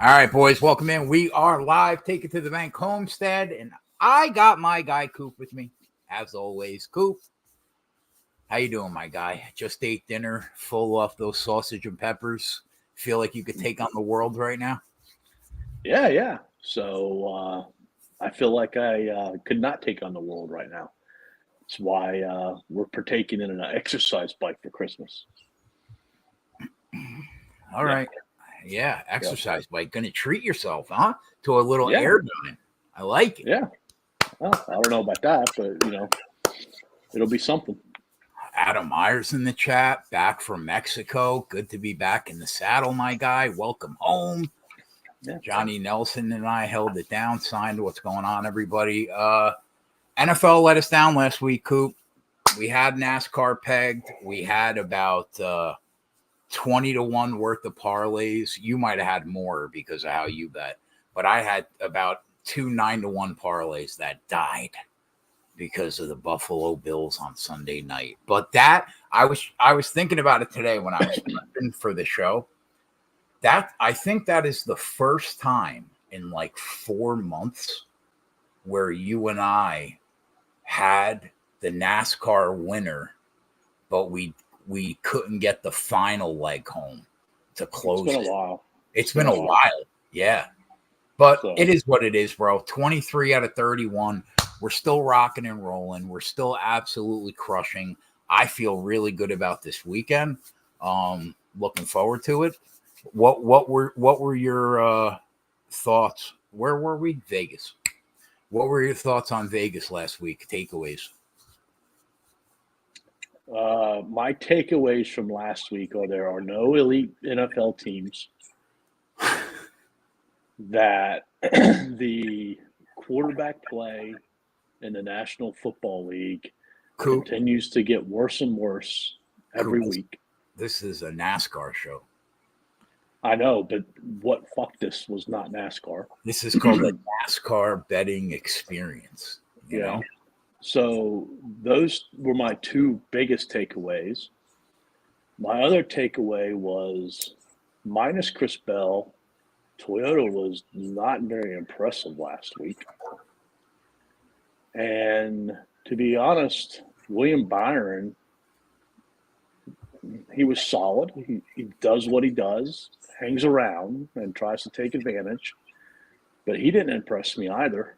All right, boys, welcome in. We are live. Take it to the bank, Homestead, and I got my guy Coop with me, as always. Coop, how you doing, my guy? Just ate dinner, full off those sausage and peppers. Feel like you could take on the world right now? Yeah. So I feel like I could not take on the world right now. It's why we're partaking in an exercise bike for Christmas. All Yeah, right. Yeah, yeah, exercise bike. Gonna treat yourself, huh? To a little yeah, air gun. I like it. yeah. Well, I don't know about that, but it'll be something. Adam Myers in the chat, back from Mexico. Good to be back in the saddle, my guy. Welcome home. Yeah. Johnny Nelson and I held it down, signed. What's going on, everybody? NFL let us down last week, Coop. We had NASCAR pegged. We had about 20 to 1 worth of parlays. You might have had more because of how you bet, but I had about 2 9 to 1 parlays that died because of the Buffalo Bills on Sunday night. But that I was thinking about it today when I was prepping for the show. That I think that is the first time in like 4 months where you and I had the NASCAR winner, but we couldn't get the final leg home to It's close been a it. while. It's been a while. Yeah. But So it is what it is, bro. 23 out of 31. We're still rocking and rolling. We're still absolutely crushing. I feel really good about this weekend. Looking forward to it. What were your thoughts? Where were we? Vegas. What were your thoughts on Vegas last week? Takeaways. my takeaways from last week are there are no elite NFL teams. That the quarterback play in the National Football League Coop, continues to get worse and worse Coop, every week. this is a NASCAR show. I know, but what fuck this was not NASCAR. This is called the NASCAR betting experience. You Yeah. know, So those were my two biggest takeaways. My other takeaway was minus Chris Bell, Toyota was not very impressive last week. And to be honest, William Byron, he was solid. He does what he does, hangs around and tries to take advantage, but he didn't impress me either.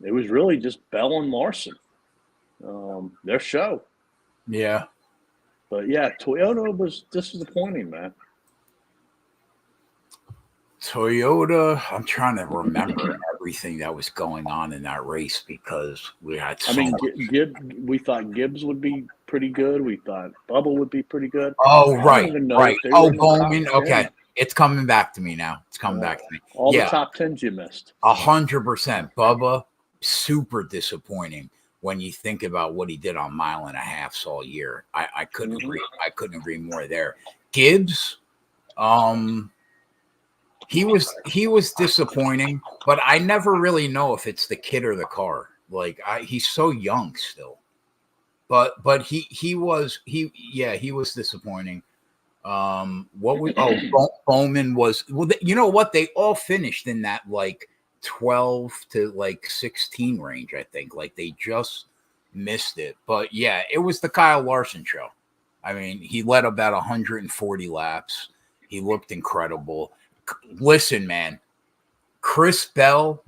It was really just Bell and Larson, their show. yeah. But yeah, Toyota was disappointing, man. Toyota, I'm trying to remember everything that was going on in that race because we had I so mean, much. We thought Gibbs would be pretty good. We thought Bubba would be pretty good. Oh, I don't right, even know right. if they were Oh, in the top Bowman. Okay. 10. It's coming back to me now. It's coming back to me. All the Yeah, top 10s you missed. 100%. Bubba, super disappointing when you think about what he did on mile and a half all year. I couldn't Mm-hmm. agree. I couldn't agree more there. Gibbs, um, he was disappointing, but I never really know if it's the kid or the car. Like he's so young still. But he was disappointing. What we Bowman was well. You know what? They all finished in that like 12 to like 16 range. I think like they just missed it. But yeah, it was the Kyle Larson show. I mean, he led about 140 laps. He looked incredible. Listen, man, Chris Bell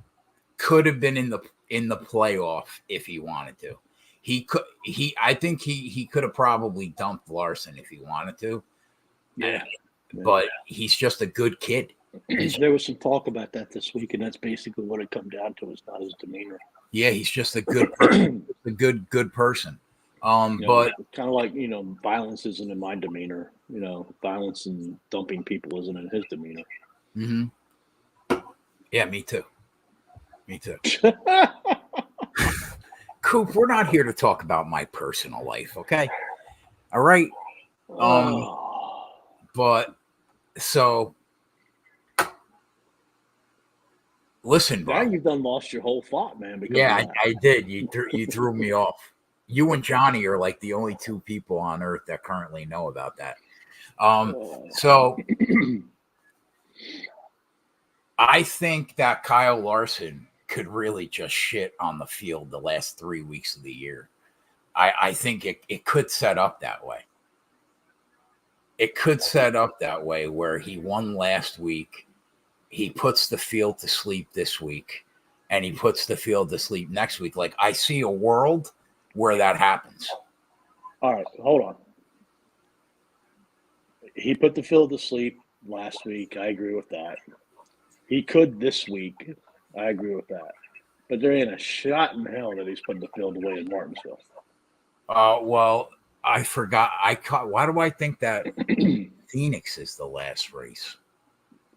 could have been in the playoff if he wanted to. I think he could have probably dumped Larson if he wanted to. Yeah. But he's just a good kid. There was some talk about that this week, and that's basically what it come down to. Is not his demeanor. Yeah, he's just a good person. A good person. But kind of like violence isn't in my demeanor. Violence and dumping people isn't in his demeanor. mm-hmm. Yeah, me too. Me too. Coop, we're not here to talk about my personal life, okay? All right. But so listen, now bro. you've done lost your whole thought, man. Yeah, I did. You threw me off. You and Johnny are like the only two people on earth that currently know about that. So I think that Kyle Larson could really just shit on the field the last 3 weeks of the year. I think it could set up that way. It could set up that way where he won last week. He puts the field to sleep this week, and he puts the field to sleep next week. Like, I see a world where that happens. All right, hold on. He put the field to sleep last week. I agree with that. He could this week. I agree with that. But there ain't a shot in hell that he's putting the field away in Martinsville. Well, I forgot. Why do I think that Phoenix is the last race?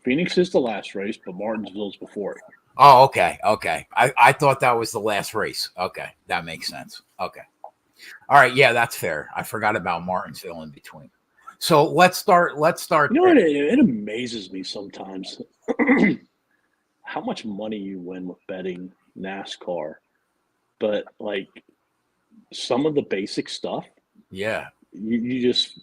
Phoenix is the last race, but Martinsville's before it. Oh, okay. I thought that was the last race. Okay, that makes sense. Okay. All right, yeah, that's fair. I forgot about Martinsville in between. So let's start. You know what? It amazes me sometimes how much money you win with betting NASCAR, but like some of the basic stuff, Yeah, you just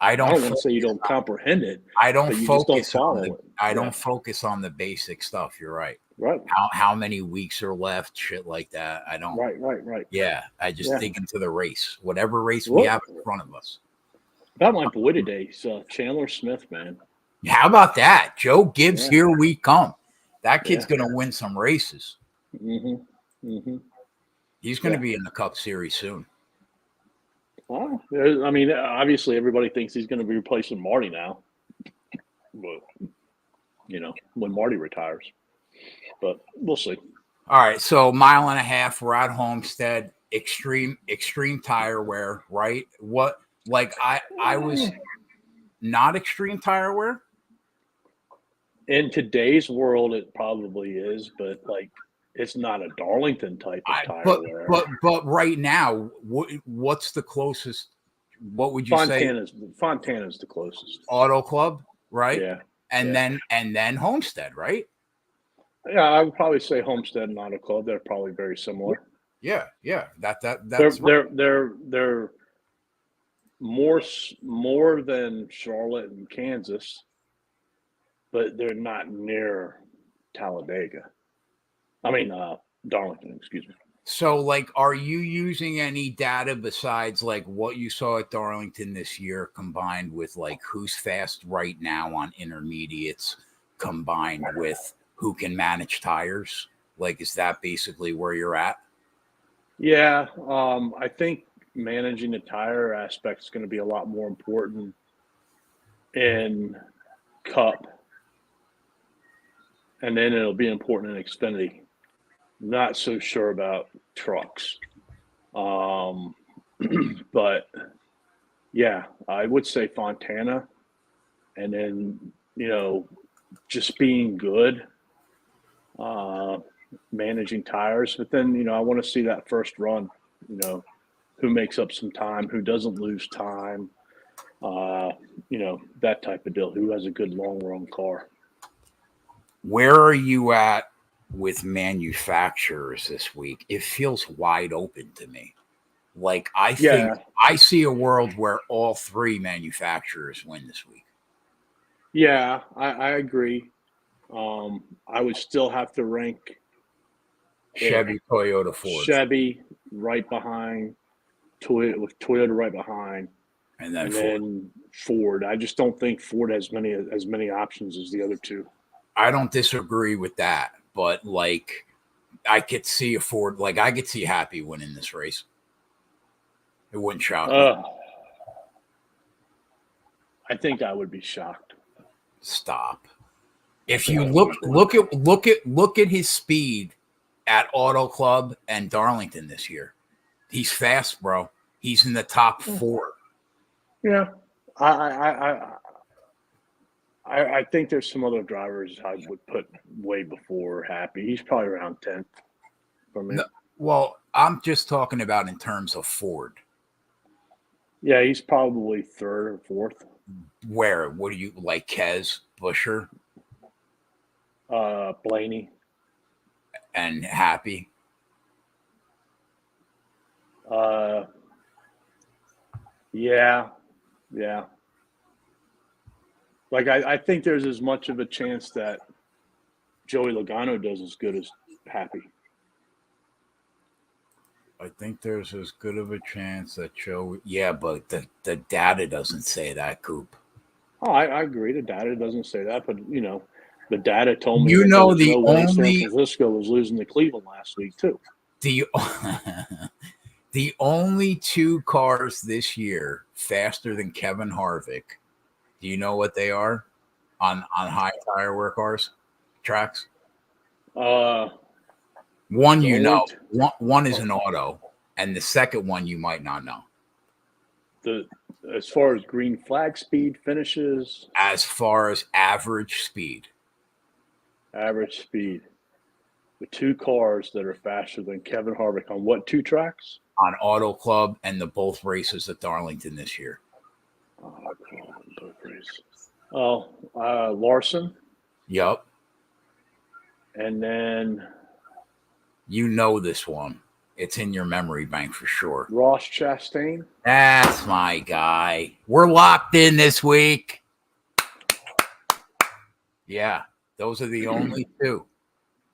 I I don't don't want to say you don't comprehend it, I don't but you just don't focus on follow the it. I don't Yeah, focus on the basic stuff. You're right. right, How many weeks are left? Shit like that. I don't. right. Yeah, I just Yeah. dig into the race, whatever race we What have in front of us. about my boy today? He's Chandler Smith, man. How about that? Joe Gibbs, Yeah. here we come. That kid's Yeah. going to win some races. Mm-hmm. He's going to Yeah. be in the Cup Series soon. Well, I mean, obviously everybody thinks he's going to be replacing Marty now. But, when Marty retires. But we'll see. All right, so mile and a half. We're at Homestead. Extreme tire wear, right? What? Like I was not extreme tire wear. In today's world, it probably is, but like it's not a Darlington type of tire wear. But right now, what's the closest? What would you say? Fontana's the closest. Auto Club, right? Yeah. And yeah. then Homestead, right? Yeah, I would probably say Homestead and Auto Club. They're probably very similar. Yeah. That's They're more than Charlotte and Kansas, but they're not near Talladega. I mean, Darlington, excuse me. So, like, are you using any data besides like what you saw at Darlington this year, combined with like who's fast right now on intermediates, combined with who can manage tires? Like, is that basically where you're at? Yeah, I think managing the tire aspect is going to be a lot more important in Cup, and then it'll be important in Xfinity. Not so sure about trucks, but yeah, I would say Fontana, and then just being good, managing tires. But then I want to see that first run. Who makes up some time, who doesn't lose time, that type of deal. Who has a good long run car? Where are you at with manufacturers this week? It feels wide open to me. Like, I think I see a world where all three manufacturers win this week. Yeah, I agree. I would still have to rank Chevy, Toyota, Ford. Chevy right behind Toyota, with Toyota right behind, and then Ford. I just don't think Ford has as many options as the other two. I don't disagree with that, but like I could see a Ford, like I could see Happy winning this race. It wouldn't shock me. I think I would be shocked. Stop. If you look at his speed at Auto Club and Darlington this year, he's fast, bro. He's in the top 4. Yeah, I think there's some other drivers I would put way before Happy. He's probably around 10th for me. No, well, I'm just talking about in terms of Ford. Yeah, he's probably 3rd or 4th. Where? What do you like? Kez, Busher, Blaney, and Happy. Yeah. Like I think there's as much of a chance that Joey Logano does as good as Happy. I think there's as good of a chance that Joe. Yeah, but the data doesn't say that, Coop. Oh, I agree. The data doesn't say that, but the data told me You that there know was the no way San only Francisco was losing to Cleveland last week too. the the only two cars this year faster than Kevin Harvick. Do you know what they are on high tire wear cars tracks? Uh, One the you only know, one is an auto, and the second one you might not know. the as far as green flag speed finishes, As far as average speed, average speed, the two cars that are faster than Kevin Harvick on what two tracks? on Auto Club and the both races at Darlington this year. Larson, Yup. and then You know this one. It's in your memory bank for sure. Ross Chastain. That's my guy. We're locked in this week. Yeah, those are the only two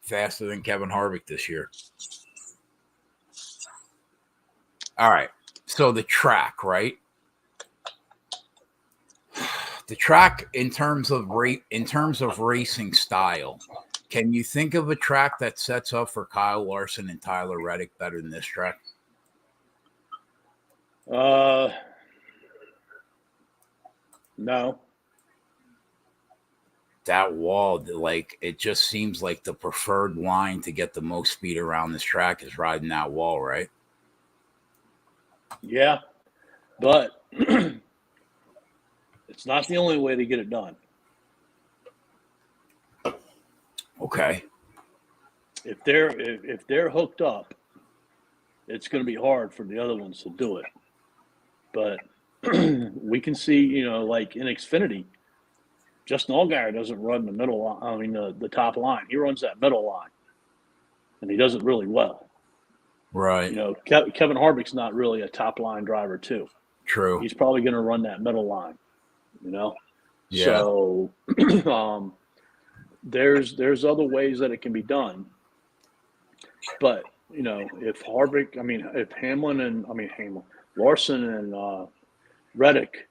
faster than Kevin Harvick this year. All right. So the track, right? The track in terms of racing style. Can you think of a track that sets up for Kyle Larson and Tyler Reddick better than this track? No. That wall, like, it just seems like the preferred line to get the most speed around this track is riding that wall, right? Yeah, but it's not the only way to get it done. Okay. If they're hooked up, it's going to be hard for the other ones to do it. But we can see, like in Xfinity, Justin Allgaier doesn't run the middle line. I mean, the top line. He runs that middle line, and he does it really well. Right. Kevin Harvick's not really a top line driver, too. True. He's probably going to run that middle line. Yeah. So there's other ways that it can be done. But if Larson and Reddick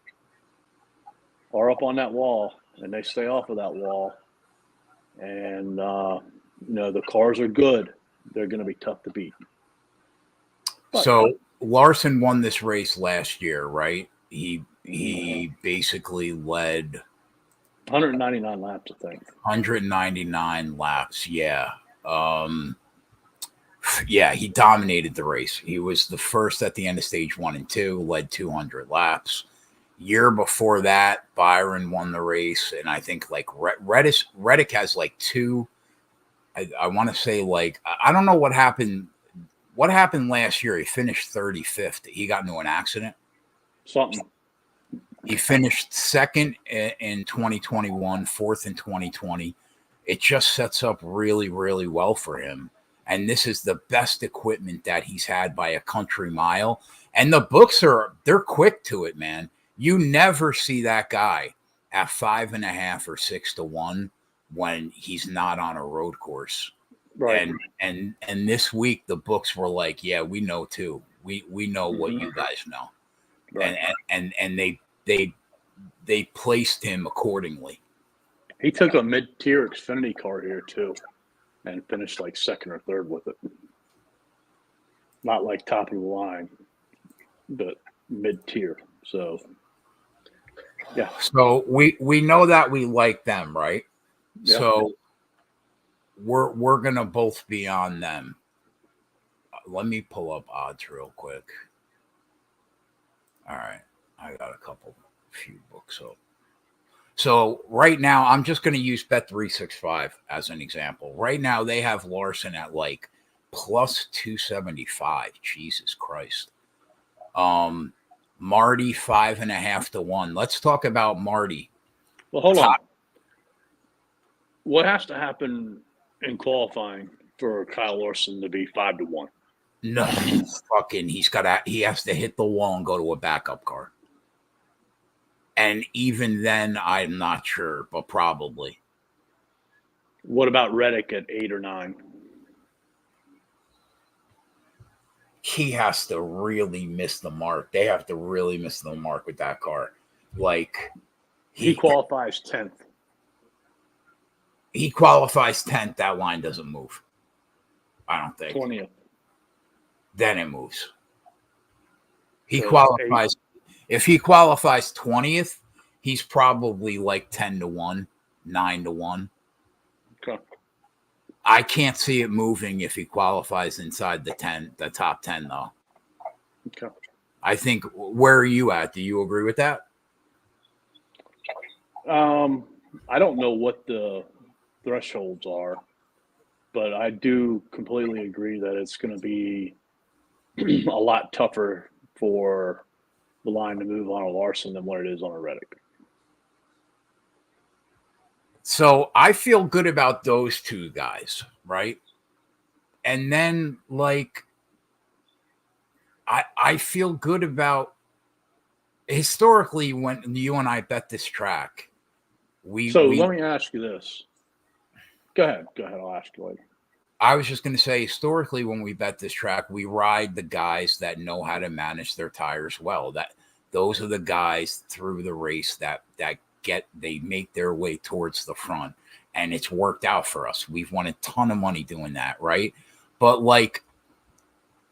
are up on that wall and they stay off of that wall, and the cars are good, they're going to be tough to beat. But, so Larson won this race last year, right? He basically led 199 laps, I think. 199 laps. Yeah. Yeah, he dominated the race. He was the first at the end of stage 1 and 2, led 200 laps. Year before that, Byron won the race, and I think like Reddick has like two. I want to say like I don't know what happened. What happened last year? He finished 35th. He got into an accident. Something. He finished second in 2021, fourth in 2020. It just sets up really, really well for him. And this is the best equipment that he's had by a country mile. And the books they're quick to it, man. You never see that guy at 5.5 or 6 to 1 when he's not on a road course. Right. And this week the books were like, yeah, we know too. We know what you guys know. Right. And they placed him accordingly. He took a mid-tier Xfinity car here too, and finished like second or third with it. Not like top of the line, but mid-tier. So, yeah. So we know that we like them, right? Yeah. So we're gonna both be on them. Let me pull up odds real quick. All right, I got a few books up. So right now, I'm just going to use Bet365 as an example. Right now, they have Larson at like plus 275. Jesus Christ. Marty 5.5 to 1. Let's talk about Marty. Well, hold on. What has to happen in qualifying for Kyle Larson to be 5 to 1? No, he has to hit the wall and go to a backup car. And even then, I'm not sure, but probably. What about Reddick at 8 or 9? He has to really miss the mark. They have to really miss the mark with that car. Like he qualifies 10th. He qualifies 10th. That line doesn't move. I don't think. 20th. Then it moves. He So qualifies. If he qualifies 20th, he's probably like 10-1, 9-1. Okay. I can't see it moving if he qualifies inside the top 10, though. Okay. I think, where are you at? Do you agree with that? I don't know what the thresholds are, but I do completely agree that it's going to be a lot tougher for the line to move on a Larson than what it is on a Reddick. So I feel good about those two guys, right? And then, like, I feel good about, historically, when you and I bet this track, let me ask you this. Go ahead. I'll ask you later. I was just going to say, historically, when we bet this track, we ride the guys that know how to manage their tires well. Those are the guys through the race that they make their way towards the front, and it's worked out for us. We've won a ton of money doing that, right? But like,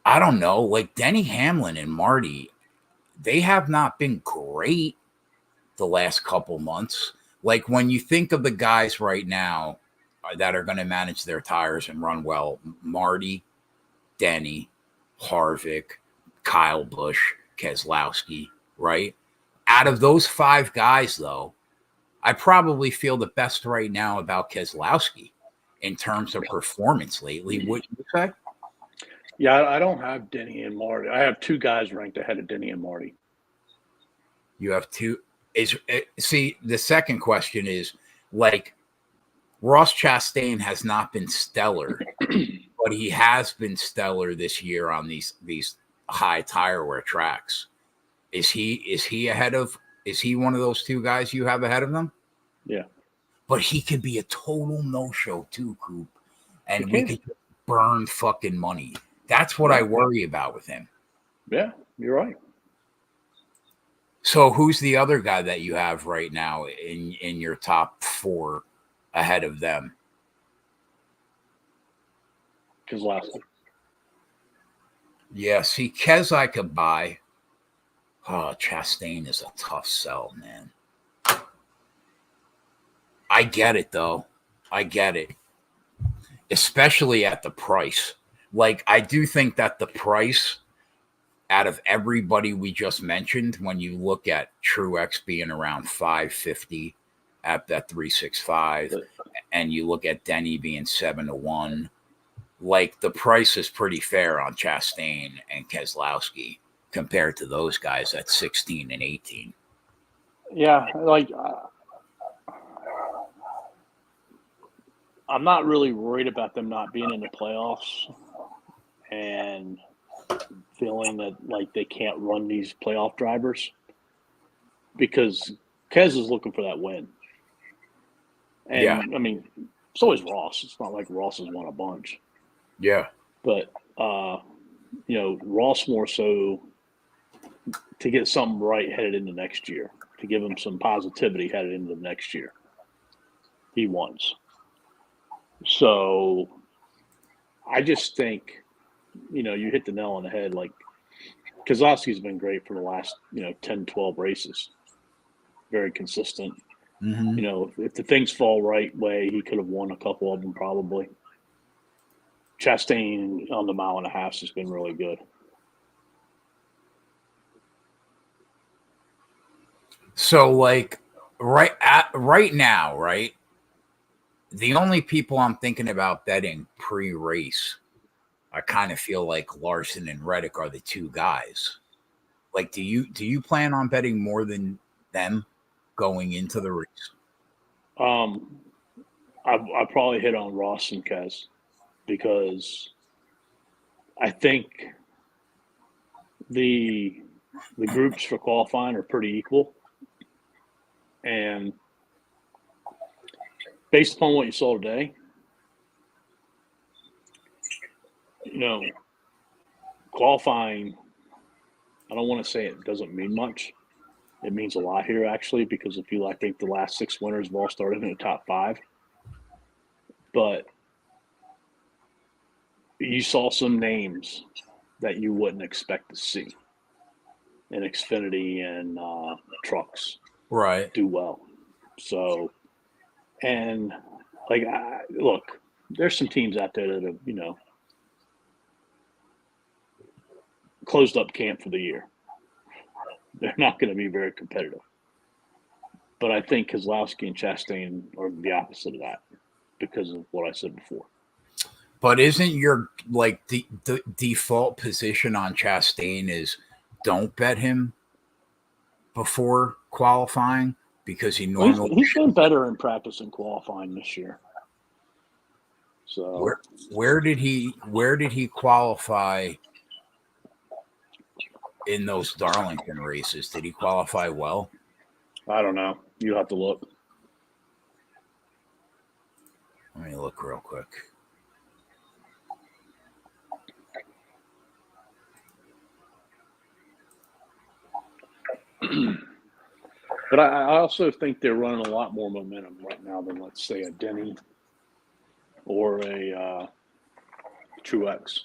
I don't know, like Denny Hamlin and Marty, they have not been great the last couple months. Like, when you think of the guys right now that are going to manage their tires and run well, Marty, Denny, Harvick, Kyle Busch, Keselowski, right? Out of those 5 guys, though, I probably feel the best right now about Keselowski in terms of performance lately. What you say? Yeah, I don't have Denny and Marty. I have 2 guys ranked ahead of Denny and Marty. You have 2. See, the second question is, like, Ross Chastain has not been stellar, but he has been stellar this year on these high tire wear tracks. Is he ahead of? Is he one of those 2 guys you have ahead of them? Yeah. But he could be a total no-show too, Coop. And we could burn fucking money. That's what I worry about with him. Yeah, you're right. So who's the other guy that you have right now in your top 4 ahead of them? Keselowski. Yeah, see, Kez I could buy. Oh, Chastain is a tough sell, man. I get it, though. I get it. Especially at the price. Like, I do think that the price, out of everybody we just mentioned, when you look at Truex being around 550 at that 365, and you look at Denny being 7-1, like, the price is pretty fair on Chastain and Keselowski compared to those guys at 16 and 18. Yeah, like, I'm not really worried about them not being in the playoffs and feeling that, like, they can't run these playoff drivers, because Kez is looking for that win. And, yeah. I mean, so is Ross. It's not like Ross has won a bunch. Yeah. But, Ross more so to get something right headed into next year, to give him some positivity headed into the next year. He wants. So I just think, you hit the nail on the head. Like, Keselowski's been great for the last, 10, 12 races. Very consistent. Mm-hmm. If the things fall right way, he could have won a couple of them probably. Chastain on the 1.5 miles has been really good. So, like, right now, right? The only people I'm thinking about betting pre-race, I kind of feel like Larson and Reddick are the 2 guys. Like, do you plan on betting more than them going into the race? I probably hit on Ross and Kez, because I think the groups for qualifying are pretty equal, and based upon what you saw today, qualifying, I don't want to say it doesn't mean much. It means a lot here, actually, because I think the last 6 winners have all started in the top 5. But you saw some names that you wouldn't expect to see in Xfinity and trucks do well. So, and look, there's some teams out there that have, closed up camp for the year. They're not going to be very competitive. But I think Keselowski and Chastain are the opposite of that because of what I said before. But isn't your the default position on Chastain is don't bet him before qualifying because he normally he's been better in practice and qualifying this year. So where did he qualify in those Darlington races? Did he qualify well? I don't know. You have to look. Let me look real quick. But I also think they're running a lot more momentum right now than, let's say, a Denny or a Truex.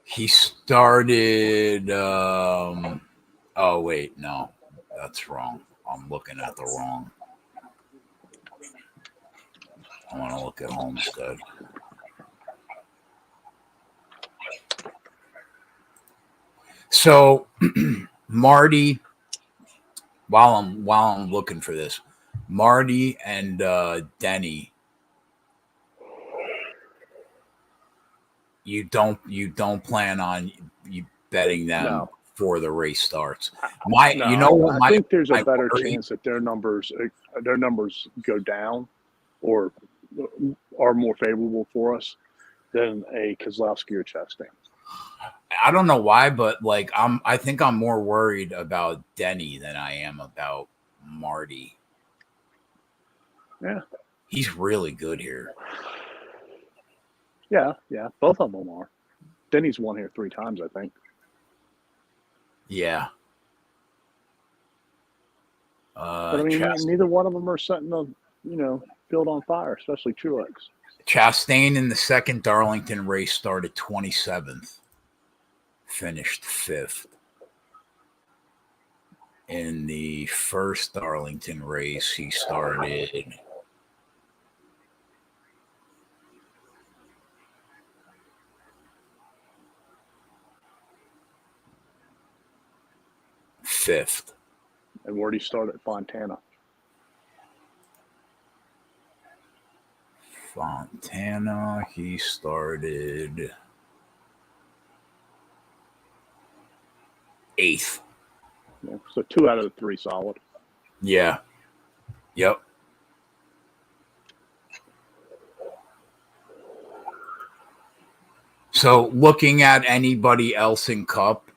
He started. Oh wait, no, that's wrong. I'm looking at the wrong. I want to look at Homestead. So, Marty, while I'm looking for this, Marty and Denny, you don't plan on you betting them before the race starts. I think there's a better chance that their numbers go down or are more favorable for us than a Keselowski or Chastain. I don't know why, but I think I'm more worried about Denny than I am about Marty. Yeah. He's really good here. Yeah. Both of them are. Denny's won here 3 times, I think. Yeah. But I mean, neither one of them are setting the, field on fire, especially Truex. Chastain in the second Darlington race started 27th. Finished 5th. In the first Darlington race, he started 5th. And where'd he start at Fontana? Fontana, he started 8th. Yeah, so 2 out of the 3 solid. Yeah. Yep. So looking at anybody else in Cup?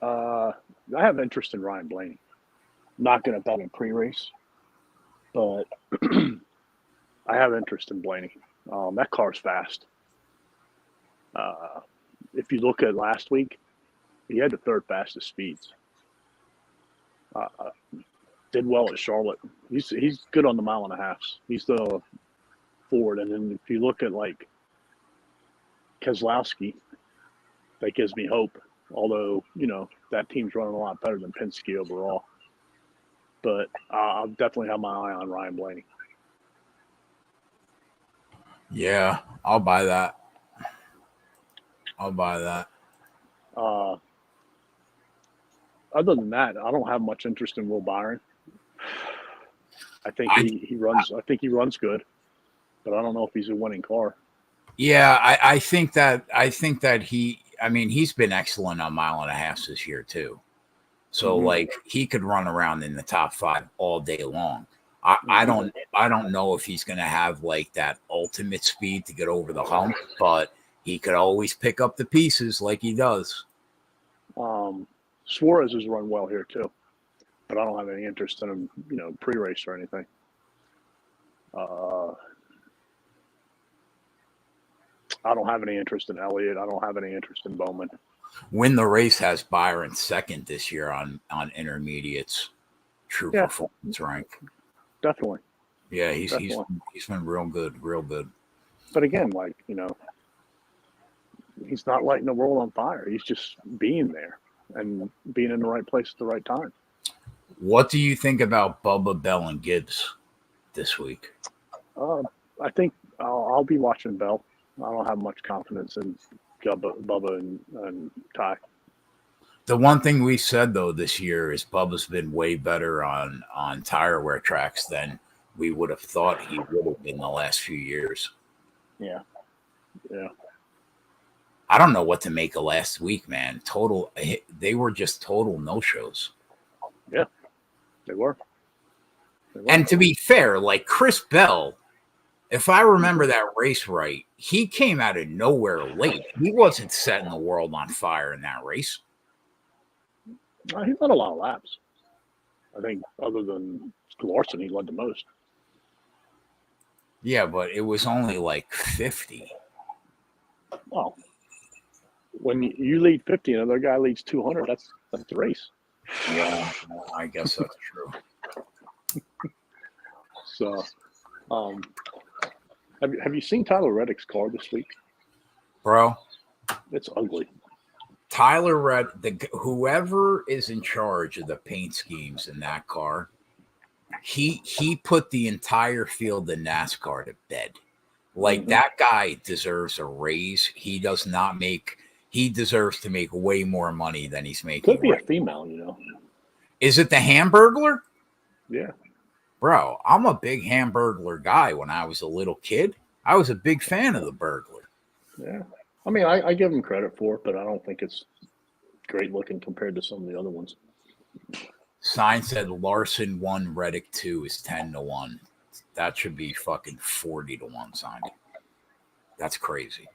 I have interest in Ryan Blaney. I'm not going to bet him pre-race, but I have interest in Blaney. That car's fast. If you look at last week, he had the 3rd fastest speeds. Did well at Charlotte. He's good on the 1.5 miles. He's the Ford. And then if you look at Keselowski, that gives me hope. Although, that team's running a lot better than Penske overall. But I'll definitely have my eye on Ryan Blaney. Yeah, I'll buy that. Other than that, I don't have much interest in Will Byron. I think he runs. I think he runs good, but I don't know if he's a winning car. Yeah, I think that he's been excellent on 1.5 miles this year too. So he could run around in the top 5 all day long. I don't know if he's going to have that ultimate speed to get over the hump, but he could always pick up the pieces like he does. Suarez has run well here too, but I don't have any interest in him, pre-race or anything. Uh, I don't have any interest in Elliott. I don't have any interest in Bowman. Win the Race has Byron second this year on intermediates true performance rank. Definitely. Yeah, he's been real good, real good. But again, he's not lighting the world on fire. He's just being there and being in the right place at the right time. What do you think about Bubba, Bell, and Gibbs this week? I think I'll be watching Bell. I don't have much confidence in Bubba and Ty. The one thing we said though this year is Bubba's been way better on tire wear tracks than we would have thought he would have been the last few years. Yeah. I don't know what to make of last week, man. They were just total no-shows. Yeah, they were. And to be fair, like Chris Bell, if I remember that race right, he came out of nowhere late. He wasn't setting the world on fire in that race. He led a lot of laps. I think other than Larson, he led the most. Yeah, but it was only like 50. Well, when you lead 50 and another guy leads 200, that's the race. Yeah, I guess that's true. So, have you seen Tyler Reddick's car this week? Bro, it's ugly. Tyler whoever is in charge of the paint schemes in that car, he put the entire field of NASCAR to bed. Like that guy deserves a raise. He does not make. He deserves to make way more money than he's making. Could be a female, you know. Is it the Hamburglar? Yeah. Bro, I'm a big Hamburglar guy. When I was a little kid, I was a big fan of the Burglar. Yeah. I mean, I give him credit for it, but I don't think it's great looking compared to some of the other ones. Sign said Larson 1, Reddick 2 is 10-1. That should be fucking 40-1 sign. That's crazy.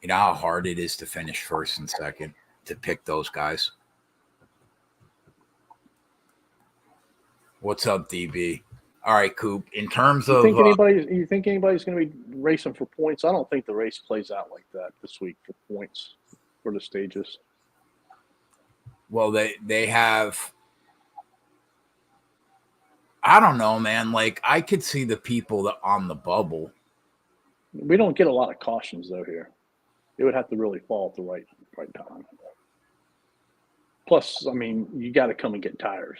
You know how hard it is to finish first and second, to pick those guys? What's up, DB? All right, Coop. In terms of you think anybody's going to be racing for points? I don't think the race plays out like that this week for points for the stages. Well, they have. I don't know, man. Like I could see the people that on the bubble. We don't get a lot of cautions though here. It would have to really fall at the right time. Plus, I mean, you got to come and get tires.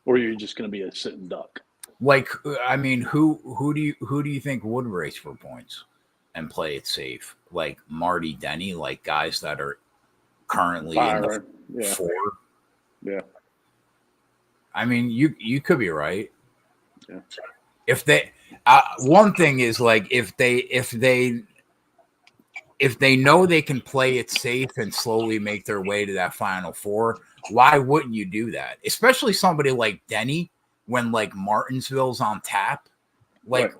Or you're just going to be a sitting duck. Like, I mean, who do you think would race for points and play it safe? Like Marty Denny, like guys that are currently in the 4. Yeah. I mean, you could be right. Yeah. If they, one thing is like if they know they can play it safe and slowly make their way to that final 4, why wouldn't you do that? Especially somebody like Denny when like Martinsville's on tap. Like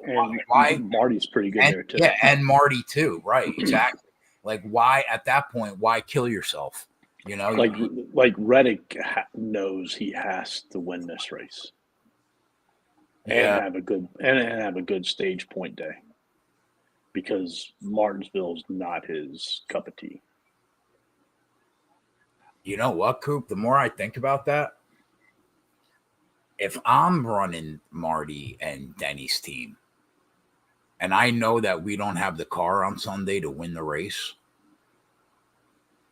why Marty's pretty good there too. Yeah, and Marty too. Right, exactly. Like why at that point? Why kill yourself? You know, like Reddick knows he has to win this race, and have a good stage point day, because Martinsville's not his cup of tea. You know what, Coop? The more I think about that, if I'm running Marty and Denny's team, and I know that we don't have the car on Sunday to win the race,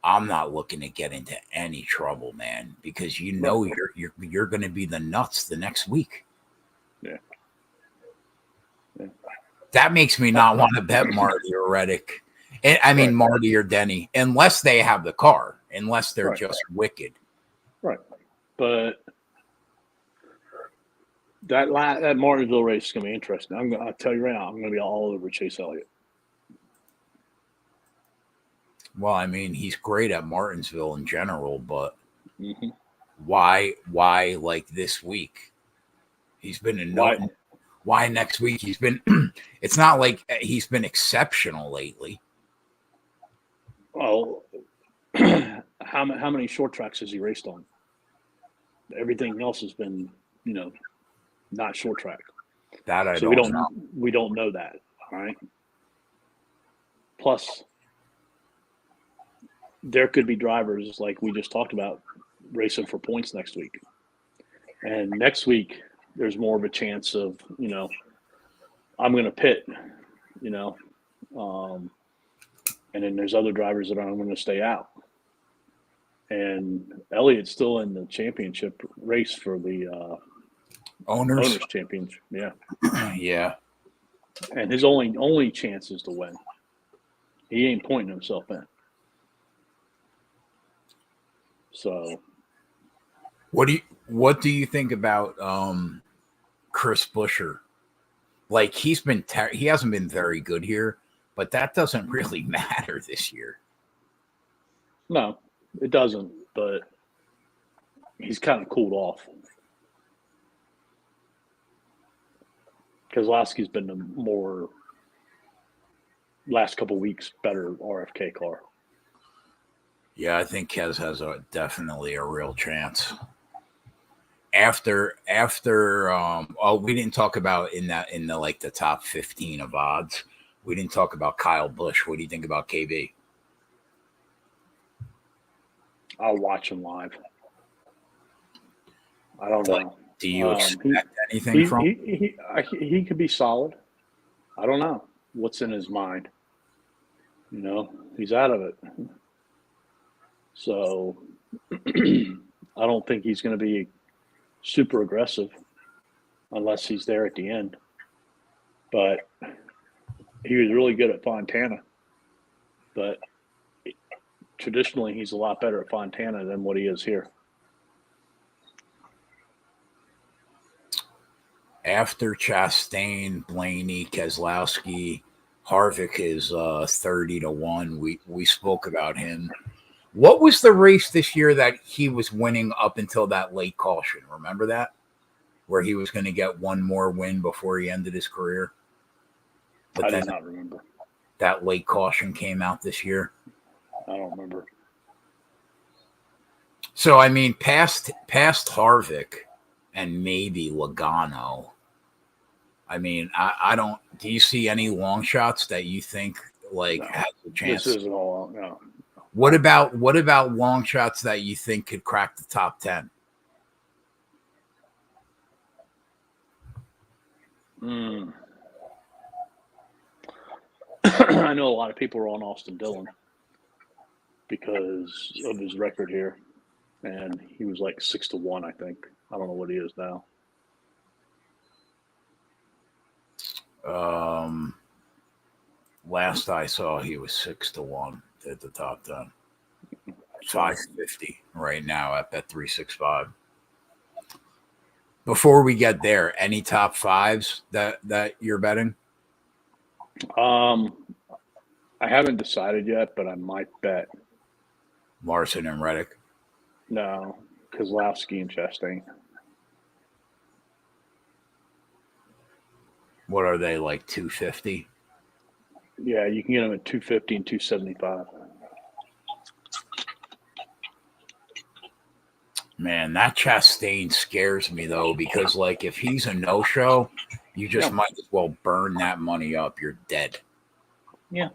I'm not looking to get into any trouble, man, because you know you're going to be the nuts the next week. Yeah. That makes me not want to bet Marty or Reddick. I mean, Marty or Denny, unless they have the car, unless they're just wicked. Right. But that Martinsville race is going to be interesting. I'll tell you right now, I'm going to be all over Chase Elliott. Well, I mean, he's great at Martinsville in general, but why like this week? He's been a why next week? He's been. It's not like he's been exceptional lately. Well, how many short tracks has he raced on? Everything else has been, not short track. That I So don't know. we don't know that. All right. Plus, there could be drivers like we just talked about racing for points next week. And next week, there's more of a chance of, I'm going to pit, and then there's other drivers that are going to stay out. And Elliott's still in the championship race for the Owners. championship. Yeah. Yeah. And his only chance is to win. He ain't pointing himself in. So, what do you think about Chris Buescher? Like he hasn't been very good here, but that doesn't really matter this year. no, it doesn't. But he's kind of cooled off. Keselowski's been the more last couple of weeks better RFK car. Yeah, I think Kez has definitely a real chance. After we didn't talk about in the like the top 15 of odds. We didn't talk about Kyle Busch. What do you think about KB? I'll watch him live. I don't know. Do you expect anything from him? He could be solid. I don't know what's in his mind. He's out of it. So I don't think he's going to be super aggressive unless he's there at the end. But he was really good at Fontana. But traditionally, he's a lot better at Fontana than what he is here. After Chastain, Blaney, Keselowski, Harvick is 30-1. We spoke about him. What was the race this year that he was winning up until that late caution? Remember that? Where he was going to get one more win before he ended his career? But I do not remember. That late caution came out this year. I don't remember. So, I mean, past Harvick and maybe Logano, I mean, I don't – do you see any long shots that you think, like, has a chance? This isn't all – no. What about long shots that you think could crack the top 10? I know a lot of people are on Austin Dillon because of his record here, and he was like 6-1, I think. I don't know what he is now. Last I saw, he was 6-1 at the top 10. 550 right now at Bet365. Before we get there, any top fives that you're betting? I haven't decided yet, but I might bet Larson and Reddick. No, Keselowski and Chastain. What are they, like 250? Yeah, you can get them at 250 and 275. Man, that Chastain scares me, though, because, like, if he's a no-show, you just might as well burn that money up. You're dead. Yeah.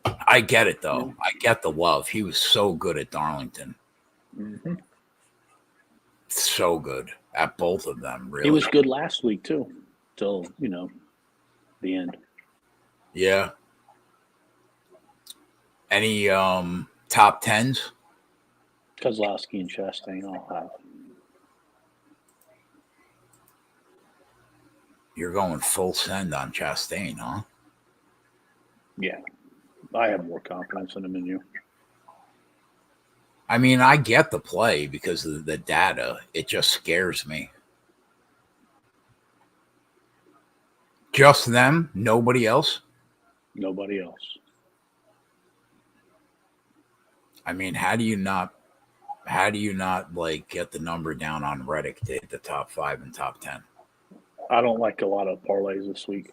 I get it, though. I get the love. He was so good at Darlington. Mm-hmm. So good at both of them, really. He was good last week, too, till, the end. Yeah. Any top tens? Keselowski and Chastain, I'll have. You're going full send on Chastain, huh? Yeah. I have more confidence in him than you. I mean, I get the play because of the data. It just scares me. Just them? Nobody else? Nobody else. I mean, how do you not like get the number down on Reddick to hit the top 5 and top 10? I don't like a lot of parlays this week.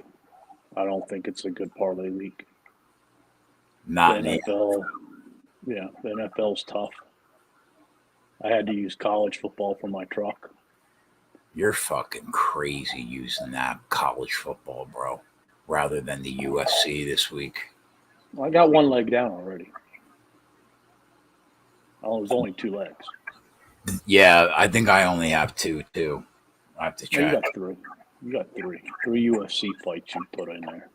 I don't think it's a good parlay week. Not the NFL. Yeah, the NFL's tough. I had to use college football for my truck. You're fucking crazy using that college football, bro, rather than the USC this week. Well, I got one leg down already. Oh, it was only 2 legs. Yeah, I think I only have 2 too. I have to No, you check. got 3. You got 3. 3 UFC fights you put in there.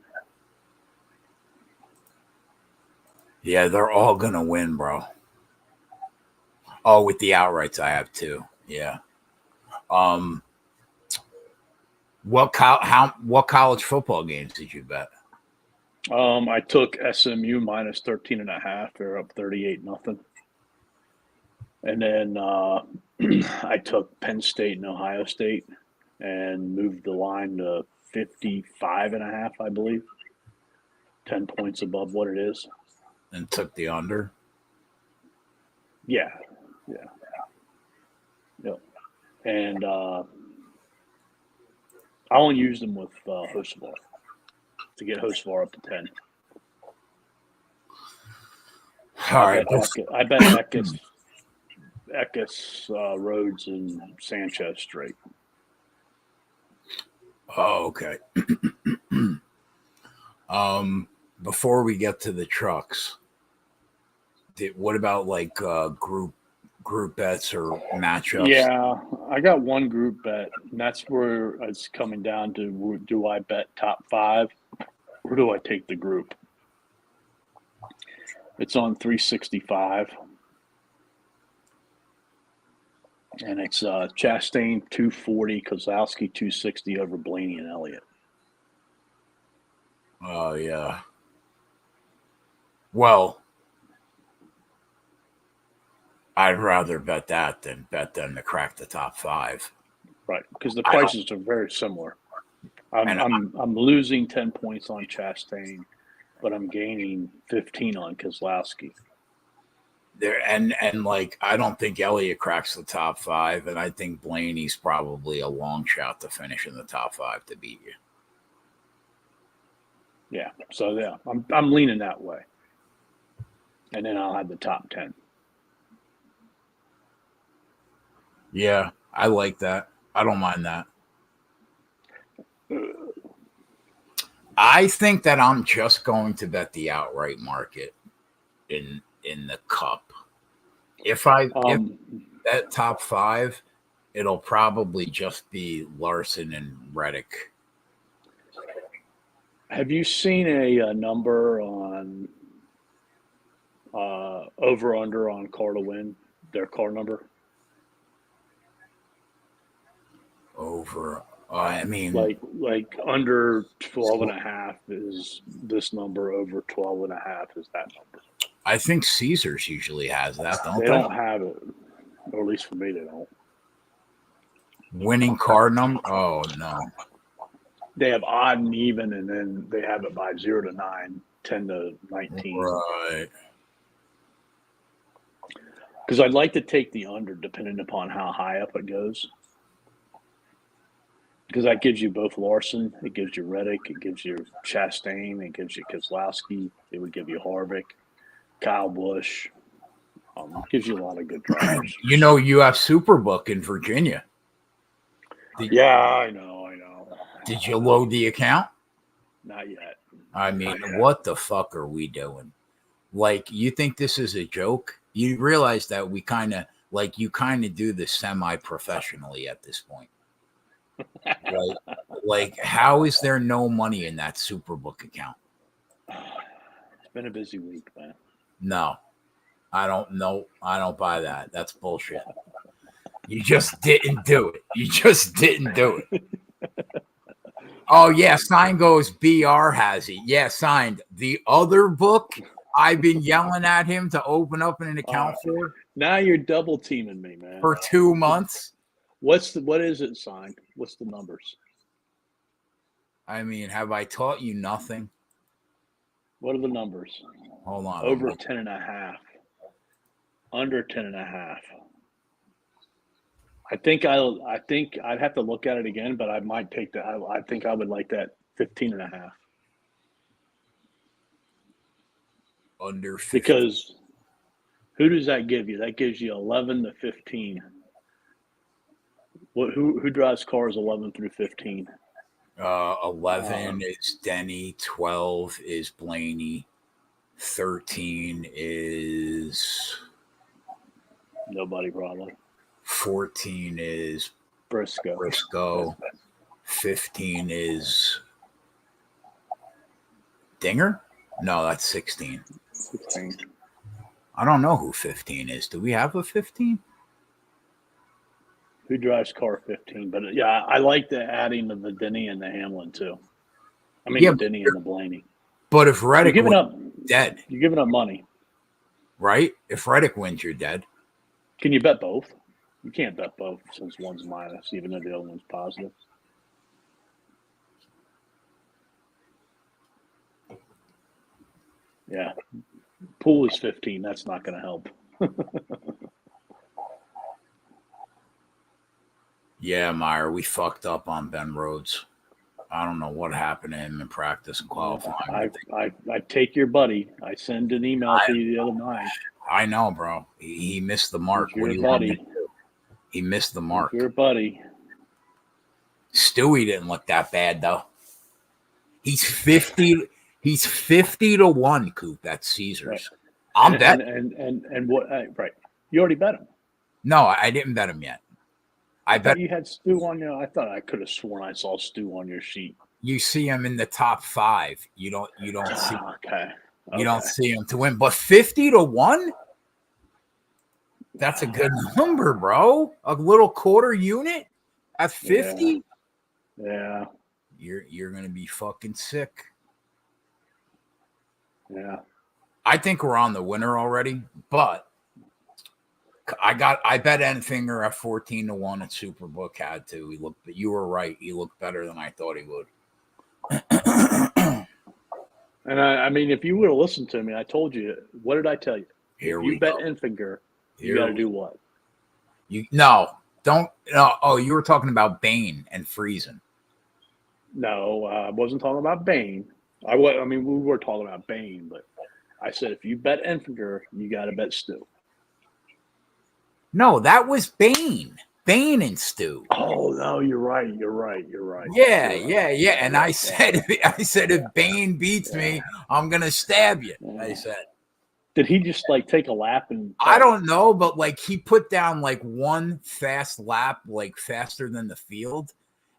Yeah, they're all gonna win, bro. Oh, with the outrights, I have 2. Yeah. What college football games did you bet? I took SMU minus 13.5. They're up 38-0. And then I took Penn State and Ohio State and moved the line to 55.5, I believe. 10 points above what it is. And took the under? Yeah. Yep. And I only used them with Hocevar to get Hocevar up to 10. All right. I bet Eckes, Rhodes, and Sanchez straight. Oh, okay. Before we get to the trucks, what about like group bets or matchups? Yeah, I got one group bet, and that's where it's coming down to: do I bet top 5, or do I take the group? It's on 365, and it's Chastain 240, Kozlowski 260 over Blaney and Elliott. Oh yeah. Well, I'd rather bet that than bet them to crack the top 5. Right, because the prices are very similar. I'm losing 10 points on Chastain, but I'm gaining 15 on Kozlowski. There and like I don't think Elliott cracks the top 5, and I think Blaney's probably a long shot to finish in the top 5 to beat you. Yeah, so yeah, I'm leaning that way, and then I'll have the top 10. Yeah, I like that. I don't mind that. I think that I'm just going to bet the outright market in the cup. If that top 5, it'll probably just be Larson and Reddick. Have you seen a number on over under on car to win? Their car number? Over, I mean, like under 12.5 is this number. Over 12.5 is that number. I think Caesars usually has that, don't they? They don't have it, or at least for me, they don't. Winning car number? Oh no. They have odd and even, and then they have it by 0 to 9, 10 to 19. Right. Because I'd like to take the under, depending upon how high up it goes. Because that gives you both Larson, it gives you Reddick, it gives you Chastain, it gives you Kozlowski, it would give you Harvick, Kyle Busch. Gives you a lot of good drivers. You know, you have Superbook in Virginia. Yeah, I know. Did you load the account? Not yet. I mean, what the fuck are we doing? Like, you think this is a joke? You realize that we kind of do this semi-professionally at this point. Like, how is there no money in that Superbook account? It's been a busy week, man. No, I don't know. I don't buy that. That's bullshit. You just didn't do it. Oh, yeah. Sign goes, BR has it. Yeah, signed. The other book I've been yelling at him to open up an account for. Now you're double teaming me, man. For 2 months. What is it signed? What's the numbers? I mean, have I taught you nothing? What are the numbers? Hold on. Over 10.5. Under 10.5. I think I'd have to look at it again, but I might take that. I think I would like that 15.5. Under 15. Because who does that give you? That gives you 11 to 15 Who drives cars 11 through 15? 11 is Denny. 12 is Blaney. 13 is Nobody probably. 14 is Briscoe. 15 is Dinger? No, that's 16. 16. I don't know who 15 is. Do we have a 15? Who drives car 15? But yeah, I like the adding of the Denny and the Hamlin too. I mean, Yeah, the Denny and the Blaney. But if Reddick You're giving wins, up, dead. You're giving up money. Right? If Reddick wins, you're dead. Can you bet both? You can't bet both since one's minus, even though the other one's positive. Yeah. Pool is 15. That's not going to help. Yeah, Meyer, we fucked up on Ben Rhodes. I don't know what happened to him in practice and qualifying. I take your buddy. I send an email to you the other night. I know, bro. He missed the mark. What do you want me to do? He missed the mark. Your buddy. Stewie didn't look that bad though. He's 50. He's 50-1, Coop, at Caesars. Right. I'm betting. And what? Right. You already bet him. No, I didn't bet him yet. I bet you had Stu on your. I thought I could have sworn I saw Stu on your sheet. You see him in the top 5. You don't see. Okay. You don't see him to win, but 50-1. That's a good number, bro. A little quarter unit at 50. Yeah. You're gonna be fucking sick. Yeah. I think we're on the winner already, but I bet Enfinger at 14-1 at Superbook had to. You were right. He looked better than I thought he would. And I mean, if you would have listened to me, I told you. What did I tell you? Here if we you bet go. Enfinger, you got to do what? Don't. Oh, you were talking about Bane and Friesen. No, I wasn't talking about Bane. I mean, we were talking about Bane, but I said if you bet Enfinger, you got to bet Stu. No, that was Bane. Bane and Stu. Oh no, you're right. Yeah. And I said, if Bane beats me, I'm gonna stab you. Yeah. I said. Did he just like take a lap and? I don't know, but like he put down like one fast lap, like faster than the field,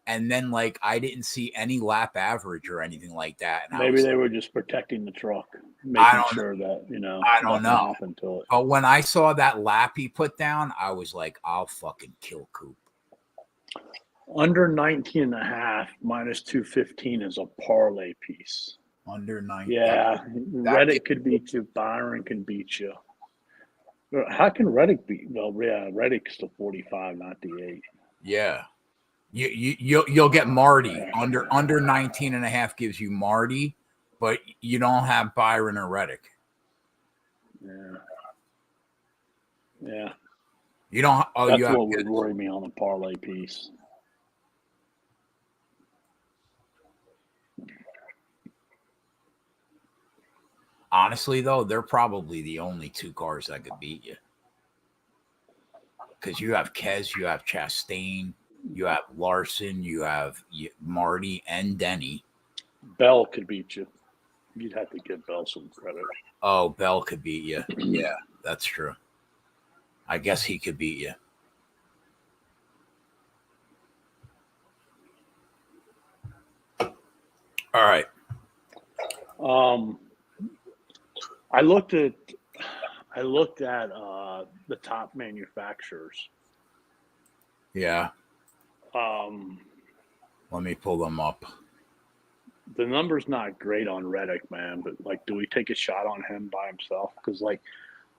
and then like I didn't see any lap average or anything like that. And maybe they were just protecting the truck, making sure that I don't know. To it. But when I saw that lap he put down, I was like, I'll fucking kill Coop. Under 19.5 minus 215 is a parlay piece. Under 19. Yeah, Reddick could beat you. Byron can beat you. How can Reddick beat? Well, yeah, Reddick's the 45, not the 8. Yeah. You'll get Marty. Under 19.5 gives you Marty, but you don't have Byron or Reddick. Yeah. You don't. Oh, that's what would worry me on the parlay piece. Honestly, though, they're probably the only 2 cars that could beat you. Because you have Kez, you have Chastain, you have Larson, you have Marty and Denny. Bell could beat you. You'd have to give Bell some credit. Oh, Bell could beat you. Yeah, that's true. I guess he could beat you. All right. I looked at the top manufacturers. Yeah. Let me pull them up. The number's not great on Reddick, man, but like, do we take a shot on him by himself? Because like,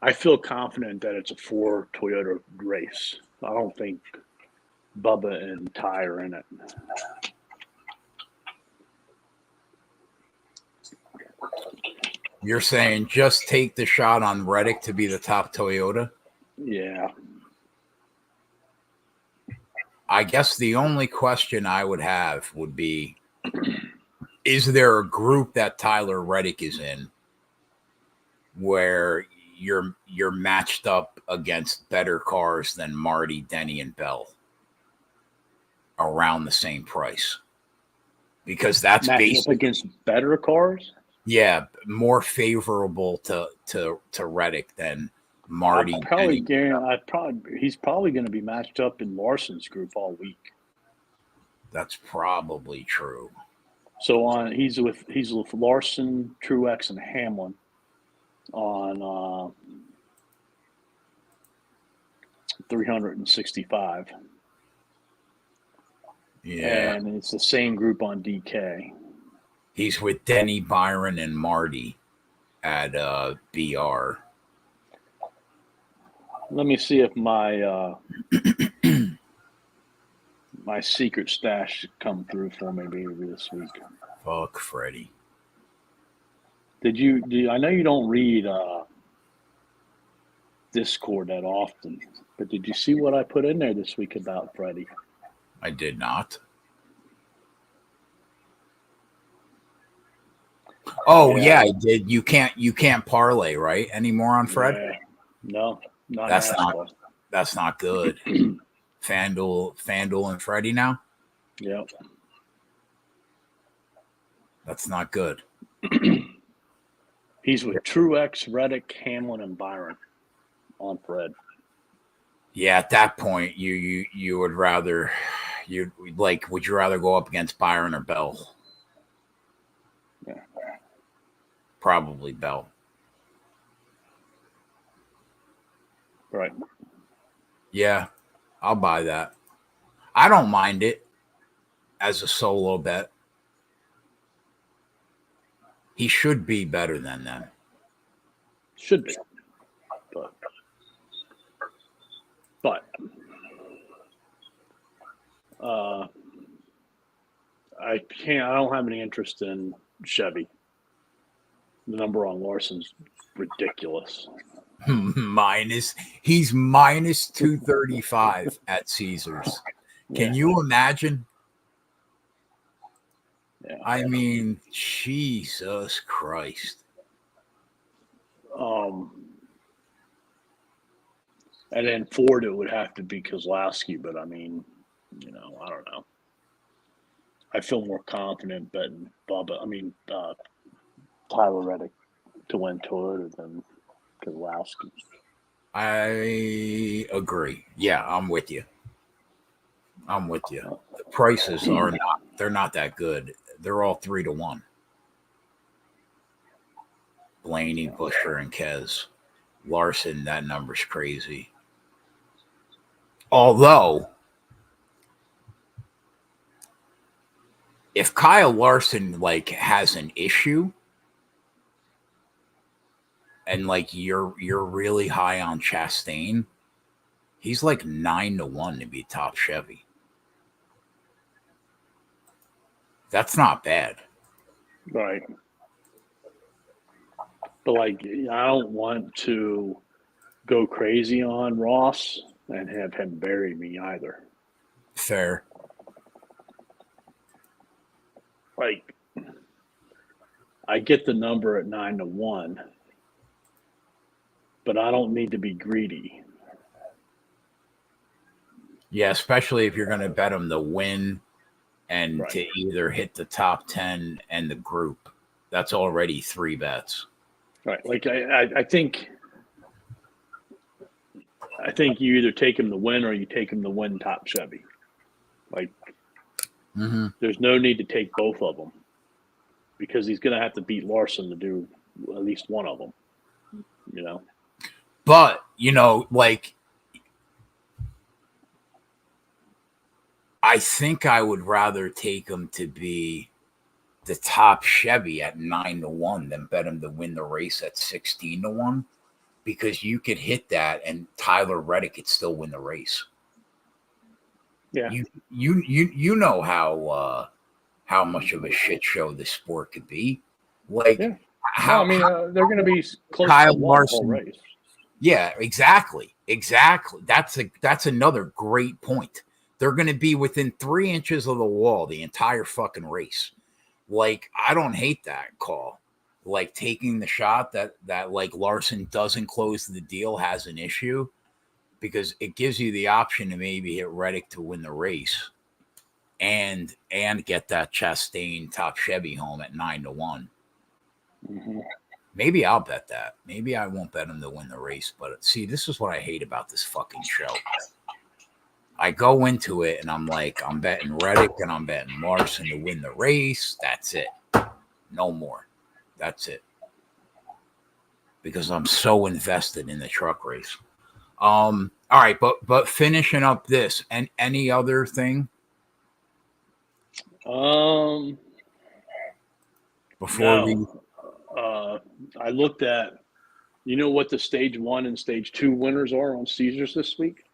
I feel confident that it's a 4 Toyota race. I don't think Bubba and Ty are in it. You're saying just take the shot on Reddick to be the top Toyota? Yeah. I guess the only question I would have would be, is there a group that Tyler Reddick is in where you're matched up against better cars than Marty, Denny, and Bell? around the same price, because that's matching up basically, against better cars. yeah, more favorable to Reddick than Marty. He's probably going to be matched up in Larson's group all week. That's probably true. So he's with Larson, Truex, and Hamlin on 365. Yeah, and it's the same group on DK. he's with Denny, Byron, and Marty at BR. Let me see if my my secret stash should come through for me maybe this week. Fuck Freddie. I know you don't read Discord that often, but did you see what I put in there this week about Freddie? I did not. Oh yeah, I did. You can't parlay, right, anymore on Fred? Yeah. No, not That's NASCAR. That's not good. FanDuel and Freddie now? Yep. That's not good. He's with Truex, Reddick, Hamlin, and Byron on Fred. Yeah, at that point, you would rather would you rather go up against Byron or Bell? Yeah. Probably Bell. Right. Yeah, I'll buy that. I don't mind it as a solo bet. He should be better than them. Should be. But I don't have any interest in Chevy. The number on Larson's ridiculous. He's minus 235 at Caesars. Can you imagine? Yeah. I mean, Jesus Christ. And then Ford, it would have to be Keselowski, but I mean, I don't know. I feel more confident betting Tyler Reddick to win Toyota than Keselowski. I agree. Yeah, I'm with you. The prices they're not that good. They're all 3-1. Blaney, Buescher, and Kez. Larson, that number's crazy. Although, if Kyle Larson has an issue, and you're really high on Chastain, he's 9-1 to be top Chevy. That's not bad. Right. But I don't want to go crazy on Ross and have him bury me either. Fair. I get the number at 9-1, but I don't need to be greedy. Yeah, especially if you're going to bet him the win and to either hit the top 10 and the group. That's already 3 bets. Right. I think you either take him to win or you take him to win top Chevy. There's no need to take both of them because he's going to have to beat Larson to do at least one of them. But, I think I would rather take him to be the top Chevy at 9-1 than bet him to win the race at 16-1, because you could hit that and Tyler Reddick could still win the race. Yeah. You know how much of a shit show this sport could be. They're going to be close Kyle to Larson, the whole race. Yeah, exactly. That's another great point. They're going to be within 3 inches of the wall the entire fucking race. I don't hate that call. Taking the shot that Larson doesn't close the deal has an issue, because it gives you the option to maybe hit Reddick to win the race. and get that Chastain top Chevy home at 9-1. Mm-hmm. Maybe I'll bet that. Maybe I won't bet him to win the race. But see, this is what I hate about this fucking show. I go into it and I'm like, I'm betting Reddick and I'm betting Larson to win the race. That's it. No more. That's it. Because I'm so invested in the truck race. All right, but finishing up this and any other thing before we I looked at, you know what the stage 1 and stage 2 winners are on Caesars this week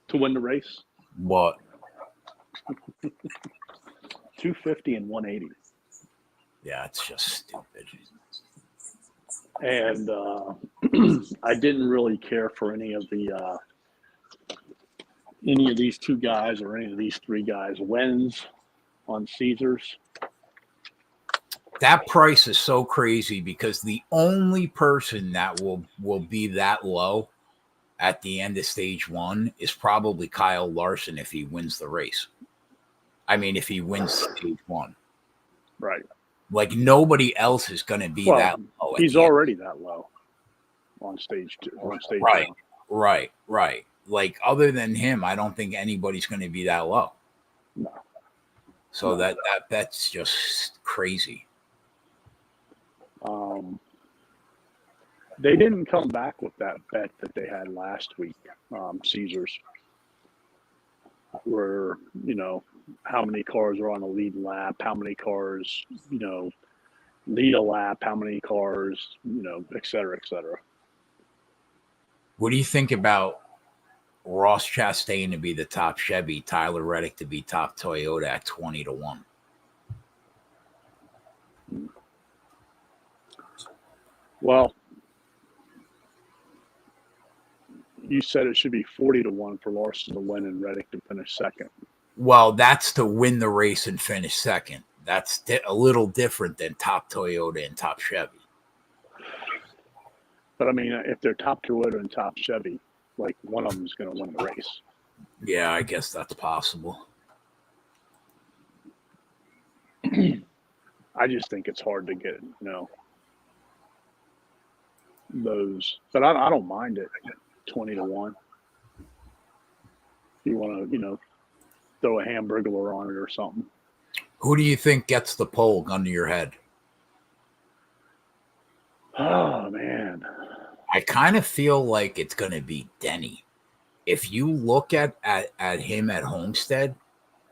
to win the race? what? 250 and 180. Yeah, it's just stupid. And I didn't really care for any of these two guys or any of these three guys wins on Caesars. That price is so crazy because the only person that will be that low at the end of stage 1 is probably Kyle Larson if he wins the race. I mean, if he wins stage 1. Right. Like nobody else is going to be that low. He's already that low on stage 2. On stage right, 1. Right. Like other than him, I don't think anybody's going to be that low. No. So that bet's just crazy. They didn't come back with that bet that they had last week, Caesars, where, how many cars are on a lead lap, how many cars, lead a lap, how many cars, et cetera, et cetera. What do you think about Ross Chastain to be the top Chevy, Tyler Reddick to be top Toyota at 20-1? Well, you said it should be 40-1 for Larson to win and Reddick to finish second. Well, that's to win the race and finish second. That's a little different than top Toyota and top Chevy. But I mean, if they're top Toyota and top Chevy, like one of them is going to win the race. Yeah, I guess that's possible. I just think it's hard to get, those. But I don't mind it, 20-1. If you want to, throw a hamburger on it or something. Who do you think gets the pole, gun to your head? Oh, man. I kind of feel like it's going to be Denny. If you look at him at Homestead,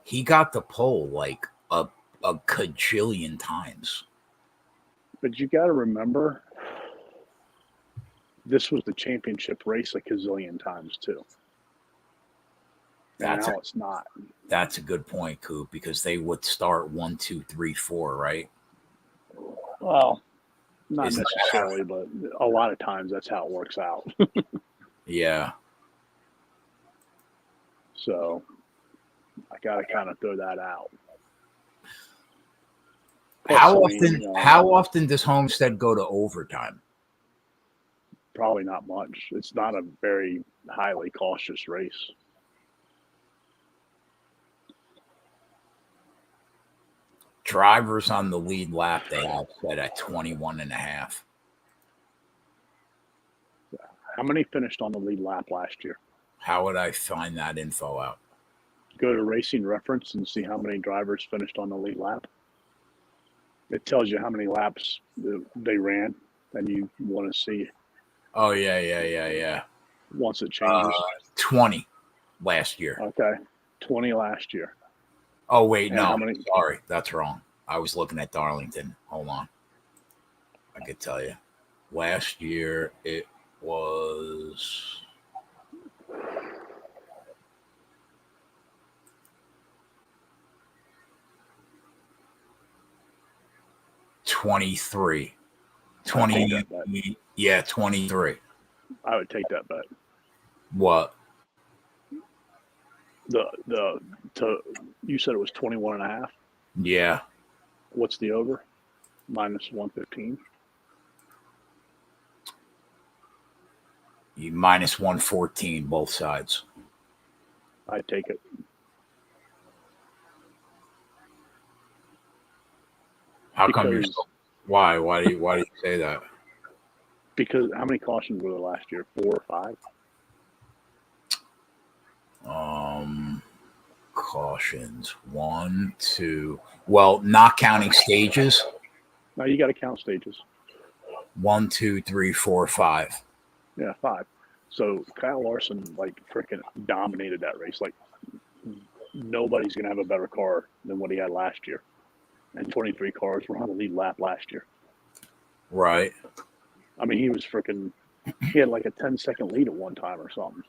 he got the pole like a cajillion times. But you got to remember, this was the championship race a gazillion times too. Now it's not. That's a good point, Coop, because they would start 1, 2, 3, 4, right? Well, not necessarily, but a lot of times that's how it works out. Yeah. So I got to kind of throw that out. How often does Homestead go to overtime? Probably not much. It's not a very highly cautious race. Drivers on the lead lap, they have set at 21.5. How many finished on the lead lap last year? How would I find that info out? Go to Racing Reference and see how many drivers finished on the lead lap. It tells you how many laps they ran, and you want to see. Oh, yeah. Once it changes. 20 last year. Okay, 20 last year. Oh, wait, no. Sorry, that's wrong. I was looking at Darlington. Hold on. I could tell you. Last year, it was... $23. 20. Yeah, 23. I would take that bet. What? You said it was 21.5? Yeah. What's the over? Minus 115? Minus 114, both sides. I'd take it. How come you're so? Why? Why do you say that? Because how many cautions were there last year? 4 or 5? Cautions. 1, 2. Well, not counting stages. No, you got to count stages. 1, 2, 3, 4, 5. Yeah, 5. So Kyle Larson like freaking dominated that race. Like nobody's gonna have a better car than what he had last year. And 23 cars were on the lead lap last year. Right. I mean, he was freaking. He had like a 10-second lead at one time or something.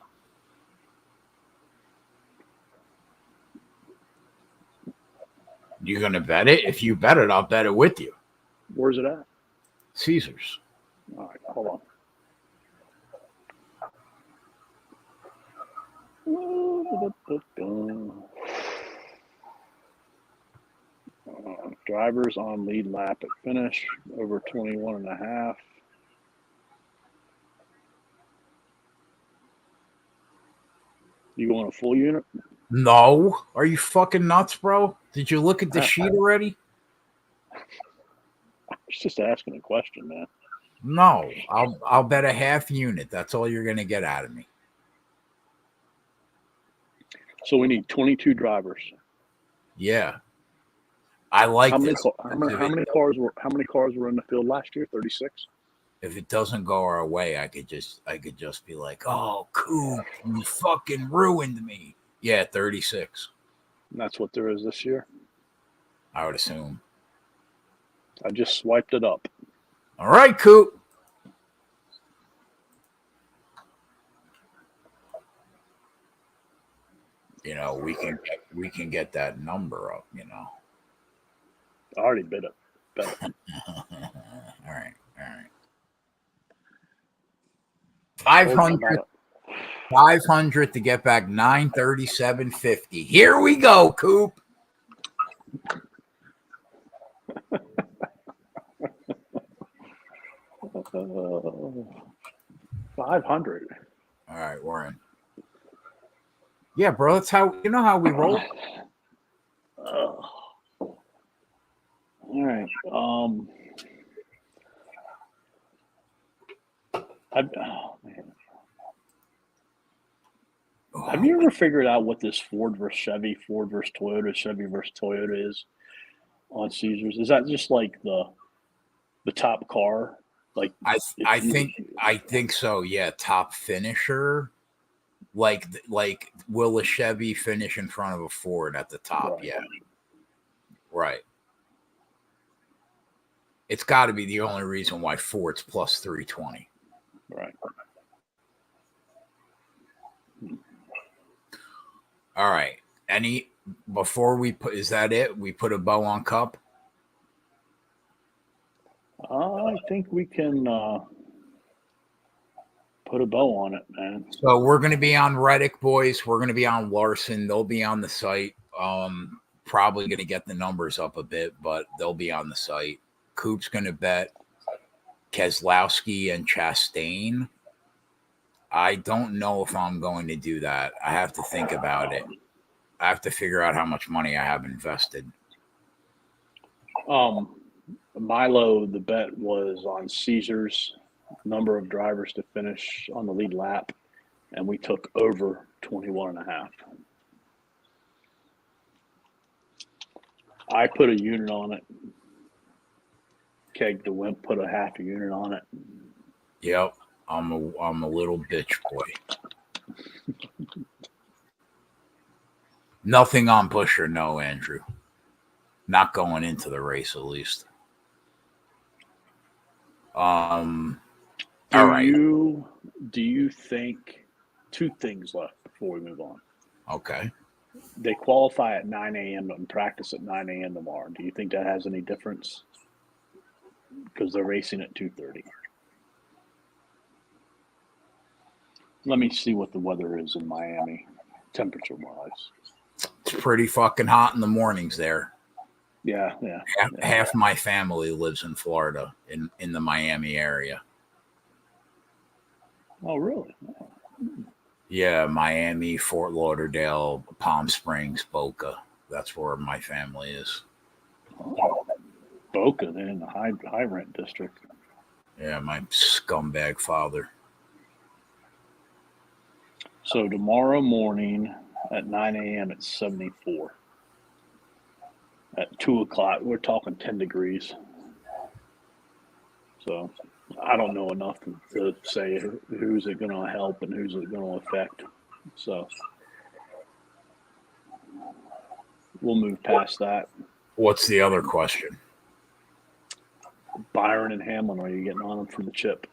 You gonna bet it? If you bet it, I'll bet it with you. Where's it at? Caesars. All right, hold on. Drivers on lead lap at finish over 21.5. You going a full unit? No. Are you fucking nuts, bro? Did you look at the sheet already? I was just asking a question, man. No. I'll bet a half unit. That's all you're gonna get out of me. So we need 22 drivers. Yeah. I like this. How many cars were in the field last year? 36. If it doesn't go our way, I could just be like, "Oh, Coop, you fucking ruined me." Yeah, 36. And that's what there is this year. I would assume. I just swiped it up. All right, Coop. You know, we can get that number up. You know. I already bid it. All right. 500 to get back 937.50. Here we go, Coop. $500. All right, we're in. Yeah, bro. That's how how we roll. All right. Have you ever figured out what this Ford versus Chevy, Ford versus Toyota, Chevy versus Toyota is on Caesars? Is that just like the top car? Like I think so. Yeah, top finisher. Like will a Chevy finish in front of a Ford at the top? Right. Yeah. Right. It's got to be the only reason why Ford's plus 320. Right. All right. Before we put, is that it? We put a bow on Cup? I think we can put a bow on it, man. So we're going to be on Reddick, boys. We're going to be on Larson. They'll be on the site. Probably going to get the numbers up a bit, but they'll be on the site. Coop's going to bet Keselowski and Chastain. I don't know if I'm going to do that. I have to think about it. I have to figure out how much money I have invested. Milo, the bet was on Caesars, number of drivers to finish on the lead lap, and we took over 21.5. I put a unit on it. Keg the Wimp put a half a unit on it. Yep. I'm a little bitch boy. Nothing on Busher, no, Andrew. Not going into the race, at least. All right. Do you think two things left before we move on? Okay. They qualify at 9 a.m. and practice at 9 a.m. tomorrow. Do you think that has any difference? Because they're racing at 2:30. Let me see what the weather is in Miami, temperature-wise. It's pretty fucking hot in the mornings there. Yeah. Half my family lives in Florida, in the Miami area. Oh, really? Oh. Yeah, Miami, Fort Lauderdale, Palm Springs, Boca. That's where my family is. Oh. Boca, then in the high rent district. Yeah, my scumbag father. So tomorrow morning at 9 a.m. it's 74. At 2 o'clock, we're talking 10 degrees. So I don't know enough to say who's it going to help and who's it going to affect. So we'll move past that. What's the other question? Byron and Hamlin, are you getting on them for the chip?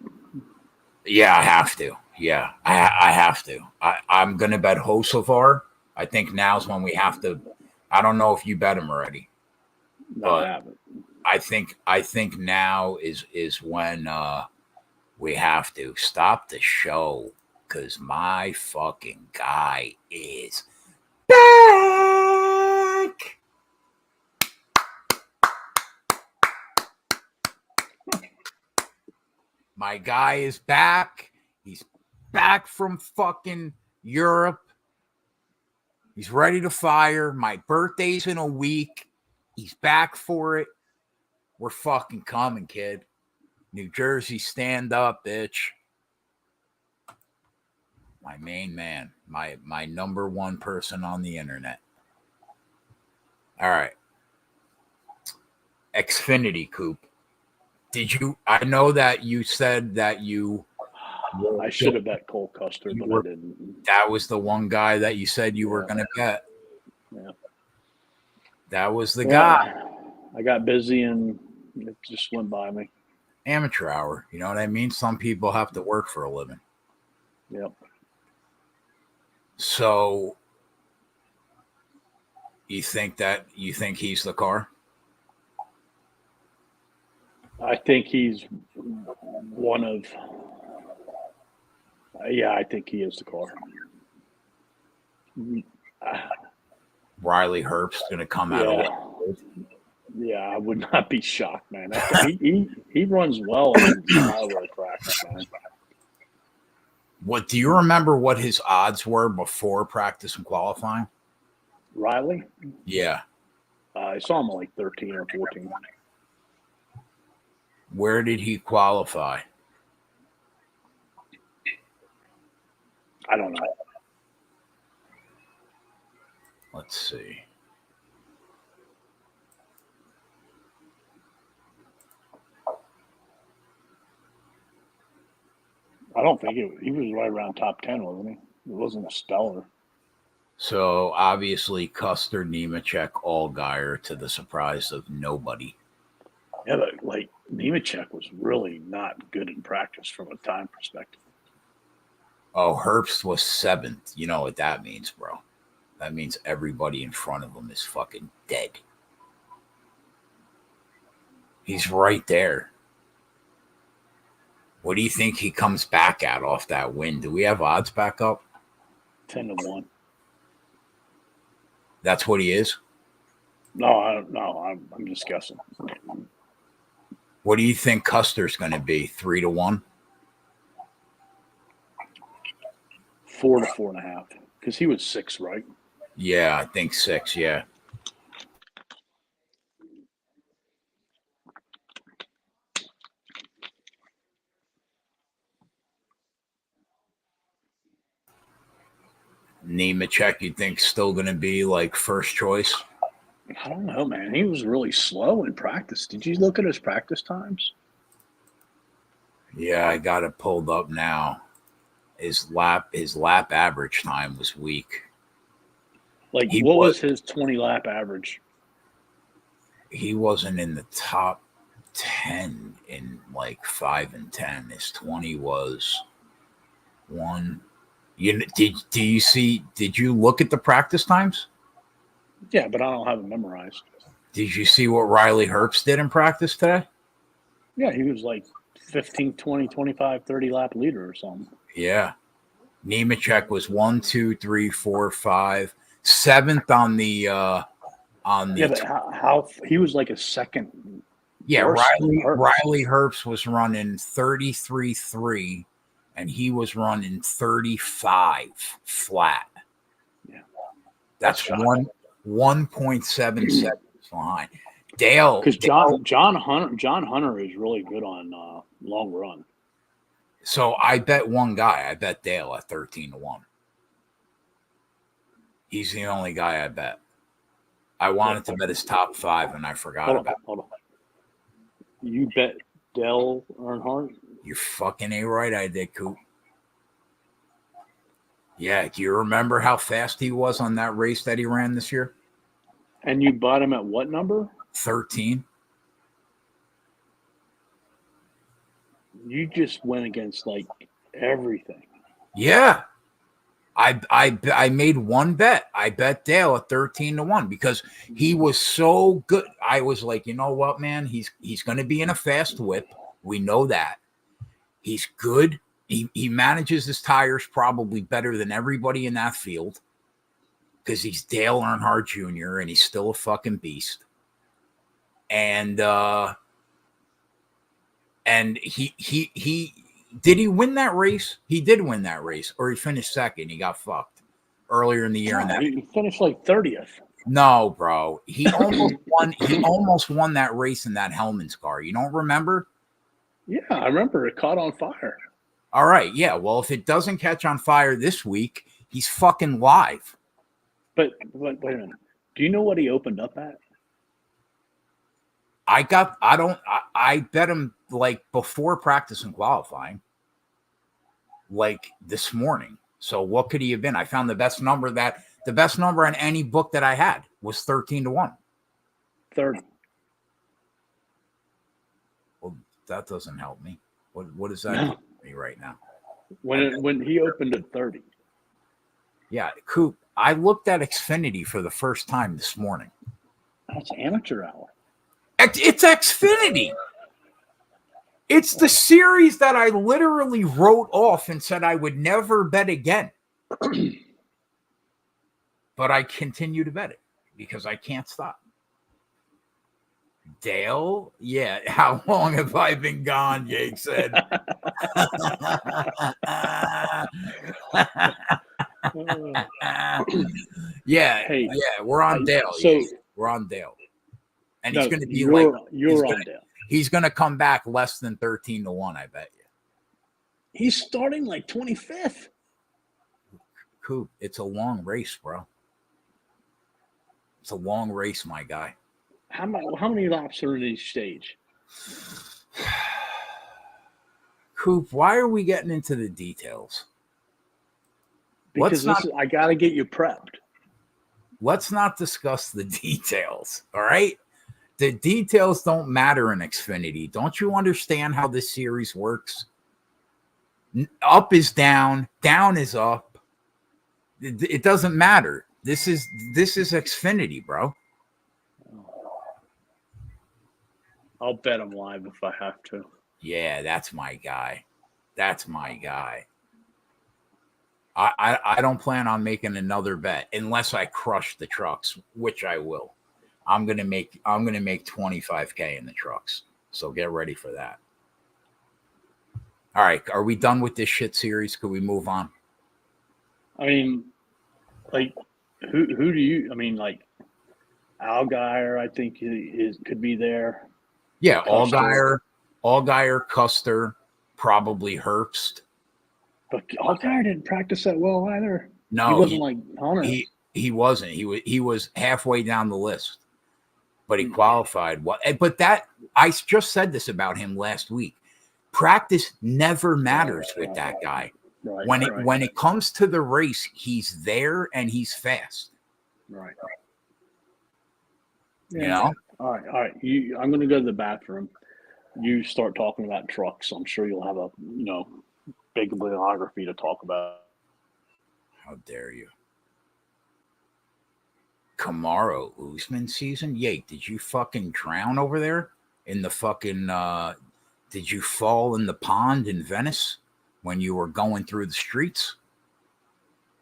Yeah, I have to. Yeah, I have to. I'm going to bet Hocevar. I think now's when we have to. I don't know if you bet him already. No, I haven't. I think now is when we have to stop the show because my fucking guy is back. My guy is back. He's back from fucking Europe. He's ready to fire. My birthday's in a week. He's back for it. We're fucking coming, kid. New Jersey, stand up, bitch. My main man. My number one person on the internet. All right. Xfinity Coop. I know that you said that you. I should have bet Cole Custer, but I didn't. That was the one guy that you said you were going to bet. Yeah. That was the guy. I got busy and it just went by me. Amateur hour. You know what I mean? Some people have to work for a living. Yep. So you think he's the car? I think he's one of. Yeah, I think he is the car. Riley Herbst's going to come out of it. Yeah, I would not be shocked, man. He runs well in highway practice, man. Do you remember what his odds were before practice and qualifying? Riley? Yeah. I saw him at like 13 or 14. Where did he qualify? I don't know. Let's see. I don't think he was right around top 10, wasn't he? It wasn't a stellar. So obviously Custer, Nemechek, Allgaier, to the surprise of nobody. Yeah, but like Nemechek was really not good in practice from a time perspective. Oh, Herbst was 7th. You know what that means, bro. That means everybody in front of him is fucking dead. He's right there. What do you think he comes back at off that win? Do we have odds back up? 10-1. That's what he is? No, I don't know. I'm just guessing. What do you think Custer's going to be? 3-1? 4 to 4.5. Because he was 6, right? Yeah, I think 6, yeah. Nemechek, you think still going to be like first choice? I don't know, man. He was really slow in practice. Did you look at his practice times? Yeah, I got it pulled up now. His lap average time was weak. Like, what was his 20 lap average? He wasn't in the top 10 in like 5 and 10. His 20 was 1. Did you look at the practice times? Yeah, but I don't have it memorized. Did you see what Riley Herbst did in practice today? Yeah, he was like 15, 20, 25, 30 lap leader or something. Yeah. Nemechek was 1, 2, 3, 4, 5, 7th on the Yeah, but how he was like a second. Yeah, Riley Herbst was running 33.3 and he was running 35 flat. Yeah. That's 1.7 seconds behind. Dale. Because John Hunter is really good on long run. So I bet one guy. I bet Dale at 13-1. He's the only guy I bet. I wanted to bet his top 5, and I forgot about it. Hold on. You bet Dale Earnhardt? You fucking ain't right, I did, Coop. Yeah, do you remember how fast he was on that race that he ran this year? And you bought him at what number? 13. You just went against like everything. Yeah. I made one bet. I bet Dale at 13-1 because he was so good. I was like, you know what, man? He's going to be in a fast whip. We know that. He's good. He manages his tires probably better than everybody in that field because he's Dale Earnhardt Jr. and he's still a fucking beast. And he did he win that race? He did win that race, or he finished second. He got fucked earlier in the year. No, he finished like 30th. No, bro. He almost won. He almost won that race in that Hellman's car. You don't remember? Yeah, I remember it caught on fire. All right. Yeah. Well, if it doesn't catch on fire this week, he's fucking live. But wait a minute. Do you know what he opened up at? I bet him like before practice and qualifying, like this morning. So what could he have been? I found the best number on any book that I had was 13-1. 30. Well, that doesn't help me. What does that do for me right now? When he opened at 30. Yeah, Coop, I looked at Xfinity for the first time this morning. That's amateur hour. It's Xfinity. It's the series that I literally wrote off and said I would never bet again. But I continue to bet it because I can't stop. Dale? Yeah. How long have I been gone? Jake said. Yeah. Hey, yeah. We're on Dale. So we're on Dale. And he's going to be you're on Dale. He's going to come back less than 13-1, I bet you. He's starting like 25th. Coop, it's a long race, It's a long race, my guy. How many laps are in each stage? Coop, why are we getting into the details? Because I got to get you prepped. Let's not discuss the details, all right? The details don't matter in Xfinity. Don't you understand how this series works? Up is down, down is up. It doesn't matter. This is Xfinity, bro. I'll bet him live if I have to. Yeah, that's my guy. I don't plan on making another bet unless I crush the trucks, which I will. I'm gonna make $25K in the trucks. So get ready for that. All right, are we done with this shit series? Could we move on? I mean, like, who do you? I mean, like, Allgaier, I think could be there. Yeah, Allgaier, Custer, probably Herbst. But Allgaier didn't practice that well either. No, he wasn't like Hunter. He wasn't. He was halfway down the list, but he qualified. But that I just said this about him last week. Practice never matters with that guy. Right, when it comes to the race, he's there and he's fast. Right. Yeah. You know? All right. I'm going to go to the bathroom. You start talking about trucks. I'm sure you'll have a big bibliography to talk about. How dare you? Kamaru Usman season? Yay, did you fucking drown over there in the fucking did you fall in the pond in Venice when you were going through the streets?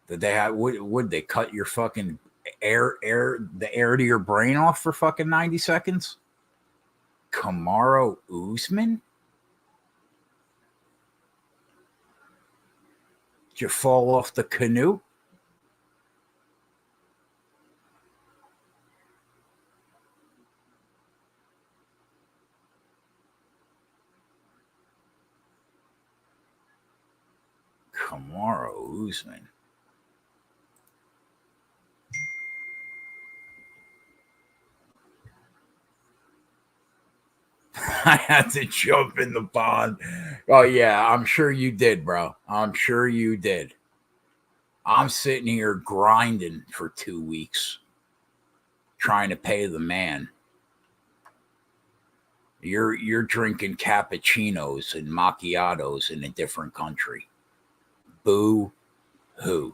Did they have would they cut your fucking the air to your brain off for fucking 90 seconds? Kamaru Usman? Did you fall off the canoe? Tomorrow, Usman. I had to jump in the pond. Oh, yeah, I'm sure you did, bro. I'm sure you did. I'm sitting here grinding for 2 weeks trying to pay the man. You're drinking cappuccinos and macchiatos in a different country. Boo hoo.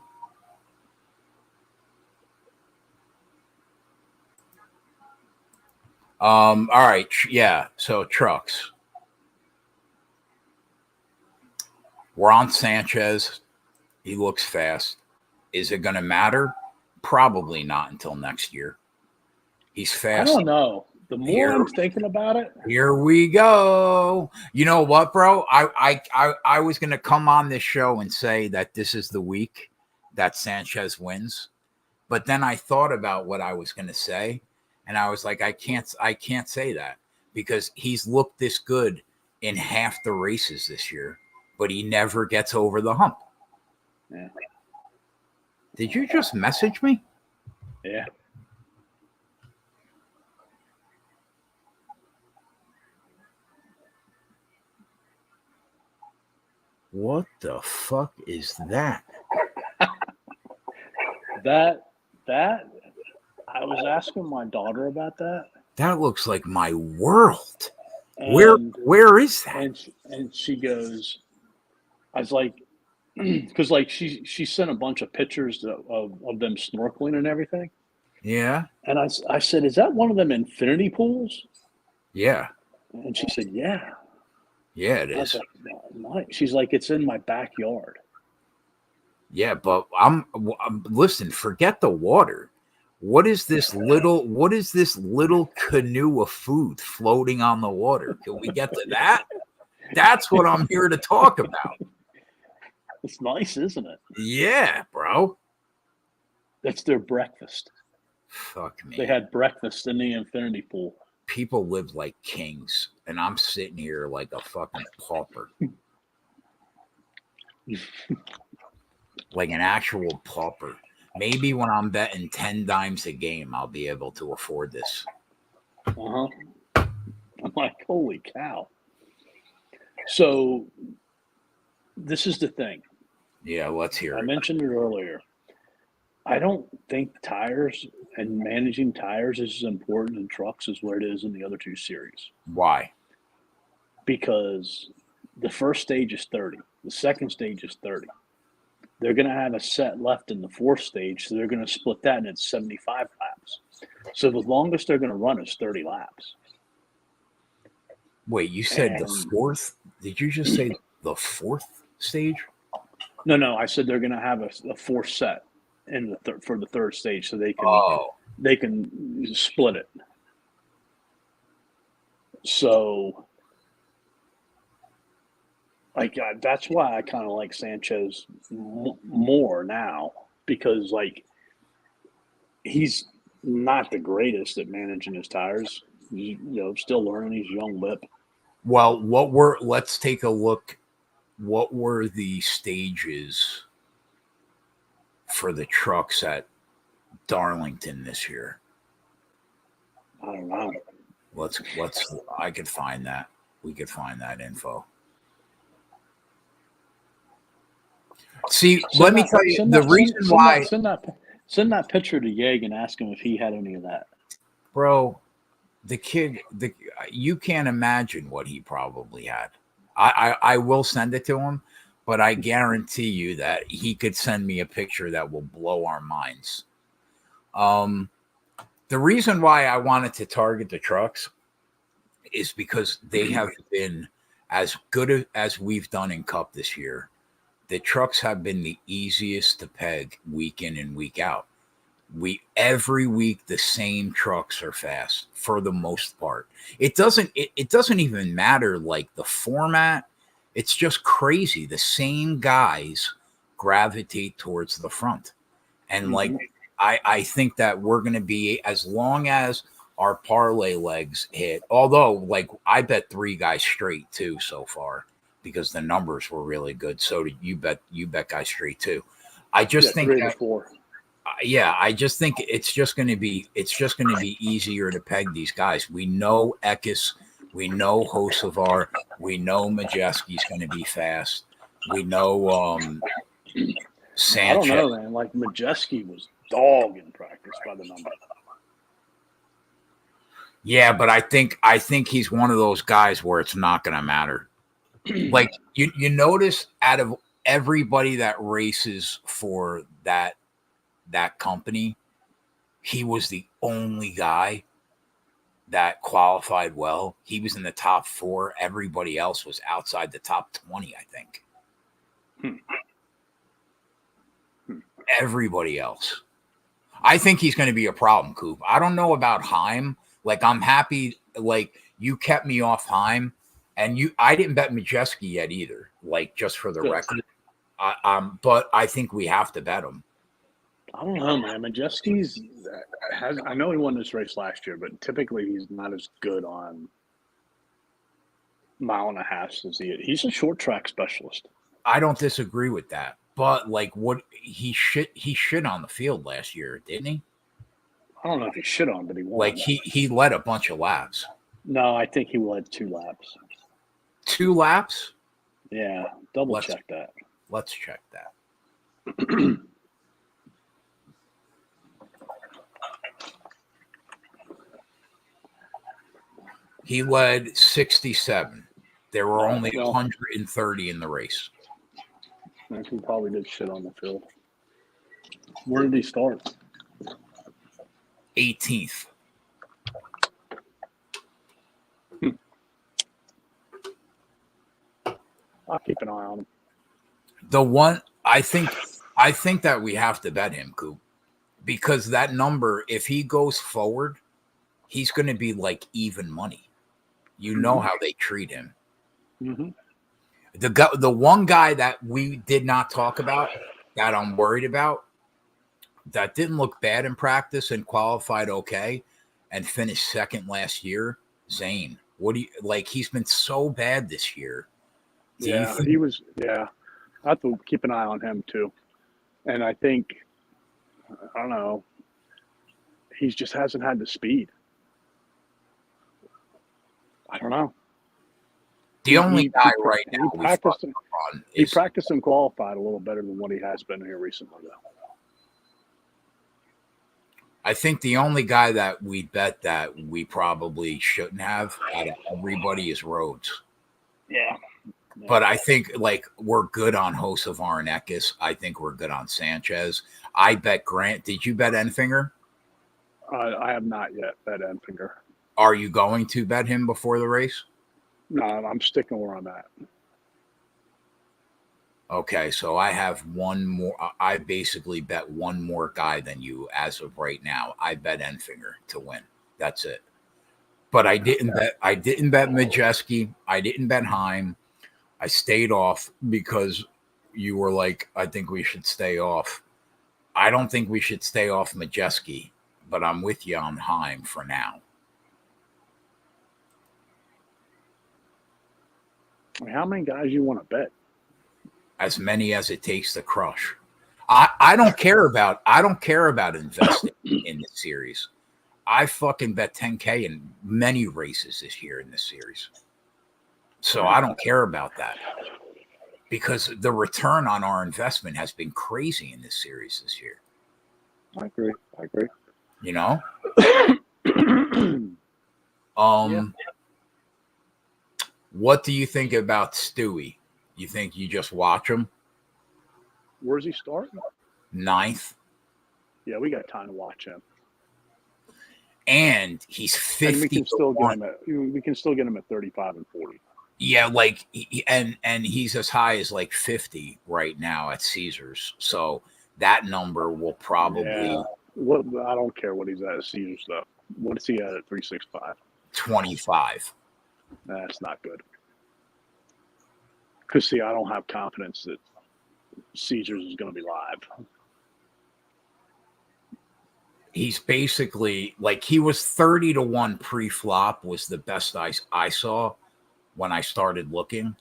All right, yeah. So trucks. We're on Sanchez. He looks fast. Is it going to matter? Probably not until next year. He's fast. I don't know. The more I'm thinking about it, here we go. You know what, bro? I was going to come on this show and say that this is the week that Sanchez wins, but then I thought about what I was going to say, and I was like, I can't say that because he's looked this good in half the races this year, but he never gets over the hump. Yeah. Did you just message me? Yeah. What the fuck is that? that I was asking my daughter about that. That looks like my world. Where is that? And she goes, I was like, because like she sent a bunch of pictures of them snorkeling and everything. Yeah. And I said, is that one of them infinity pools? Yeah. And she said, yeah. Yeah, it is. Like, she's like, it's in my backyard. Yeah, but I'm listen, forget the water. What is this little canoe of food floating on the water? Can we get to that? That's what I'm here to talk about. It's nice, isn't it? Yeah, bro. That's their breakfast. Fuck me. They had breakfast in the infinity pool. People live like kings, and I'm sitting here like a fucking pauper. Like an actual pauper. Maybe when I'm betting 10 dimes a game, I'll be able to afford this. I'm like, holy cow. So this is the thing. Yeah, let's hear it. I mentioned it earlier. I don't think tires and managing tires is as important in trucks as what it is in the other two series. Why? Because the first stage is 30. The second stage is 30. They're going to have a set left in the fourth stage, so they're going to split that, and it's 75 laps. So the longest they're going to run is 30 laps. Wait, you said the fourth? Did you just say the fourth stage? No. I said they're going to have a fourth set in for the third stage, so they can split it. So, like that's why I kind of like Sanchez more now, because like he's not the greatest at managing his tires. He's, still learning. He's young lip. Well, let's take a look. What were the stages for the trucks at Darlington this year? I don't know. I could find that. We could find that info. See, let me tell you the reason why. Send that picture to Yeg and ask him if he had any of that. Bro, the kid, you can't imagine what he probably had. I will send it to him, but I guarantee you that he could send me a picture that will blow our minds. The reason why I wanted to target the trucks is because they have been as good as we've done in Cup this year. The trucks have been the easiest to peg week in and week out. Every week the same trucks are fast for the most part. It doesn't even matter like the format. It's just crazy. The same guys gravitate towards the front. And like I think that we're going to be, as long as our parlay legs hit, although like I bet 3 guys straight too so far. because the numbers were really good. So did you bet guy straight too. I just think 3 to that 4. yeah, I just think it's just going to be easier to peg these guys. We know Eckes, we know Hocevar, we know Majeski's going to be fast. We know Sanchez. I don't know, man. Like Majeski was dog in practice by the number. Yeah, but I think he's one of those guys where it's not going to matter. Like you notice out of everybody that races for that company, he was the only guy that qualified well. He was in the top 4. Everybody else was outside the top 20, I think. Everybody else. I think he's going to be a problem, Coop. I don't know about Heim. Like, I'm happy, like, you kept me off Heim, and I didn't bet Majeski yet either, like, just for the record. But I think we have to bet him. I don't know, man. Majeski's I know he won this race last year, but typically he's not as good on mile and a half as he is. He's a short track specialist. I don't disagree with that. But like what he shit on the field last year, didn't he? I don't know if he shit on, but he won. Like he led a bunch of laps. No, I think he led 2 laps. 2 laps? Yeah, check that. Let's check that. He led 67. There were only 130 in the race. He probably did shit on the field. Where did he start? 18th. I'll keep an eye on him. The one I think that we have to bet him, Coop, because that number, if he goes forward, he's going to be like even money. You know how they treat him. Mm-hmm. The one guy that we did not talk about that I'm worried about, that didn't look bad in practice and qualified okay and finished second last year, Zane. What do you like? He's been so bad this year. He was. Yeah, I have to keep an eye on him too. And I think, I don't know, he just hasn't had the speed. I don't know. The only guy right now he practiced and qualified a little better than what he has been here recently, though. I think the only guy that we bet that we probably shouldn't have out of everybody is Rhodes. Yeah. But I think like we're good on Hocevar and Eckes. I think we're good on Sanchez. I bet Grant. Did you bet Enfinger? I have not yet bet Enfinger. Are you going to bet him before the race? No, I'm sticking where I'm at. Okay, so I have one more. I basically bet one more guy than you as of right now. I bet Enfinger to win. That's it. But I didn't bet. I didn't bet Majeski. I didn't bet Heim. I stayed off because you were like, I think we should stay off. I don't think we should stay off Majeski, but I'm with you on Heim for now. How many guys you want to bet? As many as it takes to crush. I don't care about investing in the series. I fucking bet 10K in many races this year in this series. So I don't care about that because the return on our investment has been crazy in this series this year. I agree. You know? What do you think about Stewie? You think you just watch him? Where's he starting? 9th. Yeah, we got time to watch him. And he's 50. And we can still get him at 35 and 40. Yeah, like and he's as high as like 50 right now at Caesars. So that number will probably. Yeah. I don't care what he's at Caesars though. What is he at 365? 25. That's not good. Because see, I don't have confidence that Caesars is going to be live. He's basically like he was 30-1 pre-flop was the best I saw when I started looking.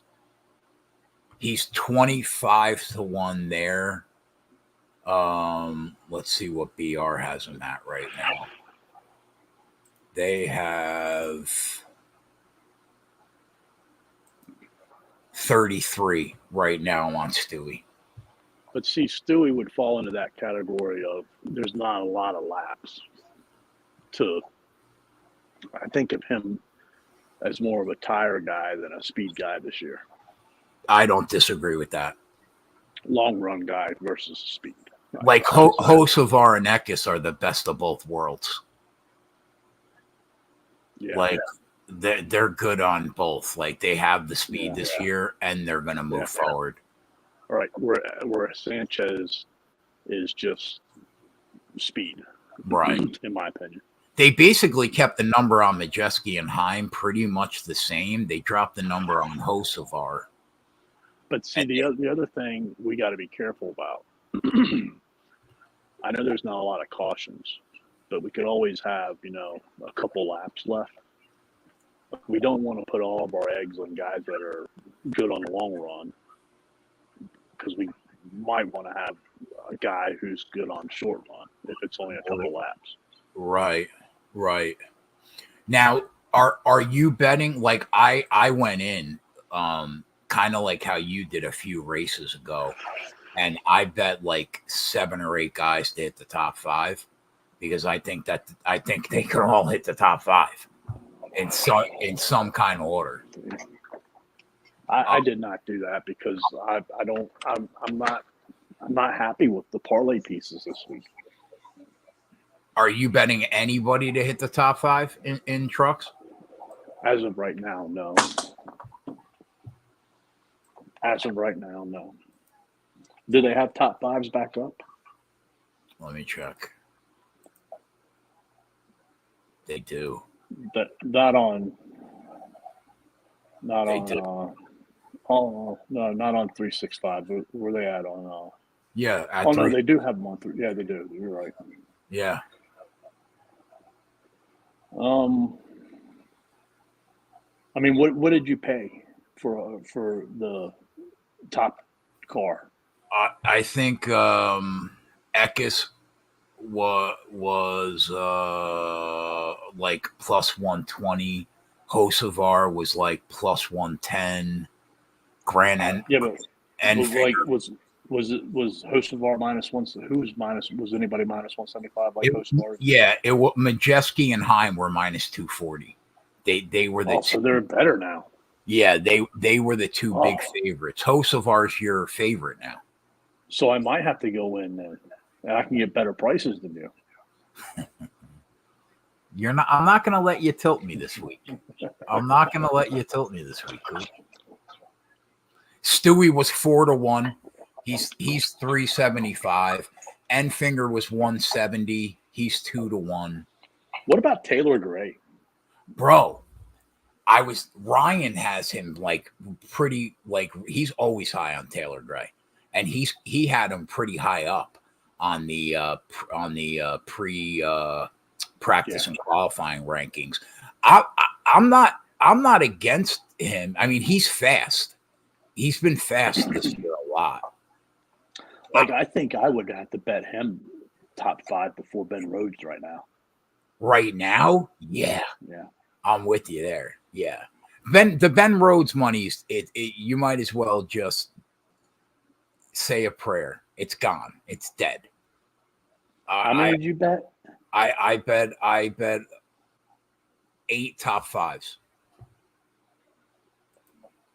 He's 25-1 there. Let's see what BR has him at right now. They have 33 right now on Stewie. But see, Stewie would fall into that category of there's not a lot of laps I think of him as more of a tire guy than a speed guy this year. I don't disagree with that. Long run guy versus speed. Like Hocevar and Eckes are the best of both worlds. Yeah. Like they're good on both. Like they have the speed this year, and they're going to move forward. All right, where Sanchez is just speed, right? In my opinion, they basically kept the number on Majeski and Heim pretty much the same. They dropped the number on Hocevar. But see, the other thing we got to be careful about. I know there's not a lot of cautions, but we could always have a couple laps left. We don't want to put all of our eggs on guys that are good on the long run, because we might want to have a guy who's good on short run if it's only a couple laps. Right. Now, are you betting? Like I went in, kind of like how you did a few races ago, and I bet like 7 or 8 guys to hit the top 5, because I think they could all hit the top 5 in some kind of order. I did not do that because I'm not happy with the parlay pieces this week. Are you betting anybody to hit the top 5 in trucks? As of right now, no. As of right now, no. Do they have top 5s back up? Let me check. They do. But not on. Oh no, not on 365. Where they at on? Yeah. No, they do have them on 3. Yeah, they do. You're right. Yeah. I mean, what did you pay for the top car? I think Eckes was like plus 120. Hocevar was like plus 110. Grant was Hocevar minus one? Was anybody minus 175 like Hocevar? Yeah, Majeski and Heim were minus 240. They were the so they're better now. Yeah, they were the 2 big favorites. Hocevar's your favorite now. So I might have to go in there, and I can get better prices than you. I'm not going to let you tilt me this week. Coop. Stewie was 4-1. He's 375. Enfinger was 170. He's 2-1. What about Taylor Gray? Bro, Ryan has him like pretty, like he's always high on Taylor Gray, and he had him pretty high up on the pre practice and qualifying rankings. I'm not against him. I mean, he's fast. He's been fast this year a lot. Like, I think I would have to bet him top 5 before Ben Rhodes right now. Right now? Yeah. I'm with you there. Yeah. The Ben Rhodes money, you might as well just say a prayer. It's gone. It's dead. How many did you bet? I bet 8 top 5s.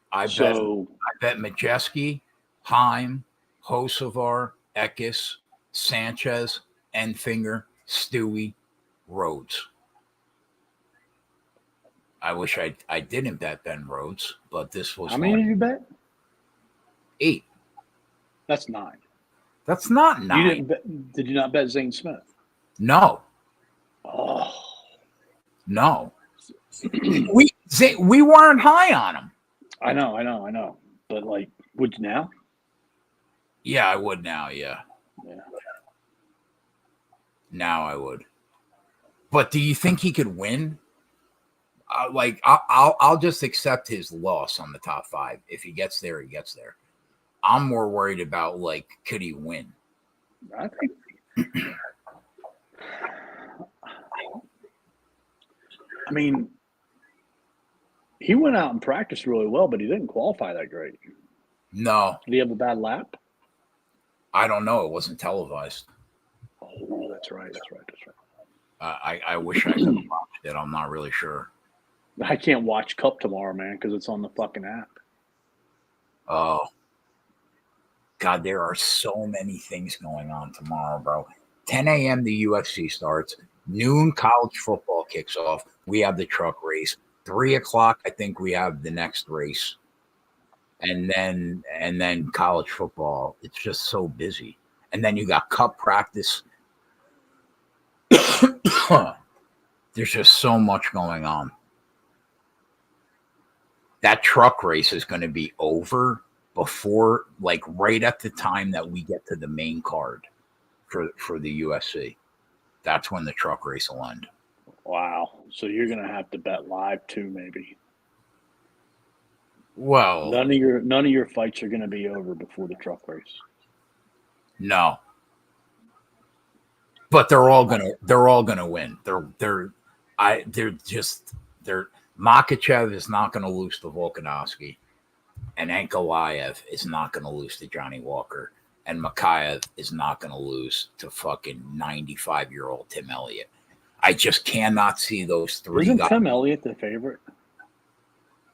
I bet Majeski, Heim, Hocevar, Eckes, Sanchez, Enfinger, Stewie, Rhodes. I wish I didn't bet Ben Rhodes, but this was. How many did you bet? 8. That's 9. That's not 9. You didn't bet, did you not bet Zane Smith? No. Oh. No. we weren't high on him. I know. But like, would you now? Yeah, I would now. Yeah. Now I would. But do you think he could win? I'll just accept his loss on the top 5. If he gets there, he gets there. I'm more worried about, like, could he win? I think. I mean, he went out and practiced really well, but he didn't qualify that great. No, Did he have a bad lap? I don't know. It wasn't televised. Oh, that's right. That's right. That's right. I wish I could have watched it. I'm not really sure. I can't watch Cup tomorrow, man, because it's on the fucking app. Oh, God, there are so many things going on tomorrow, bro. 10 a.m. the UFC starts. Noon college football kicks off. We have the truck race. 3 o'clock, I think we have the next race. And then college football. It's just so busy. And then you got cup practice. There's just so much going on. That truck race is going to be over before, like, right at the time that we get to the main card for the UFC. That's when the truck race will end. Wow. So you're gonna have to bet live too, maybe. Well, None of your fights are gonna be over before the truck race. no. But they're all gonna win. They're Makachev is not gonna lose to Volkanovski, and Ankalaev is not gonna lose to Johnny Walker, and Makayev is not gonna lose to fucking 95-year-old Tim Elliott. I just cannot see those three Isn't guys. Tim Elliott the favorite?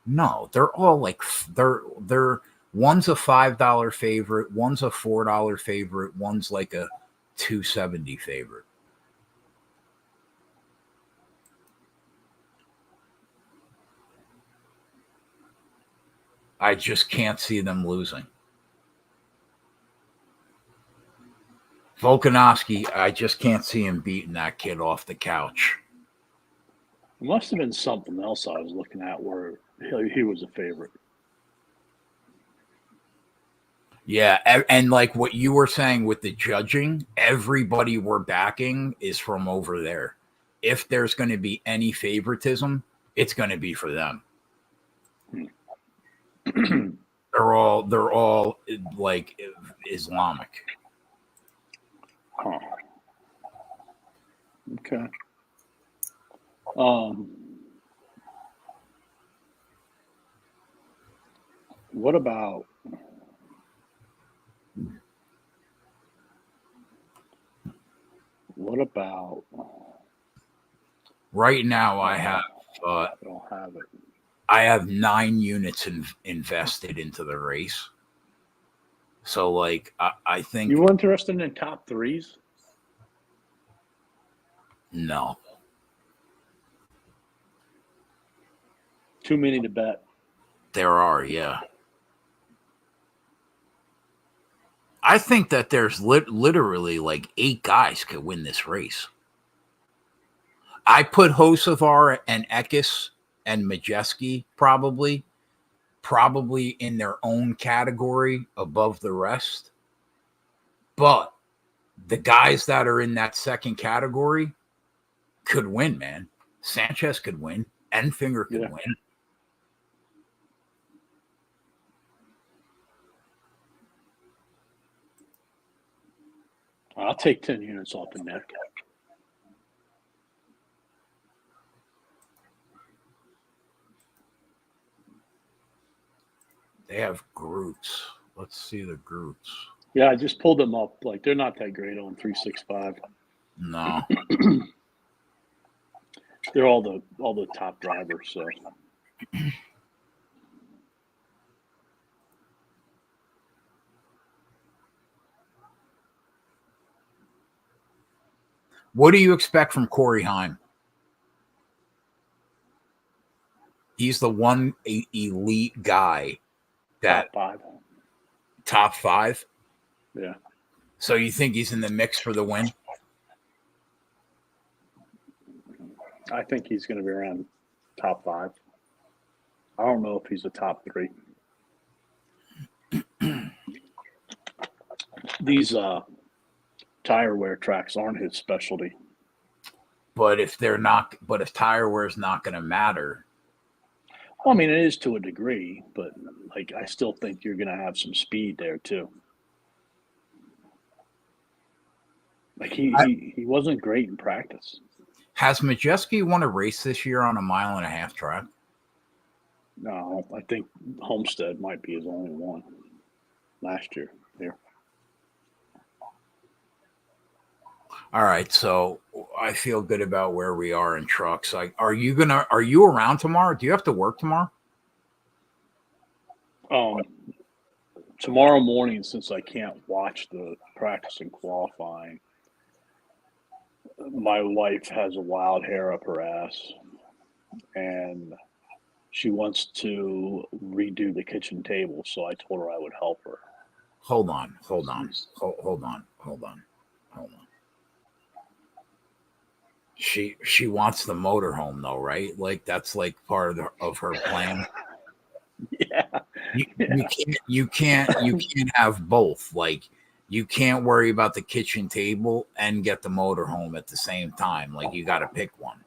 No, they're all like they're one's a $5 favorite, one's a $4 favorite, one's like a $2.70 favorite. I just can't see them losing. Volkanovski, I just can't see him beating that kid off the couch. It must have been something else I was looking at where he was a favorite. Yeah, and like what you were saying with the judging, everybody we're backing is from over there. If there's going to be any favoritism, it's going to be for them. They're all like Islamic. Huh. Okay. What about right now? I don't have it. I have 9 units invested into the race. So, like, I think You interested in top threes? no. Too many to bet. There are, yeah. I think that there's literally like 8 guys could win this race. I put Hocevar and Ekis and Majeski probably in their own category above the rest. But the guys that are in that second category could win, man. Sanchez could win. Enfinger could win. I'll take 10 units off the neck. They have groups. Let's see the groups. Yeah, I just pulled them up. Like, they're not that great on 365. No. They're all the top drivers, so. What do you expect from Corey Heim? He's the one elite guy that top five. Yeah. So you think he's in the mix for the win? I think he's going to be around top 5. I don't know if he's a top 3. These tire wear tracks aren't his specialty. But if they're not, but if tire wear is not going to matter, Well, I mean, it is to a degree, but like I still think you're going to have some speed there too. Like he wasn't great in practice. Has Majeski won a race this year on a 1.5-mile track? No, I think Homestead might be his only one last year here. All right, so I feel good about where we are in trucks. Like, are you around tomorrow? Do you have to work tomorrow? Tomorrow morning, since I can't watch the practice and qualifying, my wife has a wild hair up her ass, and she wants to redo the kitchen table. So I told her I would help her. Hold on. She wants the motorhome though, right? Like that's like part of her plan. Yeah. You can't have both. Like you can't worry about the kitchen table and get the motorhome at the same time. Like you got to pick one.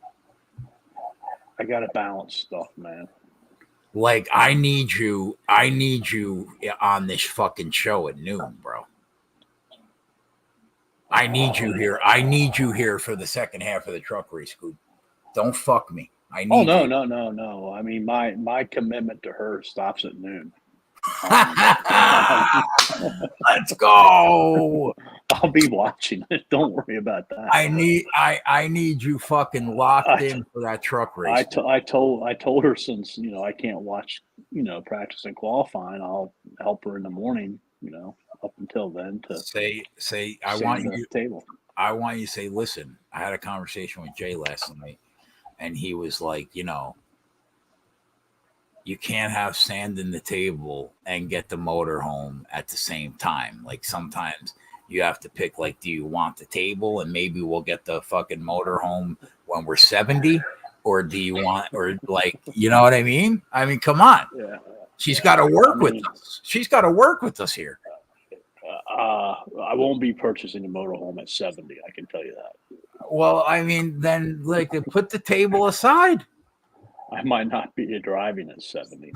I got to balance stuff, man. Like I need you on this fucking show at noon, bro. I need you here. I need you here for the second half of the truck race, Scoop. Don't fuck me. I need you. No. I mean, my commitment to her stops at noon. Let's go. I'll be watching it. Don't worry about that. I need you fucking locked in for that truck race. I told her, since I can't watch practice and qualifying, I'll help her in the morning. Up until then to say I want you to say, listen, I had a conversation with Jay last night, and he was like, you can't have sand in the table and get the motorhome at the same time. Like sometimes you have to pick, like, do you want the table and maybe we'll get the fucking motorhome when we're 70, or do you want, or like, you know what I mean? I mean, come on. Yeah. She's got to work with us. She's got to work with us here. I won't be purchasing a motorhome at 70. I can tell you that. Well, I mean, then like put the table aside. I might not be driving at 70.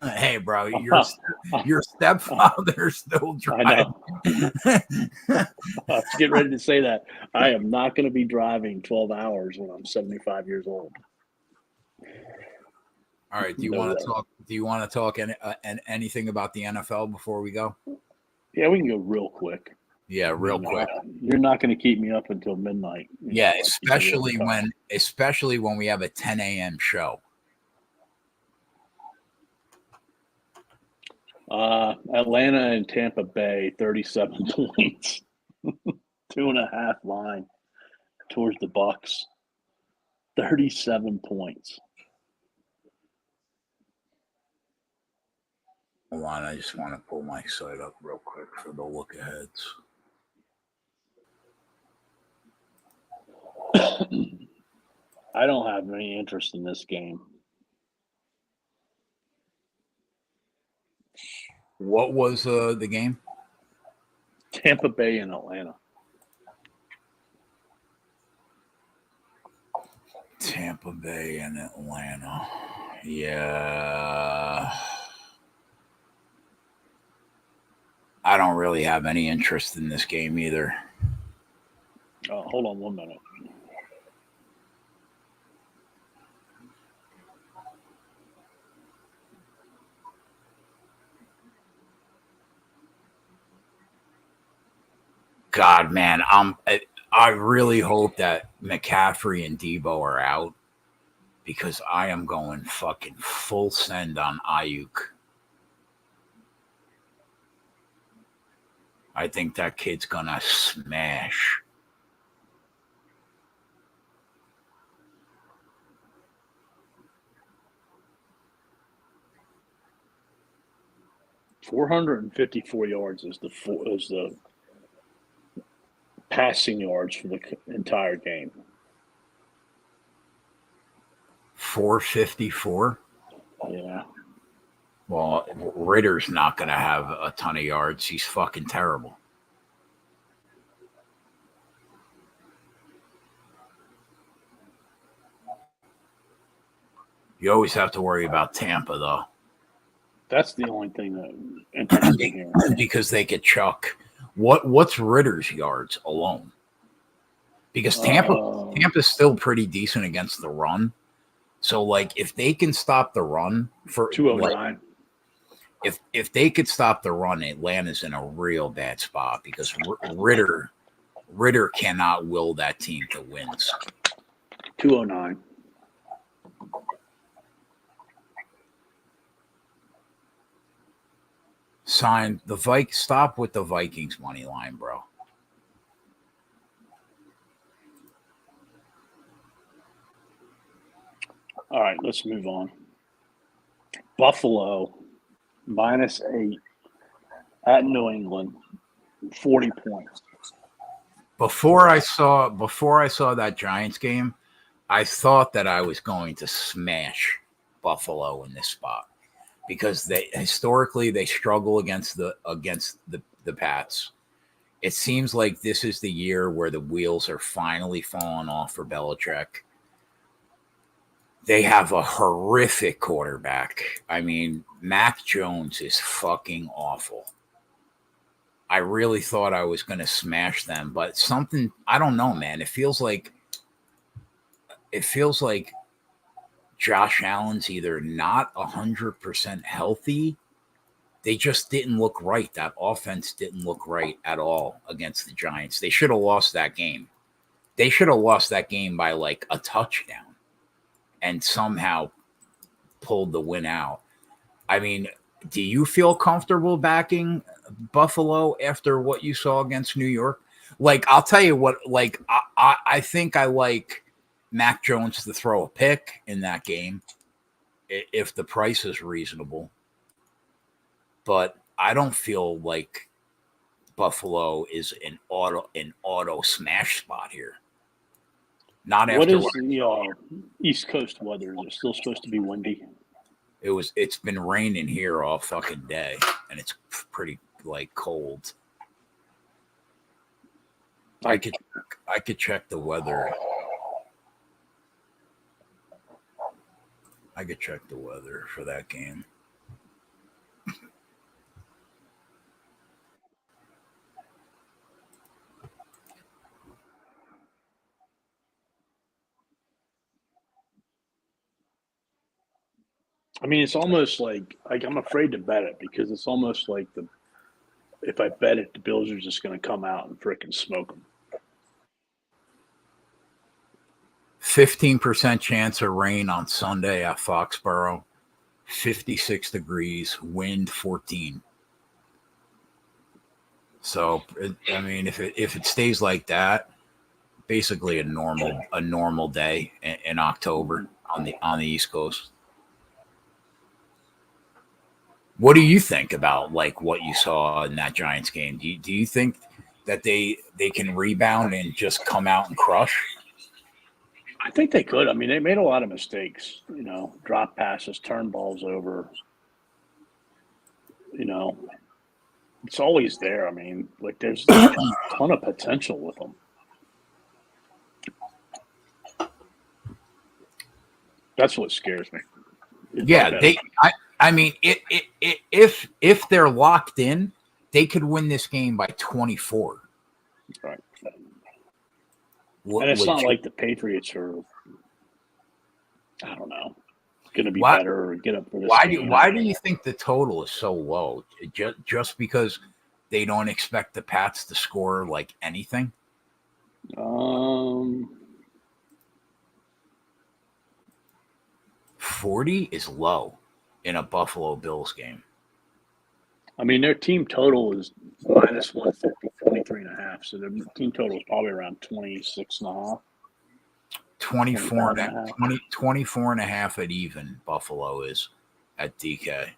Hey, bro, your stepfather's still driving. I know. Let's get ready to say that. I am not going to be driving 12 hours when I'm 75 years old. All right. Do you want to talk anything about the NFL before we go? Yeah, we can go real quick. Yeah, real quick. You're not going to keep me up until midnight. Yeah, especially when we have a 10 a.m. show. Atlanta and Tampa Bay, 37 points, 2.5 line towards the Bucks. 37 points. Hold on, I just want to pull my site up real quick for the look aheads. I don't have any interest in this game. What was the game? Tampa Bay and Atlanta. Tampa Bay and Atlanta. Yeah. I don't really have any interest in this game either. Hold on 1 minute. God, man, I really hope that McCaffrey and Debo are out, because I am going fucking full send on Ayuk. I think that kid's gonna smash. .454 yards is the passing yards for the entire game. 454. Yeah. Well, Ritter's not going to have a ton of yards. He's fucking terrible. You always have to worry about Tampa, though. That's the only thing that interests me here. Because they could chuck. What's Ritter's yards alone? Because Tampa's still pretty decent against the run. So, like, if they can stop the run for 209. If they could stop the run, Atlanta's in a real bad spot because Ritter cannot will that team to wins. 209. Sign the stop with the Vikings money line, bro. All right, let's move on. Buffalo -8 at New England, 40 points. Before I saw that Giants game, I thought that I was going to smash Buffalo in this spot because they historically struggle against the Pats. It seems like this is the year where the wheels are finally falling off for Belichick. They have a horrific quarterback. I mean, Mac Jones is fucking awful. I really thought I was going to smash them, but something, I don't know, man. It feels like Josh Allen's either not 100% healthy. They just didn't look right. That offense didn't look right at all against the Giants. They should have lost that game. They should have lost that game by like a touchdown and somehow pulled the win out. I mean, do you feel comfortable backing Buffalo after what you saw against New York? Like, I'll tell you what, like, I think I like Mac Jones to throw a pick in that game if the price is reasonable. But I don't feel like Buffalo is an auto smash spot here. Not what after is the East Coast weather? Is it still supposed to be windy? It's been raining here all fucking day, and it's pretty like cold. I could check the weather. I could check the weather for that game. I mean, it's almost like I'm afraid to bet it because it's almost like if I bet it, the Bills are just going to come out and frickin' smoke them. 15% chance of rain on Sunday at Foxborough. 56 degrees, wind 14. So, I mean, if it stays like that, basically a normal day in October on the East Coast. What do you think about like what you saw in that Giants game? Do you think that they can rebound and just come out and crush? I think they could. I mean, they made a lot of mistakes. You know, drop passes, turn balls over. You know, it's always there. I mean, like there's a ton of potential with them. That's what scares me. Yeah, I mean, if they're locked in, they could win this game by 24. Right. And it's not like the Patriots are, I don't know, going to be better or get up for this game. Why do you think the total is so low? Just because they don't expect the Pats to score like anything? 40 is low in a Buffalo Bills game. I mean, their team total is -150, 23.5. So their team total is probably around 26.5. 24 and a half at even Buffalo is at DK.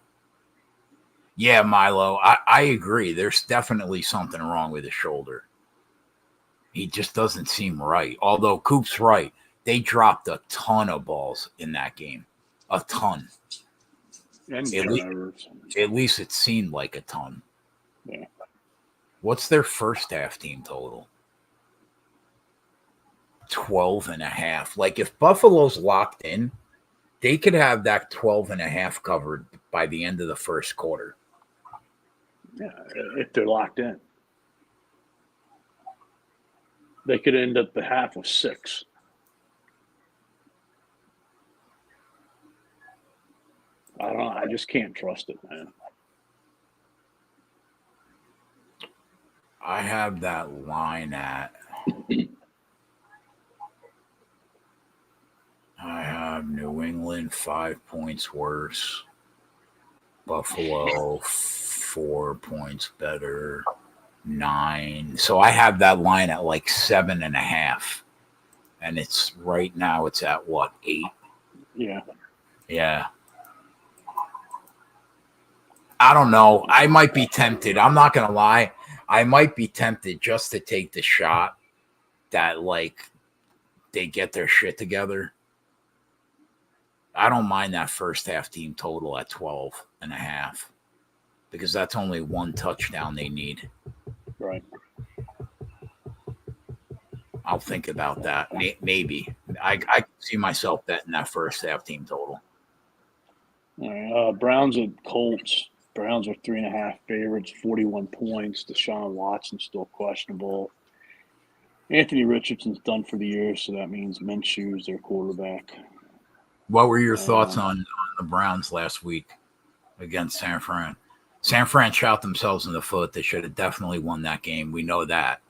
Yeah, Milo, I agree. There's definitely something wrong with his shoulder. He just doesn't seem right. Although Coop's right. They dropped a ton of balls in that game. A ton. And at least it seemed like a ton. Yeah. What's their first half team total? 12 and a half. Like if Buffalo's locked in, They could have that 12.5 covered by the end of the first quarter. Yeah, if they're locked in. They could end up the half with 6. I don't know. I just can't trust it, man. I have that line at. I have New England 5 points worse. Buffalo 4 points better. 9. So I have that line at like 7.5. And it's right now it's at what, 8? Yeah. Yeah. I don't know. I might be tempted. I'm not going to lie. I might be tempted just to take the shot that, like, they get their shit together. I don't mind that first half team total at 12.5 because that's only one touchdown they need. Right. I'll think about that. Maybe. I can see myself betting that first half team total. All right. Browns at Colts. Browns are 3.5 favorites, 41 points. Deshaun Watson's still questionable. Anthony Richardson's done for the year, so that means Minshew's their quarterback. What were your thoughts on the Browns last week against San Fran? San Fran shot themselves in the foot. They should have definitely won that game. We know that.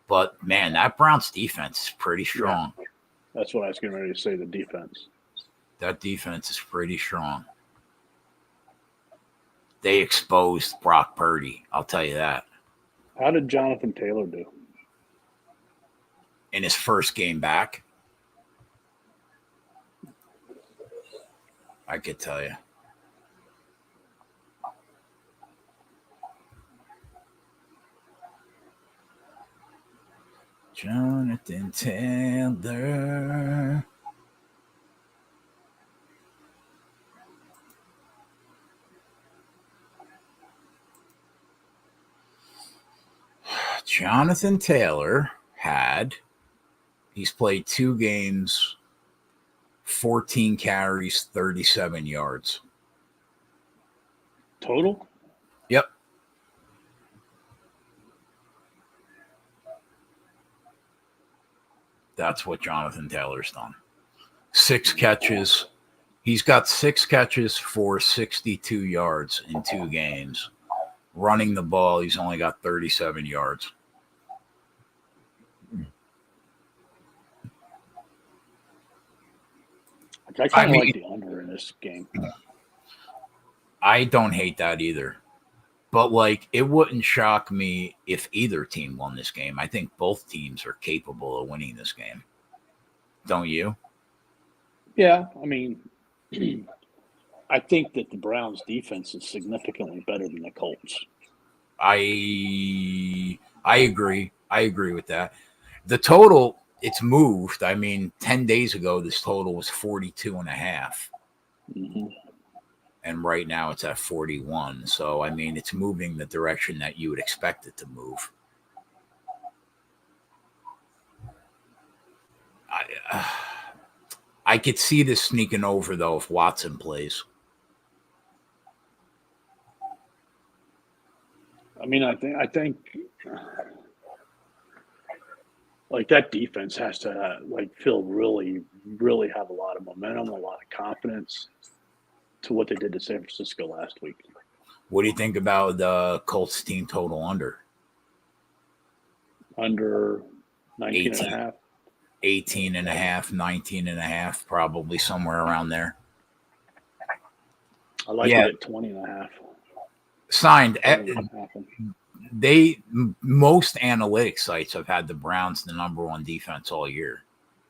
But, man, that Browns defense is pretty strong. Yeah. That's what I was getting ready to say, the defense. That defense is pretty strong. They exposed Brock Purdy. I'll tell you that. How did Jonathan Taylor do? In his first game back? I could tell you. Jonathan Taylor. Jonathan Taylor he's played 2 games, 14 carries, 37 yards. Total? Yep. That's what Jonathan Taylor's done. 6 catches. He's got 6 catches for 62 yards in 2 games. Running the ball, he's only got 37 yards. I kind of like the under in this game. I don't hate that either. But, like, it wouldn't shock me if either team won this game. I think both teams are capable of winning this game. Don't you? Yeah, I mean, I think that the Browns' defense is significantly better than the Colts. I agree. I agree with that. The total, it's moved. I mean, 10 days ago, this total was 42.5. Mm-hmm. And right now it's at 41. So, I mean, it's moving the direction that you would expect it to move. I could see this sneaking over, though, if Watson plays. I mean, I think like that defense has to feel really, really have a lot of momentum, a lot of confidence to what they did to San Francisco last week. What do you think about the Colts team total under? Under 19.5? 18.5, 19.5, probably somewhere around there. I like it at 20.5. Signed. Most analytics sites have had the Browns the number 1 defense all year,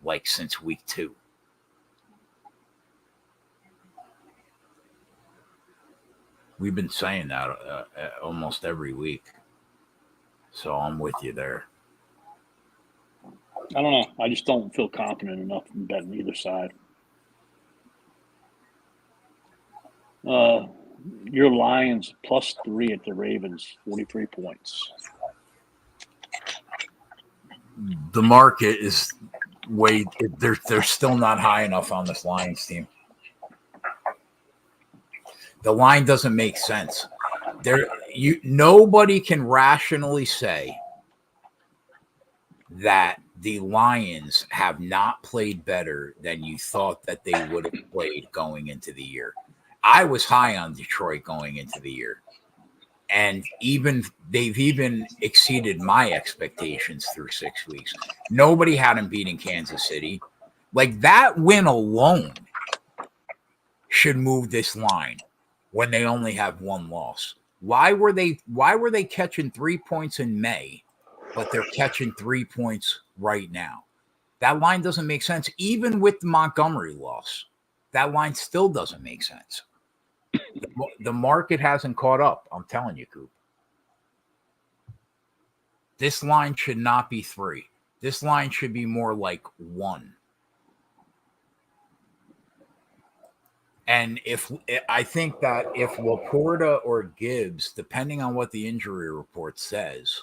like since week 2. We've been saying that almost every week. So I'm with you there. I don't know. I just don't feel confident enough in betting either side. Your Lions +3 at the Ravens, 43 points. The market is they're still not high enough on this Lions team. The line doesn't make sense. Nobody can rationally say that the Lions have not played better than you thought that they would have played going into the year. I was high on Detroit going into the year. And they've even exceeded my expectations through 6 weeks. Nobody had them beating Kansas City. Like, that win alone should move this line when they only have one loss. Why were they catching 3 points in May, but they're catching 3 points right now? That line doesn't make sense. Even with the Montgomery loss, that line still doesn't make sense. The market hasn't caught up. I'm telling you, Coop. This line should not be 3. This line should be more like 1. And I think that if Laporta or Gibbs, depending on what the injury report says,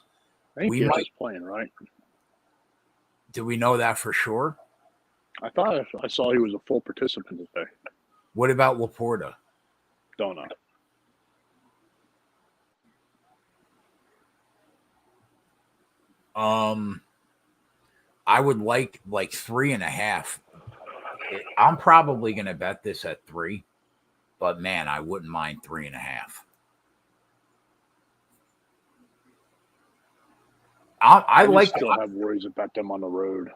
I think he was playing, right? Do we know that for sure? I thought I saw he was a full participant today. What about Laporta? Don't know. I would like 3.5. I'm probably going to bet this at 3, but man, I wouldn't mind 3.5. I still have worries about them on the road.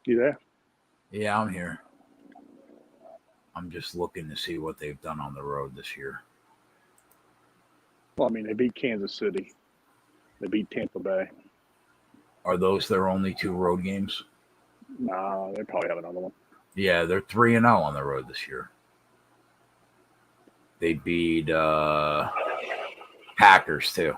You there? Yeah, I'm here. I'm just looking to see what they've done on the road this year. Well, I mean, they beat Kansas City. They beat Tampa Bay. Are those their only 2 road games? Nah, they probably have another one. Yeah, they're 3-0 on the road this year. They beat Packers too.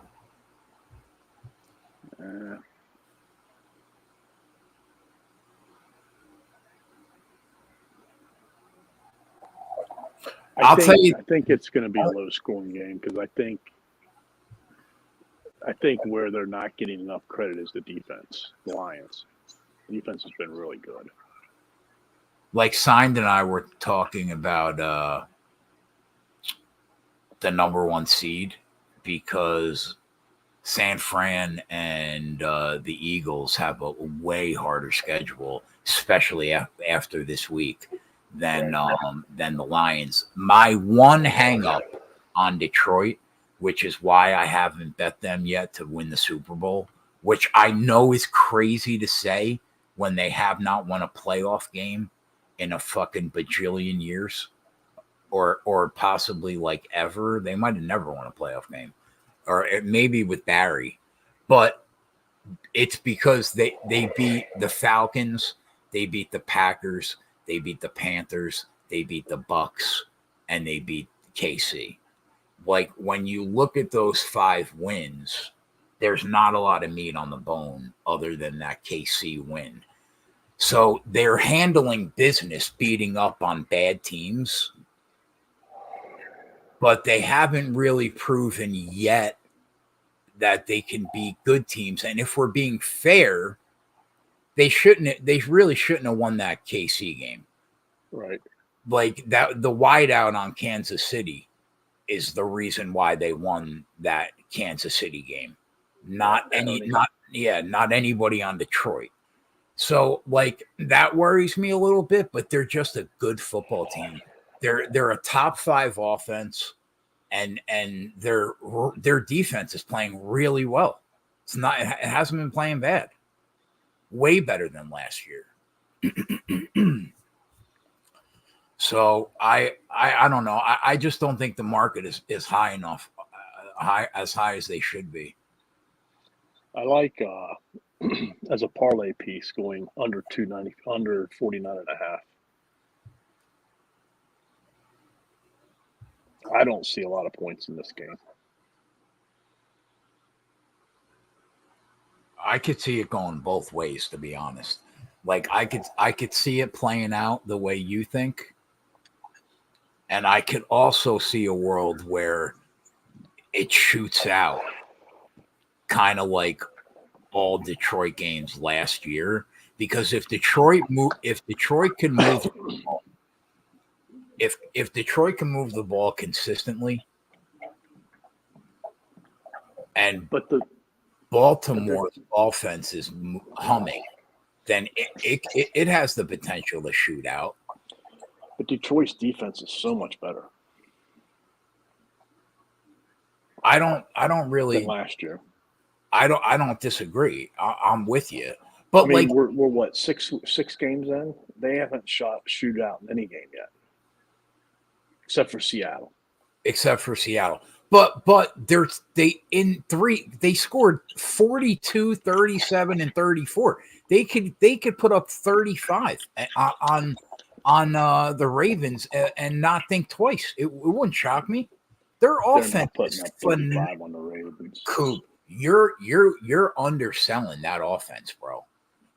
I think it's going to be a low-scoring game because I think where they're not getting enough credit is the defense. The Lions. The defense has been really good. Like Signed and I were talking about the number 1 seed because San Fran and the Eagles have a way harder schedule, especially after this week, than the Lions. My one hang-up on Detroit, which is why I haven't bet them yet to win the Super Bowl, which I know is crazy to say when they have not won a playoff game in a fucking bajillion years, or possibly like ever. They might have never won a playoff game, or maybe with Barry, but it's because they beat the Falcons, they beat the Packers, they beat the Panthers, they beat the Bucks, and they beat KC. Like, when you look at those 5 wins, there's not a lot of meat on the bone other than that KC win. So they're handling business, beating up on bad teams, but they haven't really proven yet that they can beat good teams. And if we're being fair, they really shouldn't have won that KC game. Right. Like, that, the wideout on Kansas City is the reason why they won that Kansas City game. Not anybody on Detroit. So, like, that worries me a little bit, but they're just a good football team. They're a top 5 offense, and their defense is playing really well. It hasn't been playing bad. Way better than last year. So I don't know. I just don't think the market is high enough, as high as they should be. I like as a parlay piece going under 290, under 49.5. I don't see a lot of points in this game. I could see it going both ways, to be honest. Like, I could see it playing out the way you think, and I could also see a world where it shoots out, kind of like all Detroit games last year, because if Detroit can move the ball, if Detroit can move the ball consistently, and Baltimore's offense is humming, then it has the potential to shoot out. But Detroit's defense is so much better. I don't really than last year. I don't disagree. I'm with you. But I mean, we're what, six games in? They haven't shot shootout in any game yet, except for Seattle. But they scored 42, 37, and 34. They could put up 35 on the Ravens and not think twice. It wouldn't shock me. Their offense is up 35 on the Ravens. Coop, you're underselling that offense, bro.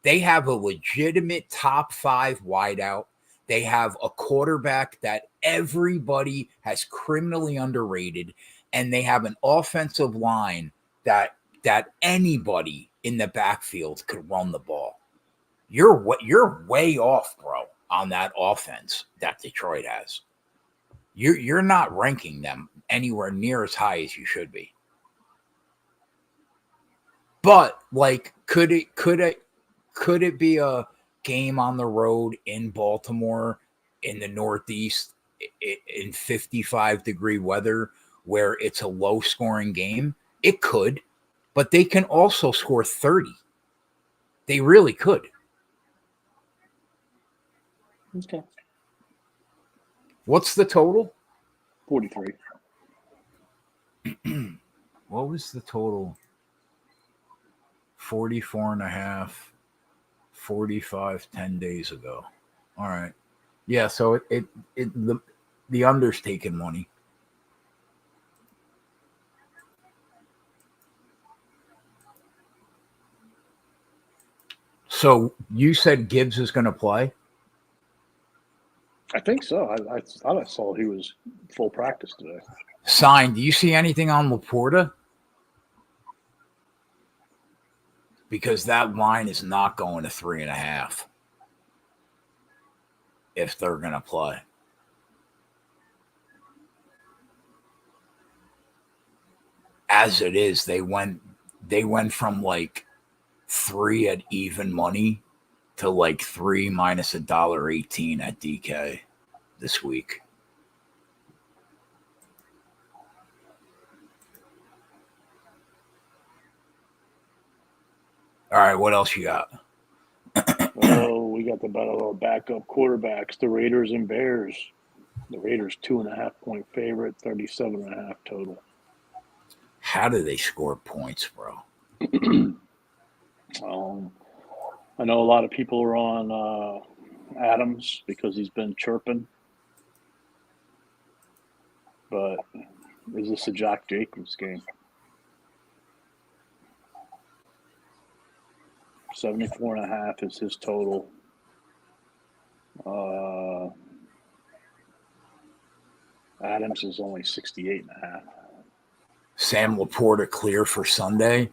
They have a legitimate top 5 wideout. They have a quarterback that everybody has criminally underrated, and they have an offensive line that anybody in the backfield could run the ball. You're way off, bro, on that offense that Detroit has. You're not ranking them anywhere near as high as you should be. But like, could it be a game on the road in Baltimore in the Northeast in 55-degree weather where it's a low-scoring game? It could, but they can also score 30. They really could. Okay. What's the total? 43. What was the total? 44.5, 45 10 days ago. All right. Yeah, so the under's taking money. So you said Gibbs is going to play? I think so. I thought I saw he was full practice today. Signed. Do you see anything on Laporta? Because that line is not going to 3.5 if they're going to play. As it is, they went from like 3 at even money to like 3 minus $1.18 at DK this week. All right, what else you got? Oh, we got the battle of backup quarterbacks, the Raiders and Bears. The Raiders 2.5-point favorite, 37.5 total. How do they score points, bro? I know a lot of people are on Adams because he's been chirping. But is this a Jock Jacobs game? 74.5 is his total. Adams is only 68.5. Sam Laporta clear for Sunday.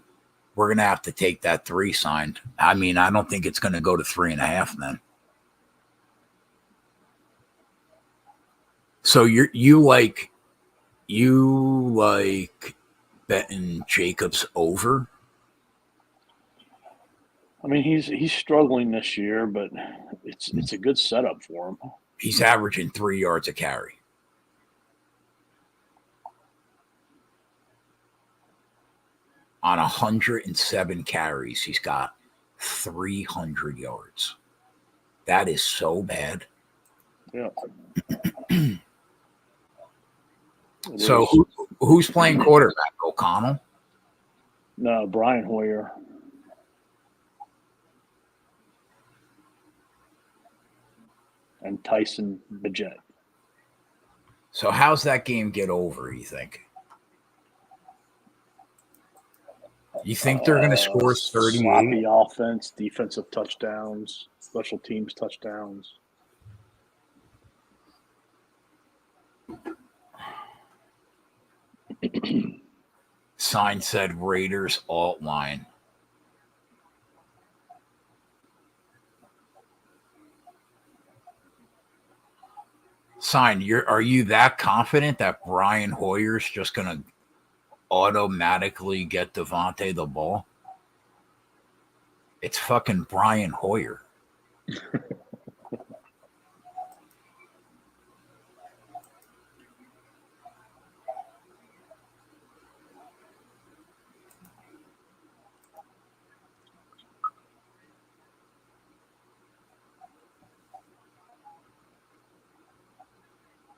We're going to have to take that 3 signed. I mean, I don't think it's going to go to 3.5 then. So you like betting Jacobs over? I mean, he's struggling this year, but it's a good setup for him. He's averaging 3 yards a carry. On 107 carries, he's got 300 yards. That is so bad. Yeah. So who's playing quarterback? O'Connell? No, Brian Hoyer. And Tyson Bagent. So how's that game get over, you think? You think they're going to score 38? Sloppy offense, defensive touchdowns, special teams touchdowns. Sign said Raiders alt line. Sign, are you that confident that Brian Hoyer's just going to automatically get Devontae the ball? It's fucking Brian Hoyer.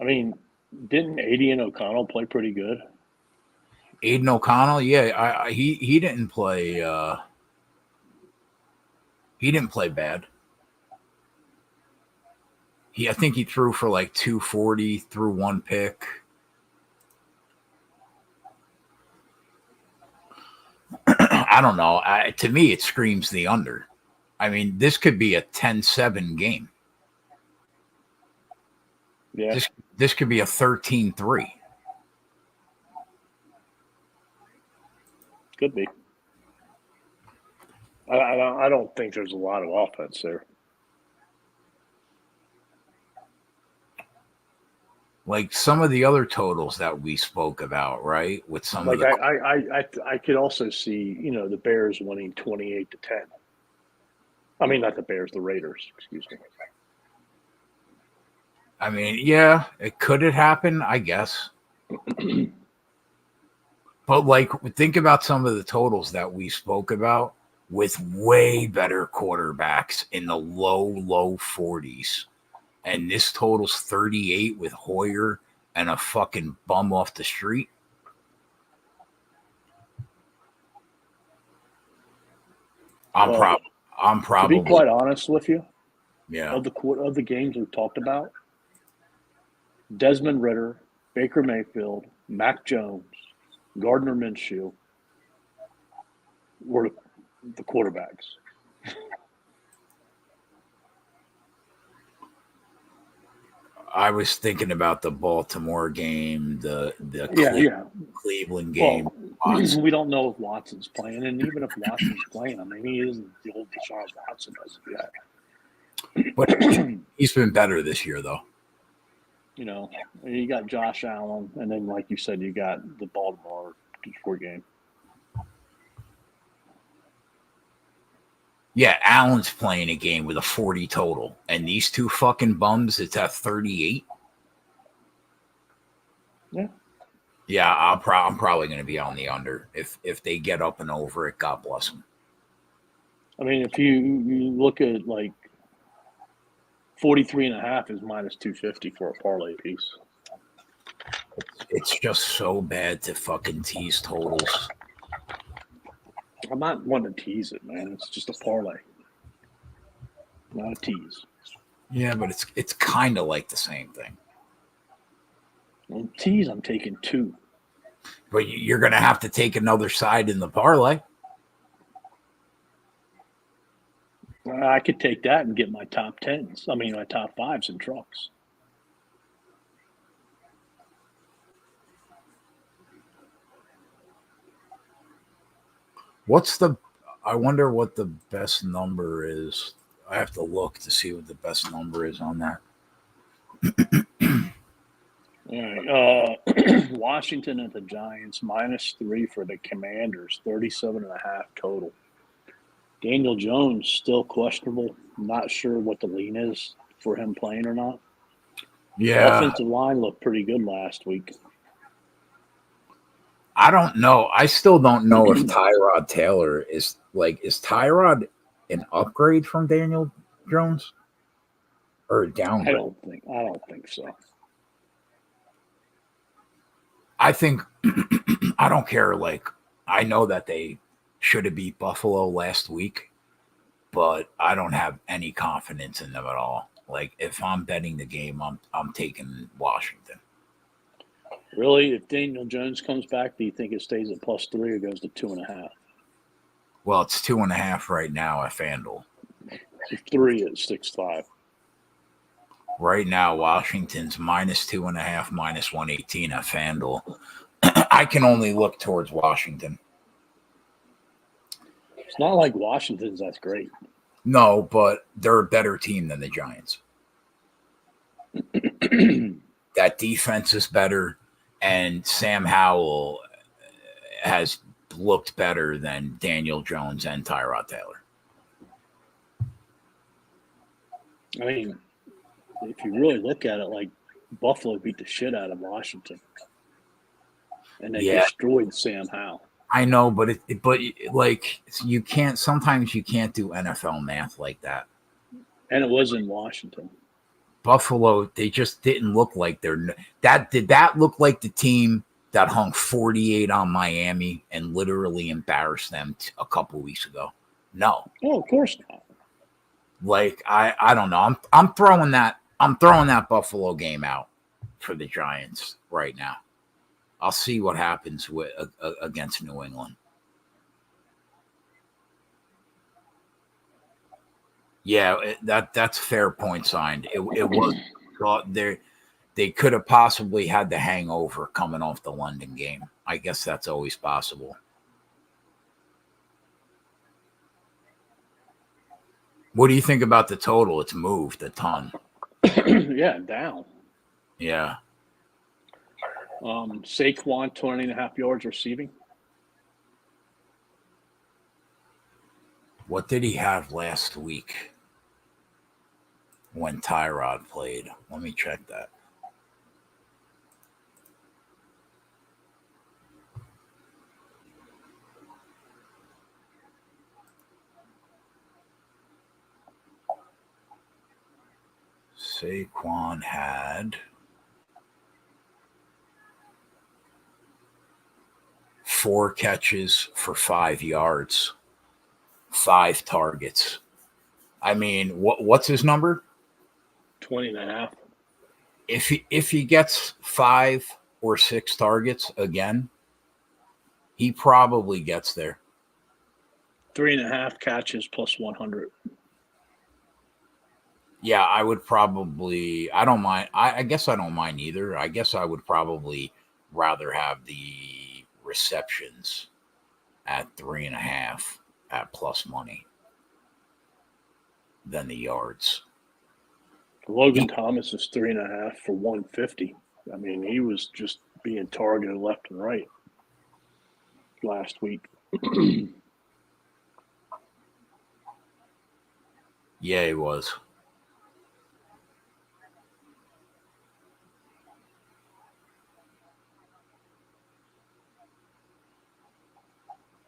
I mean, didn't Aiden O'Connell play pretty good? Aiden O'Connell, yeah, he didn't play. He didn't play bad. I think he threw for like 240, threw one pick. I don't know. To me, it screams the under. I mean, this could be a 10-7 game. Yeah. This could be a 13-3. Could be. I don't think there's a lot of offense there. Like some of the other totals that we spoke about, right? With some like of the I could also see, the Bears winning 28-10. I mean, not the Bears, the Raiders, excuse me. I mean, yeah, could it happen? I guess. But like, think about some of the totals that we spoke about with way better quarterbacks in the low 40s. And this total's 38 with Hoyer and a fucking bum off the street. I'm probably. To be quite honest with you, yeah, of the games we've talked about, Desmond Ridder, Baker Mayfield, Mac Jones, Gardner Minshew were the quarterbacks. I was thinking about the Baltimore game, the Cleveland game. Well, we don't know if Watson's playing, and even if Watson's playing, I mean, he isn't the old Deshaun Watson as of yet. But he's been better this year, though. You got Josh Allen, and then, like you said, you got the Baltimore Detroit game. Yeah, Allen's playing a game with a 40 total, and these two fucking bums, it's at 38. Yeah. Yeah, I'm probably going to be on the under. If they get up and over it, God bless them. I mean, if you look at like 43.5 is minus 250 for a parlay piece. It's just so bad to fucking tease totals. I'm not one to tease it, man. It's just a parlay, not a tease. Yeah, but it's kind of like the same thing. On tease, I'm taking 2. But you're going to have to take another side in the parlay. I could take that and get my top 10s. I mean, my top 5s in trucks. I wonder what the best number is. I have to look to see what the best number is on that. All right. Washington at the Giants, -3 for the Commanders, 37.5 total. Daniel Jones still questionable. Not sure what the lean is for him playing or not. Yeah. The offensive line looked pretty good last week. I don't know. I still don't know if Tyrod Taylor is Tyrod an upgrade from Daniel Jones or a downgrade? I don't think so. I think I don't care. Like, I know that they should have beat Buffalo last week, but I don't have any confidence in them at all. Like, if I'm betting the game, I'm taking Washington. Really? If Daniel Jones comes back, do you think it stays at +3 or goes to 2.5? Well, it's 2.5 right now at FanDuel. 3 at 6.5. Right now, Washington's -2.5, -118 at FanDuel. I can only look towards Washington. It's not like Washington's that's great. No, but they're a better team than the Giants. that defense is better, and Sam Howell has looked better than Daniel Jones and Tyrod Taylor. I mean, if you really look at it, like Buffalo beat the shit out of Washington, and they destroyed Sam Howell. I know, but like you can't. Sometimes you can't do NFL math like that. And it was in Washington. Buffalo, they just didn't look like they're that. Did that look like the team that hung 48 on Miami and literally embarrassed them a couple weeks ago? No. Oh, of course not. Like I don't know. I'm throwing that Buffalo game out for the Giants right now. I'll see what happens with against New England. Yeah, that's fair point signed. It was there. They could have possibly had the hangover coming off the London game. I guess that's always possible. What do you think about the total? It's moved a ton. Yeah, down. Yeah. Saquon 20.5 yards receiving. What did he have last week when Tyrod played? Let me check that. Saquon had 4 catches for 5 yards, 5 targets. I mean, what's his number? 20.5. If he gets 5 or 6 targets again, he probably gets there. 3.5 catches plus 100. Yeah, I would probably. I don't mind. I guess I don't mind either. I guess I would probably rather have the receptions at 3.5 at plus money than the yards. Logan Thomas is 3.5 for 150. I mean, he was just being targeted left and right last week. Yeah, he was.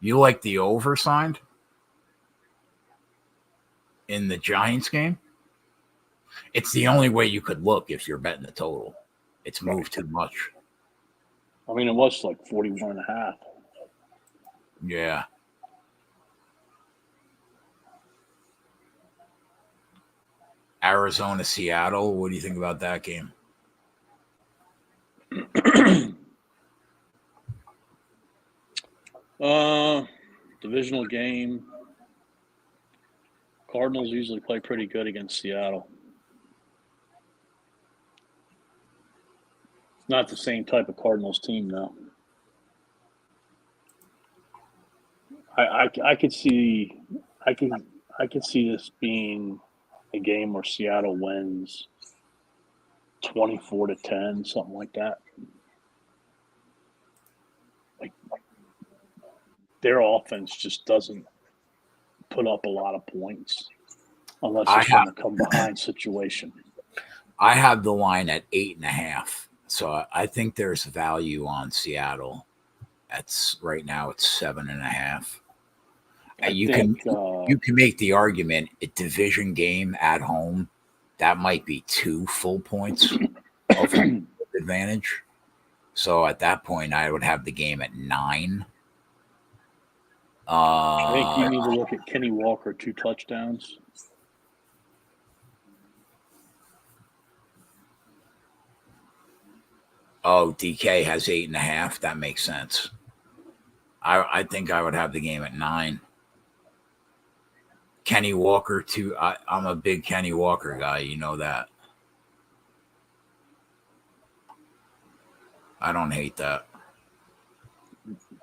You like the over signed in the Giants game? It's the only way you could look if you're betting the total. It's moved too much. I mean, it was like 41.5. Yeah. Arizona, Seattle. What do you think about that game? Divisional game. Cardinals usually play pretty good against Seattle. It's not the same type of Cardinals team, though. I could see this being a game where Seattle wins 24-10, something like that. Like their offense just doesn't put up a lot of points unless it's in a come behind situation. I have the line at 8.5, so I think there's value on Seattle. Right now it's 7.5. You can make the argument a division game at home that might be 2 full points of advantage. So at that point, I would have the game at 9. I think you need to look at Kenny Walker 2 touchdowns. Oh, DK has 8.5. That makes sense. I think I would have the game at 9. Kenny Walker too. I'm a big Kenny Walker guy. You know that. I don't hate that.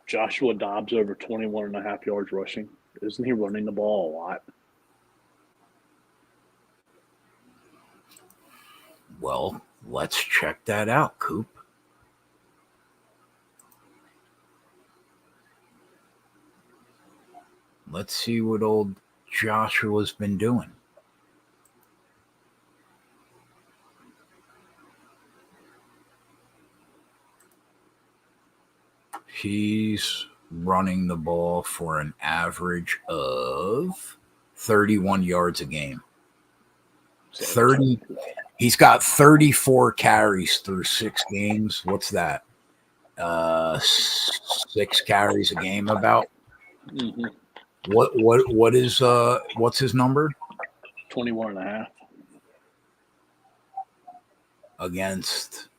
Joshua Dobbs over 21.5 yards rushing. Isn't he running the ball a lot? Well, Let's check that out, Coop. Let's see what old Joshua's been doing. He's running the ball for an average of 31 yards a game. 30. He's got 34 carries through 6 games. What's that? 6 carries a game about. Mm-hmm. What's his number? 21.5. Against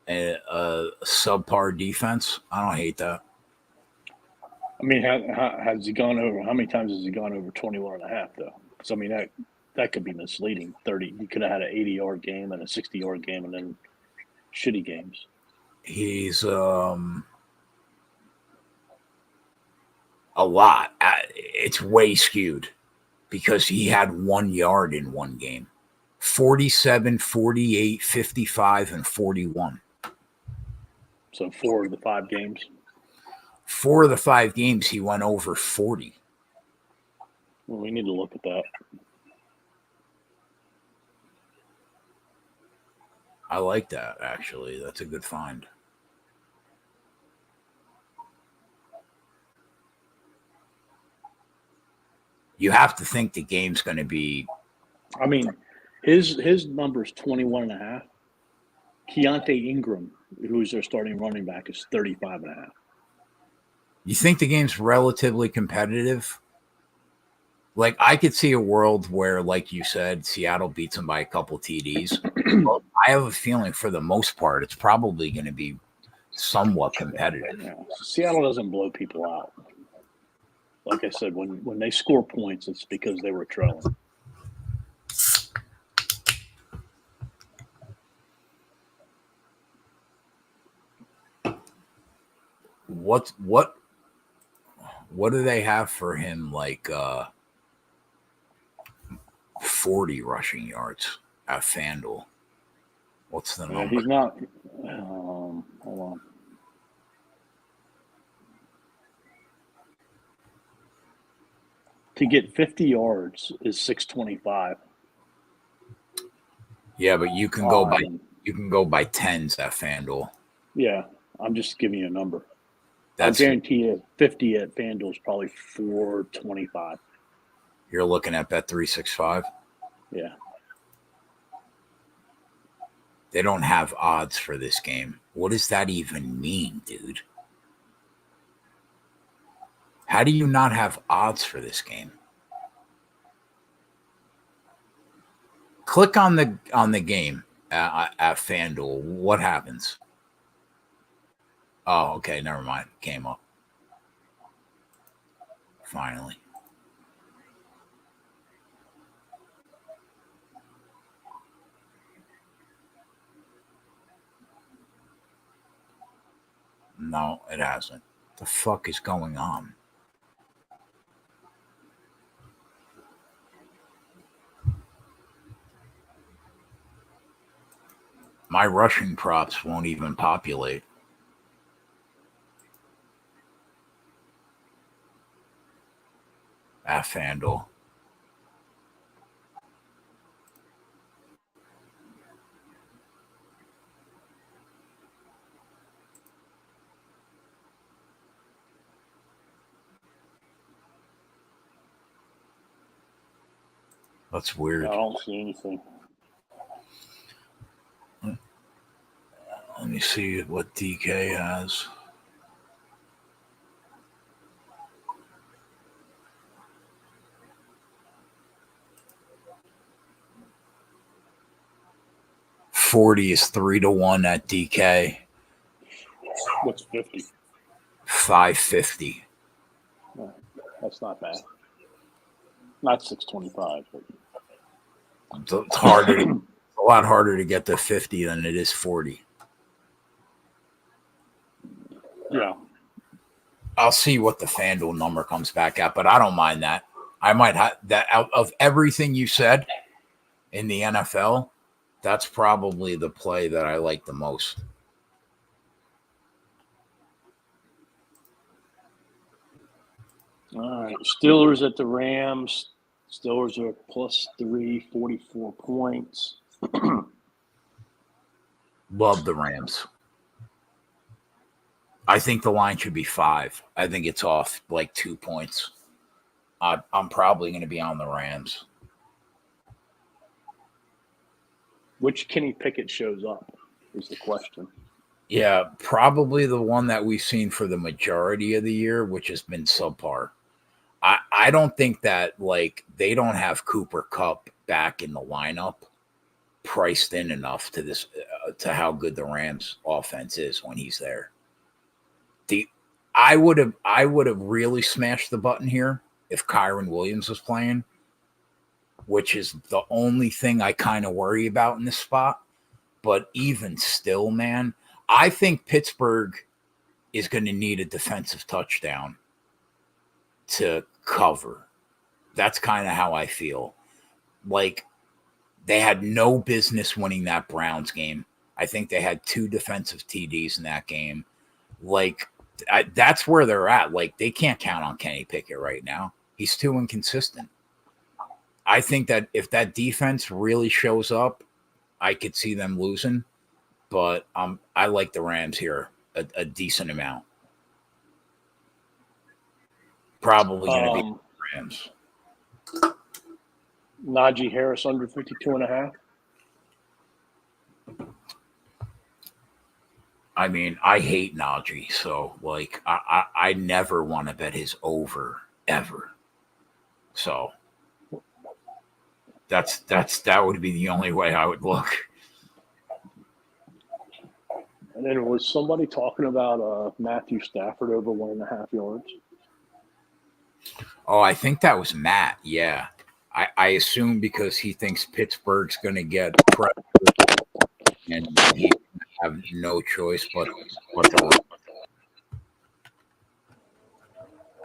a subpar defense. I don't hate that. I mean, has he gone over? How many times has he gone over 21.5 though? So I mean, that could be misleading. 30. He could have had an 80-yard game and a 60-yard game, and then shitty games. He's a lot. It's way skewed because he had 1 yard in one game. 47, 48, 55, and 41. So 4 of the 5 games. 4 of the 5 games, he went over 40. Well, we need to look at that. I like that, actually. That's a good find. You have to think the game's going to be. I mean, his number is 21.5. Keontae Ingram, who's their starting running back, is 35.5. You think the game's relatively competitive? Like, I could see a world where, like you said, Seattle beats them by a couple TDs. But I have a feeling for the most part, it's probably going to be somewhat competitive. Yeah. Seattle doesn't blow people out. Like I said, when they score points, it's because they were trailing. What do they have for him? Like 40 rushing yards at FanDuel. What's the number? He's not. Hold on. To get 50 yards is 625. Yeah, but you can go by tens at FanDuel. Yeah, I'm just giving you a number. I guarantee you 50 at FanDuel is probably 425. You're looking at Bet365? Yeah. They don't have odds for this game. What does that even mean, dude? How do you not have odds for this game? Click on the game at FanDuel. What happens? Oh, okay. Never mind. Came up. Finally. No, it hasn't. The fuck is going on? My rushing props won't even populate. At FanDuel. That's weird. I don't see anything. Let me see what DK has. $40 is 3-1 at DK. What's 50? $5.50. No, that's not bad. Not 625, but it's harder. It's a lot harder to get to 50 than it is 40. Yeah. I'll see what the FanDuel number comes back at, but I don't mind that. I might have that out of everything you said in the NFL. That's probably the play that I like the most. All right. Steelers at the Rams. Steelers are +3, 44 points. Love the Rams. I think the line should be 5. I think it's off like 2 points. I'm probably going to be on the Rams. Which Kenny Pickett shows up is the question. Yeah, probably the one that we've seen for the majority of the year, which has been subpar. I don't think that, like, they don't have Cooper Kupp back in the lineup priced in enough to this to how good the Rams offense is when he's there. I would have really smashed the button here if Kyron Williams was playing, which is the only thing I kind of worry about in this spot. But even still, man, I think Pittsburgh is going to need a defensive touchdown to cover. That's kind of how I feel. Like, they had no business winning that Browns game. I think they had 2 defensive TDs in that game. Like, that's where they're at. Like, they can't count on Kenny Pickett right now. He's too inconsistent. I think that if that defense really shows up, I could see them losing. But I like the Rams here a decent amount. Probably going to be the Rams. Najee Harris under 52.5. I mean, I hate Najee, so like I never want to bet his over ever. So that would be the only way I would look. And then was somebody talking about Matthew Stafford over 1.5 yards? Oh, I think that was Matt. Yeah. I assume because he thinks Pittsburgh's going to get pressure and he have no choice but to run.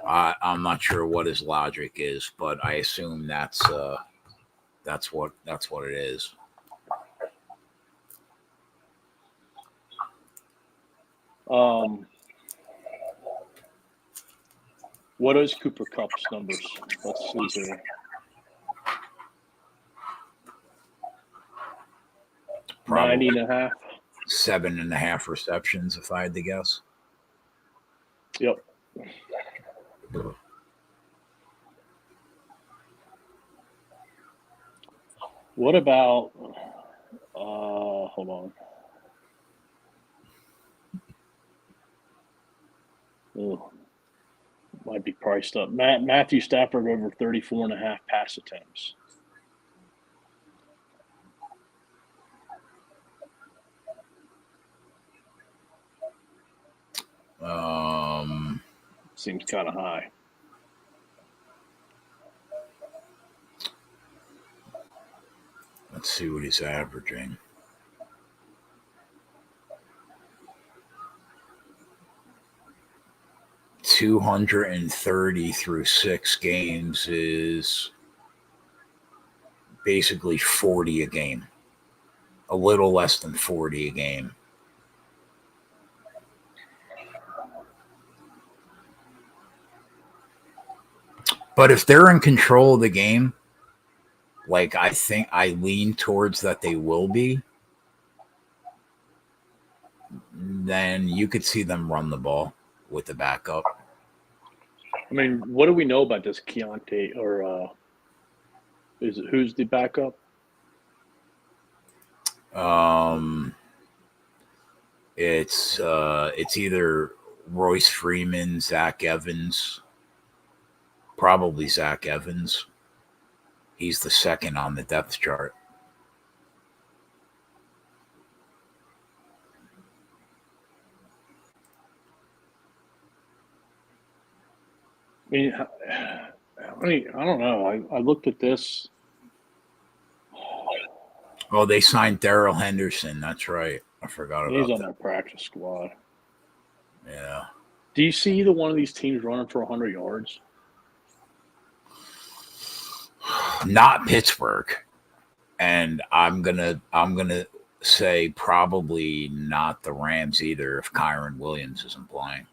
I'm not sure what his logic is, but I assume that's what it is. What is Cooper Kupp's numbers? Let's see here. Probably 90.5. 7.5 receptions, if I had to guess. Yep. What about? Hold on. Oh, might be priced up. Matthew Stafford over 34.5 pass attempts. Seems kind of high. Let's see what he's averaging. $230 through 6 games is basically 40 a game. A little less than 40 a game. But if they're in control of the game, like I think I lean towards that they will be, then you could see them run the ball with the backup. I mean, what do we know about this Keontae or who's the backup? It's either Royce Freeman, Zach Evans, probably Zach Evans. He's the second on the depth chart. I don't know. I looked at this. Oh, they signed Darrell Henderson. That's right. I forgot about that. He's on their practice squad. Yeah. Do you see either one of these teams running for 100 yards? Not Pittsburgh. And I'm gonna say probably not the Rams either if Kyron Williams isn't playing.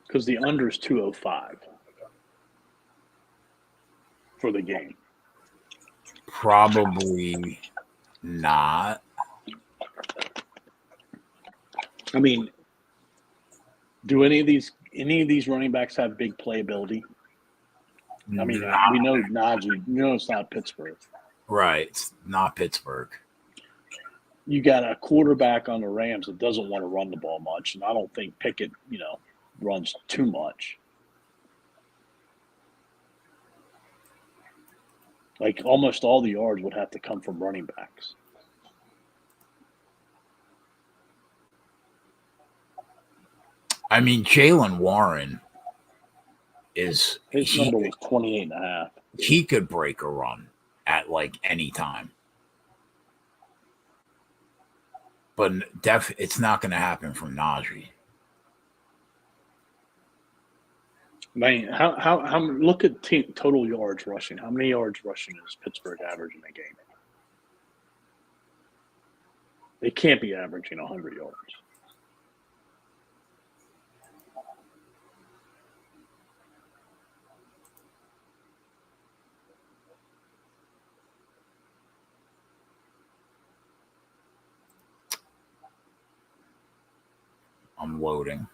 Because the under is 205 for the game. Probably not. I mean, do any of these running backs have big playability? I mean, we know Najee. It's not Pittsburgh. Right. It's not Pittsburgh. You got a quarterback on the Rams that doesn't want to run the ball much, and I don't think Pickett, runs too much. Like almost all the yards would have to come from running backs. I mean, Jalen Warren is his number was 28.5. He could break a run at like any time. But it's not going to happen from Najee. I mean, how look at total yards rushing. How many yards rushing is Pittsburgh averaging a game? They can't be averaging 100 yards. I'm loading.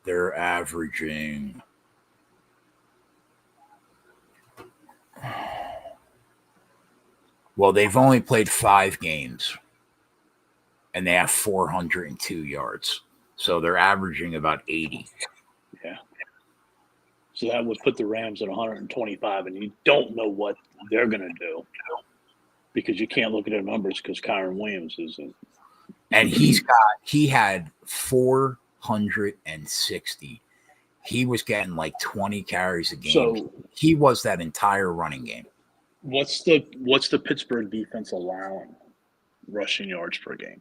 They're averaging they've only played 5 games and they have 402 yards. So they're averaging about 80. Yeah. So that would put the Rams at 125, and you don't know what they're going to do because you can't look at their numbers because Kyron Williams isn't. And he had 460. He was getting like 20 carries a game. So he was that entire running game. What's the Pittsburgh defense allowing rushing yards per game?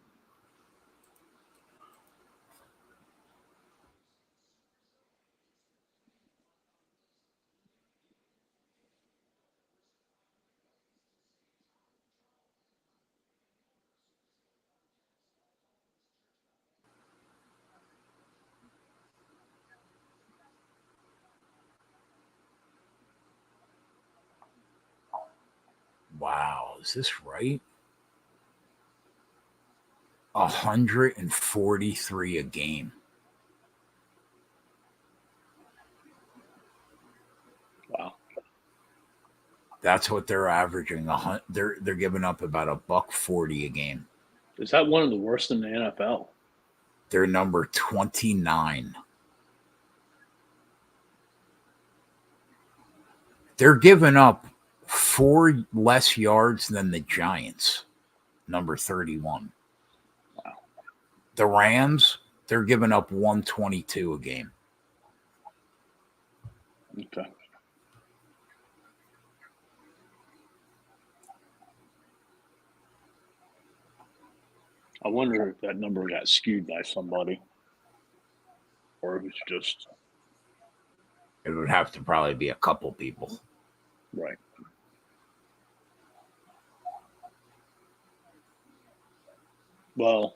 Wow, is this right? 143 a game. Wow. That's what they're averaging. They're giving up about $140 a game. Is that one of the worst in the NFL? They're number 29. They're giving up 4 less yards than the Giants, number 31. Wow. The Rams, they're giving up 122 a game. Okay. I wonder if that number got skewed by somebody, or if it's just. It would have to probably be a couple people. Right. Well,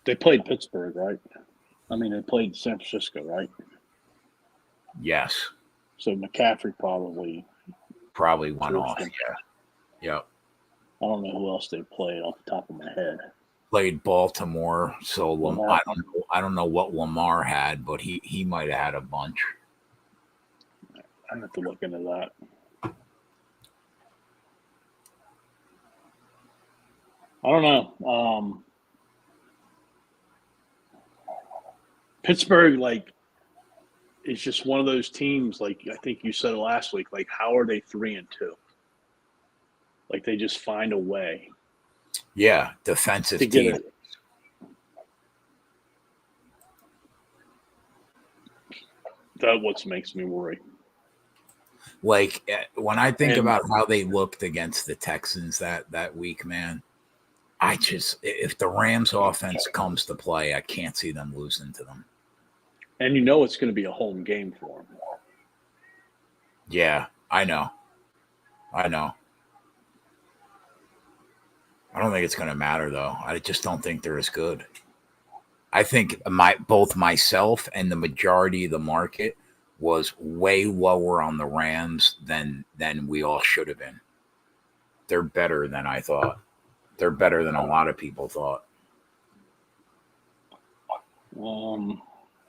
they played Pittsburgh, right? I mean, they played San Francisco, right? Yes. So McCaffrey probably went off. Yeah. Yep. I don't know who else they played off the top of my head. Played Baltimore, so I don't know what Lamar had, but he might have had a bunch. I have to look into that. I don't know. Pittsburgh, is just one of those teams. Like I think you said last week. Like, how are they 3-2? Like they just find a way. Yeah, defensive team. That's what makes me worry. Like when I think about how they looked against the Texans that week, man, if the Rams offense comes to play, I can't see them losing to them. And you know it's going to be a home game for them. Yeah, I know. I don't think it's going to matter, though. I just don't think they're as good. I think both myself and the majority of the market was way lower on the Rams than we all should have been. They're better than I thought. They're better than a lot of people thought.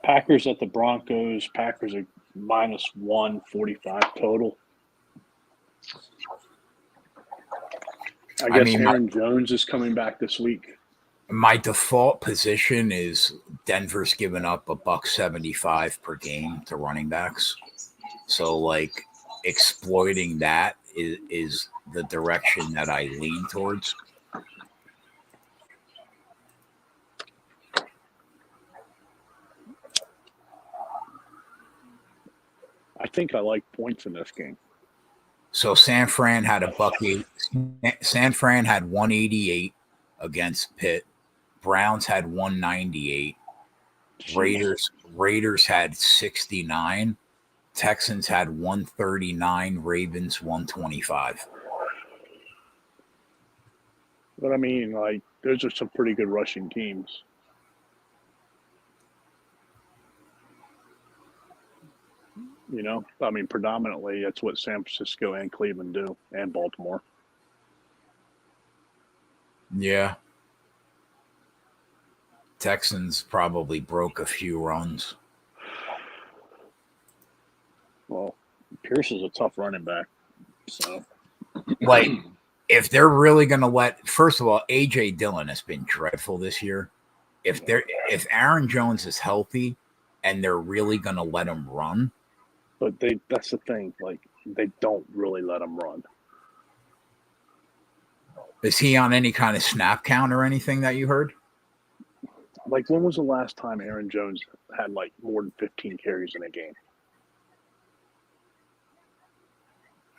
Packers at the Broncos. Packers are minus 145 total. I guess Aaron Jones is coming back this week. My default position is Denver's giving up $1.75 per game to running backs. So, like, exploiting that is the direction that I lean towards. I think I like points in this game. So San Fran had San Fran had 188 against Pitt. Browns had 198. Raiders had 69. Texans had 139. Ravens 125. But I mean, like, those are some pretty good rushing teams. You know, I mean, predominantly that's what San Francisco and Cleveland do, and Baltimore. Yeah. Texans probably broke a few runs. Well, Pierce is a tough running back. So, like, if they're really going to first of all, A.J. Dillon has been dreadful this year. If Aaron Jones is healthy and they're really going to let him run. But that's the thing. Like, they don't really let him run. Is he on any kind of snap count or anything that you heard? Like, when was the last time Aaron Jones had, like, more than 15 carries in a game?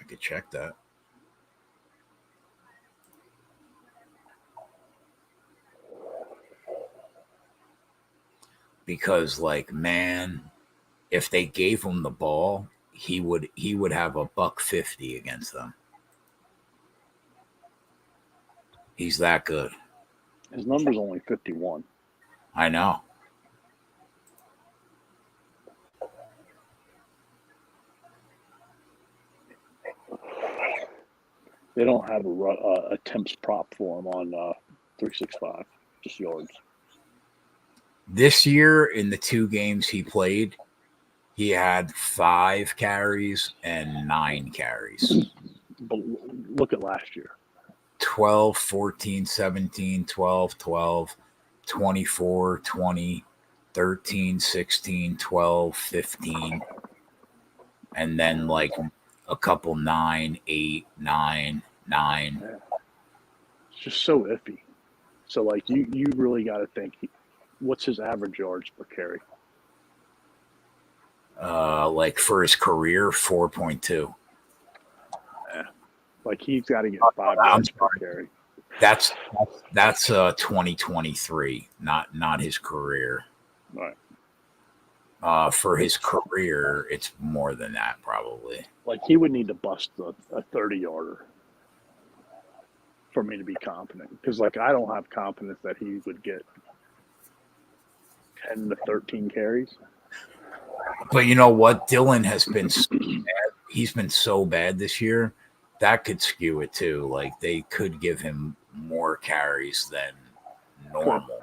I could check that. Because, like, man, if they gave him the ball, he would have $150 against them. He's that good. His number's only 51. I know. They don't have a attempts prop for him on 365, just yards. This year, in the 2 games he played, he had 5 carries and 9 carries. But look at last year. 12, 14, 17, 12, 12, 24, 20, 13, 16, 12, 15. And then, like, a couple 9, 8, 9, 9. Yeah. It's just so iffy. So, like, you really got to think, what's his average yards per carry? Like, for his career, 4.2. Yeah. Like, he's got to get 5 yards per carry. That's 2023, not his career. Right. For his career, it's more than that, probably. Like, he would need to bust a 30-yarder for me to be confident. Because, like, I don't have confidence that he would get 10 to 13 carries. But you know what? Dillon has been so bad. He's been so bad this year. That could skew it, too. Like, they could give him more carries than normal.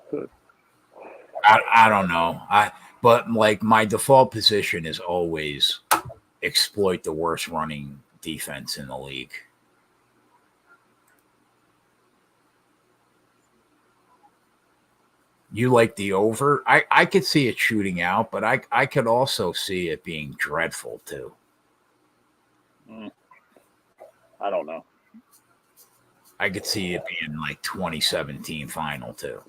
Good. I don't know. But like, my default position is always exploit the worst running defense in the league. You like the over? I could see it shooting out, but I could also see it being dreadful too. I don't know. I could see it being like 2017 final too.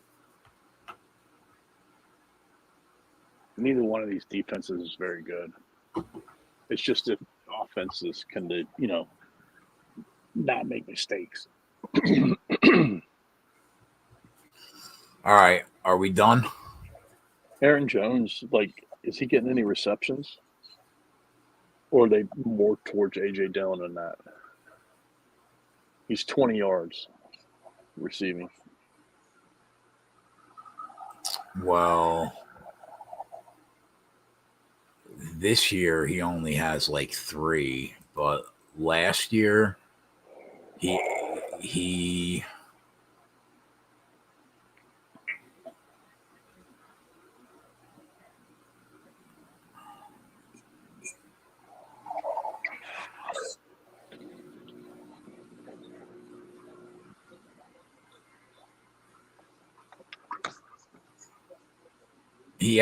Neither one of these defenses is very good. It's just if offenses can, not make mistakes. All right. Are we done? Aaron Jones, like, is he getting any receptions? Or are they more towards A.J. Dillon than that? He's 20 yards receiving. Well, this year he only has like 3, but last year he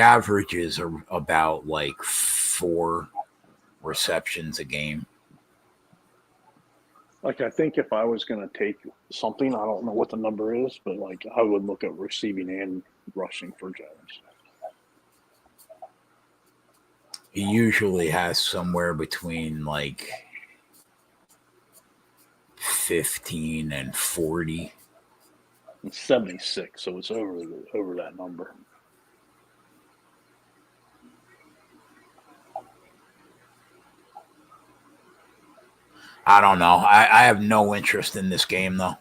averages about like 4 receptions a game. Like, I think if I was going to take something, I don't know what the number is, but, like, I would look at receiving and rushing for Jones. He usually has somewhere between like 15 and 40. It's 76, so it's over that number. I don't know. I have no interest in this game, though.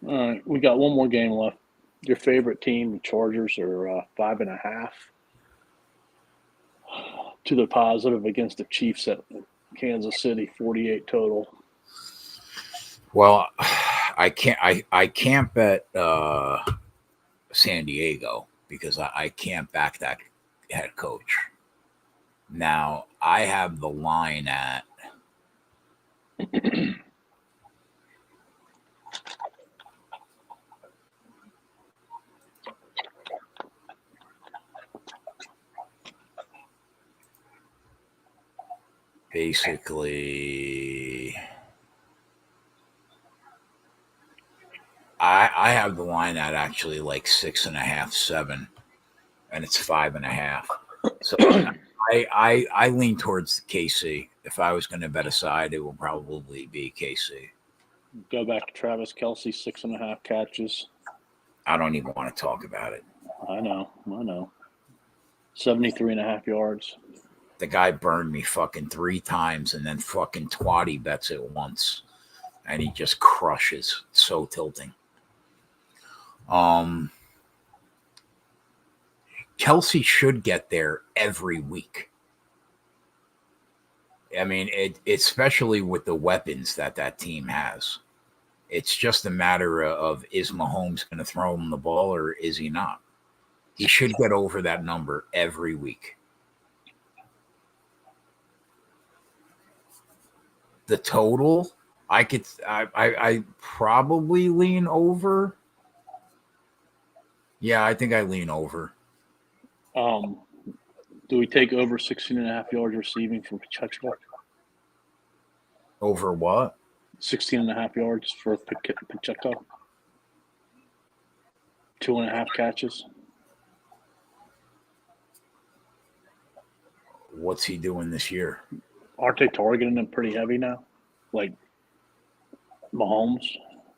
All right, we got one more game left. Your favorite team, the Chargers, are 5.5 to the positive against the Chiefs at Kansas City, 48 total. Well, I can't bet San Diego because I can't back that head coach. Now I have the line at basically. I have the line at actually like 6.5, 7, and it's 5.5. So I lean towards KC. If I was going to bet a side, it will probably be KC. Go back to Travis Kelce, 6.5 catches. I don't even want to talk about it. I know. 73.5 yards. The guy burned me fucking 3 times and then fucking twatty bets it once. And he just crushes. It's so tilting. Kelsey should get there every week. I mean, especially with the weapons that team has. It's just a matter of is Mahomes going to throw him the ball or is he not? He should get over that number every week. The total, I probably lean over. Yeah, I think I lean over. Do we take over 16.5 yards receiving from Pacheco? Over what? 16.5 yards for Pacheco. 2.5 catches. What's he doing this year? Aren't they targeting him pretty heavy now? Like Mahomes?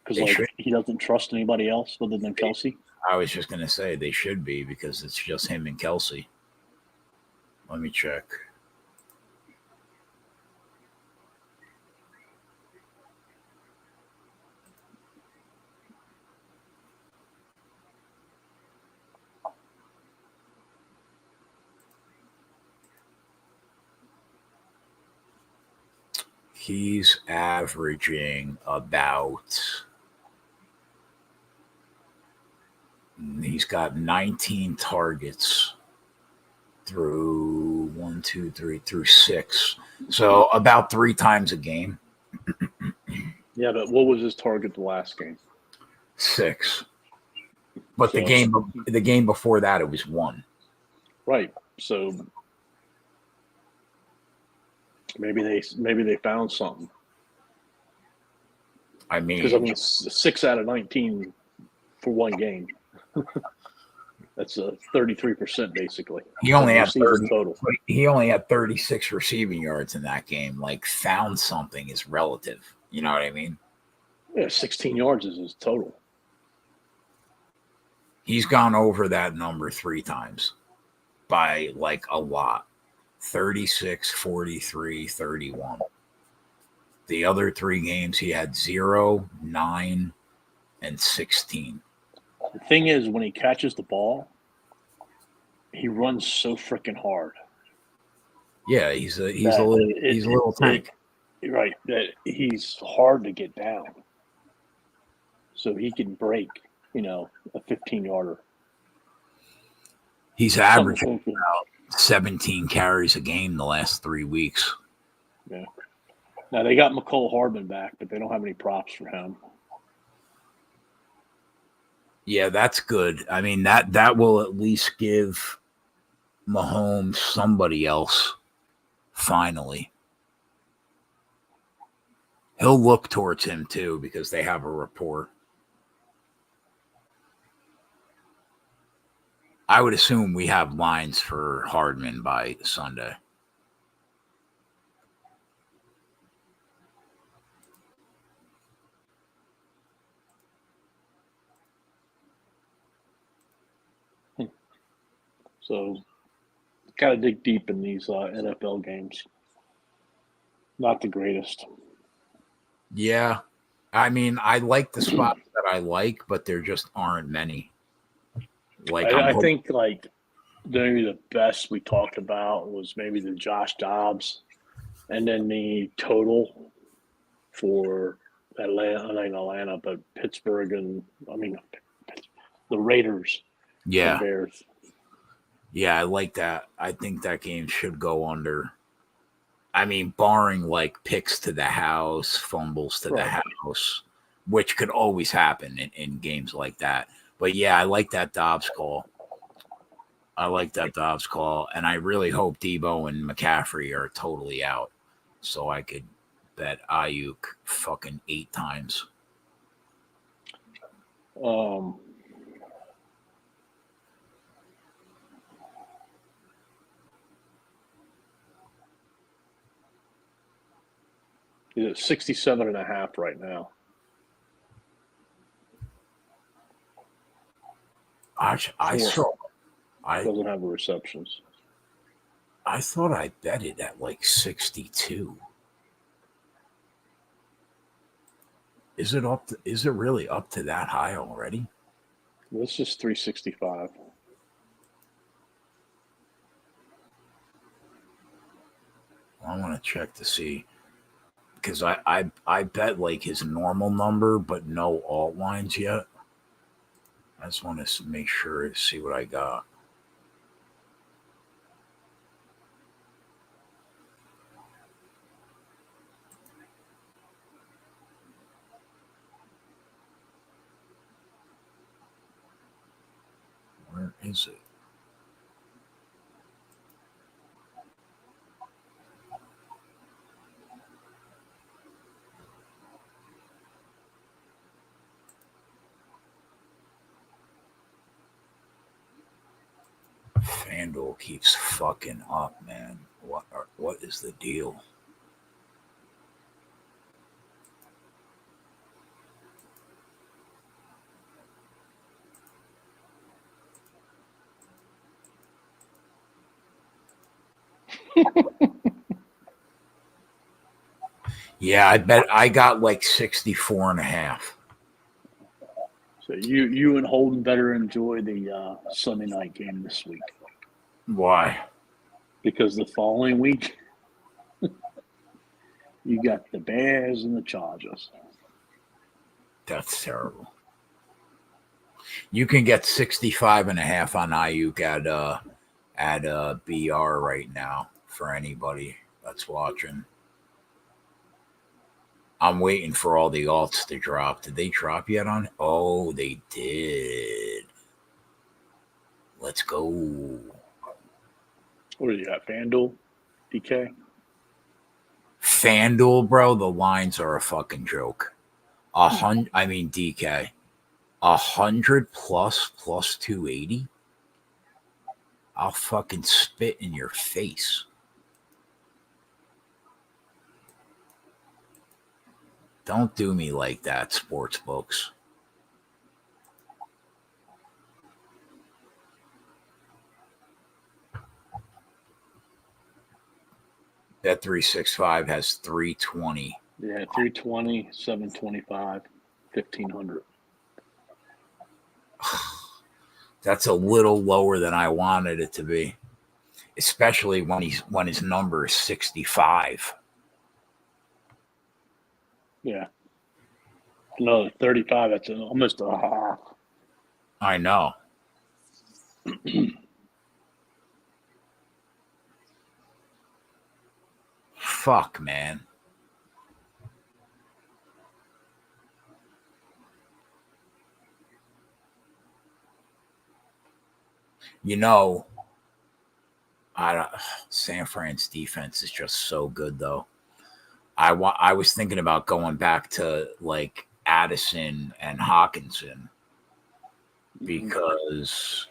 Because he doesn't trust anybody else other than Kelsey. I was just going to say they should be because it's just him and Kelsey. Let me check. He's averaging about. He's got 19 targets through 6. So about 3 times a game. Yeah, but what was his target the last game? 6. But the game before that, it was 1. Right. So maybe they found something. I mean, because 6 out of 19 for one game. That's a 33% basically. He only had 30 total. He only had 36 receiving yards in that game. Like, found something is relative. You know what I mean? Yeah, 16 yards is his total. He's gone over that number 3 times by like a lot. 36, 43, 31. The other 3 games he had 0, 9, and 16. The thing is, when he catches the ball, he runs so freaking hard. Yeah, he's a little tank. Right, that he's hard to get down. So he can break, a 15-yarder. He's averaging about 17 carries a game the last 3 weeks. Yeah. Now they got McCole Hardman back, but they don't have any props for him. Yeah, that's good. I mean, that will at least give Mahomes somebody else finally. He'll look towards him too because they have a rapport. I would assume we have lines for Hardman by Sunday. So, got to dig deep in these NFL games. Not the greatest. Yeah. I mean, I like the spots that I like, but there just aren't many. Like I think like maybe the best we talked about was maybe the Josh Dobbs, and then the total for Atlanta, but Pittsburgh and the Raiders. Yeah. The Bears. Yeah, I like that. I think that game should go under. I mean, barring like picks to the house, fumbles to the house, which could always happen in games like that. But yeah, I like that Dobbs call. And I really hope Debo and McCaffrey are totally out so I could bet Ayuk fucking 8 times. He's at 67.5 right now. I saw. Doesn't have the receptions. I thought I bet it at like 62. Is it really up to that high already? This is 365. I want to check to see because I bet like his normal number, but no alt lines yet. I just want to make sure to see what I got. Where is it? FanDuel keeps fucking up, man. What is the deal? Yeah, I bet I got like 64.5. So you and Holden better enjoy the Sunday night game this week. Why? Because the following week, you got the Bears and the Chargers. That's terrible. You can get 65.5 on Ayuk at BR right now for anybody that's watching. I'm waiting for all the alts to drop. Did they drop yet on? Oh, they did. Let's go. What do you got? FanDuel? DK? FanDuel, bro, the lines are a fucking joke. DK. 100 plus 280. I'll fucking spit in your face. Don't do me like that, sports folks. Bet 365 has 320. Yeah, 320, 725, 1500. That's a little lower than I wanted it to be, especially when his number is 65. Yeah. Another 35, that's almost a half. I know. Fuck, man. You know, San Fran's defense is just so good, though. I was thinking about going back to like Addison and Hawkinson because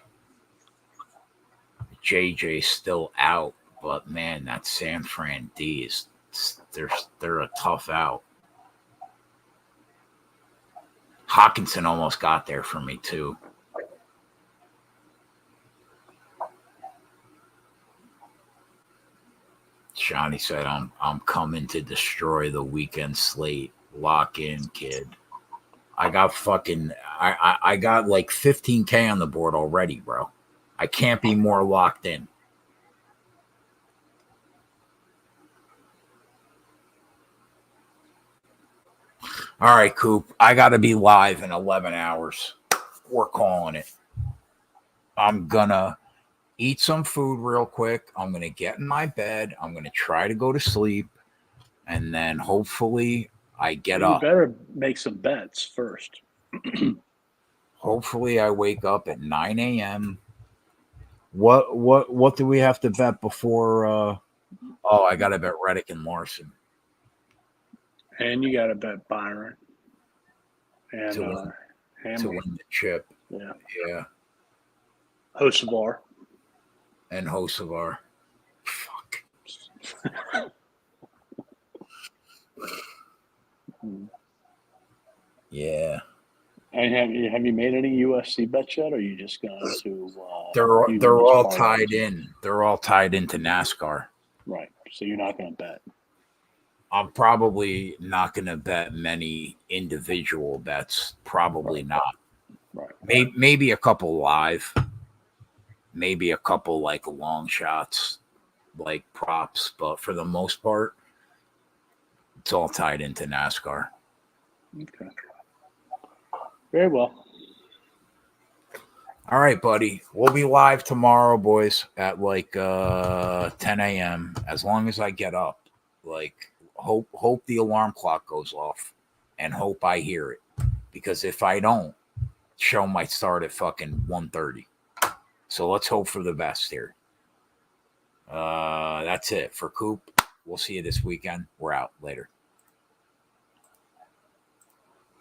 JJ's still out, but man, that San Fran D is they're a tough out. Hawkinson almost got there for me too. Johnny said, I'm coming to destroy the weekend slate. Lock in, kid. I got I got like 15K on the board already, bro. I can't be more locked in. All right, Coop. I got to be live in 11 hours. We're calling it. I'm going to eat some food real quick. I'm going to get in my bed. I'm going to try to go to sleep. And then hopefully I get up. You better make some bets first. Hopefully I wake up at 9 a.m. What do we have to bet before? I got to bet Reddick and Larson. And you got to bet Byron. And to win the chip. Yeah. Hocevar. And Hocevar. Fuck. Yeah. And have you made any USC bets yet, or are you just going to? They're all tied in. They're all tied into NASCAR. Right. So you're not going to bet. I'm probably not going to bet many individual bets. Probably not. Right. Maybe a couple live. Maybe a couple like long shots, like props. But for the most part, it's all tied into NASCAR. Okay. Very well. All right, buddy. We'll be live tomorrow, boys, at like 10 a.m. As long as I get up. Like, hope the alarm clock goes off and hope I hear it. Because if I don't, show might start at fucking 1:30. So let's hope for the best here. That's it for Coop. We'll see you this weekend. We're out. Later.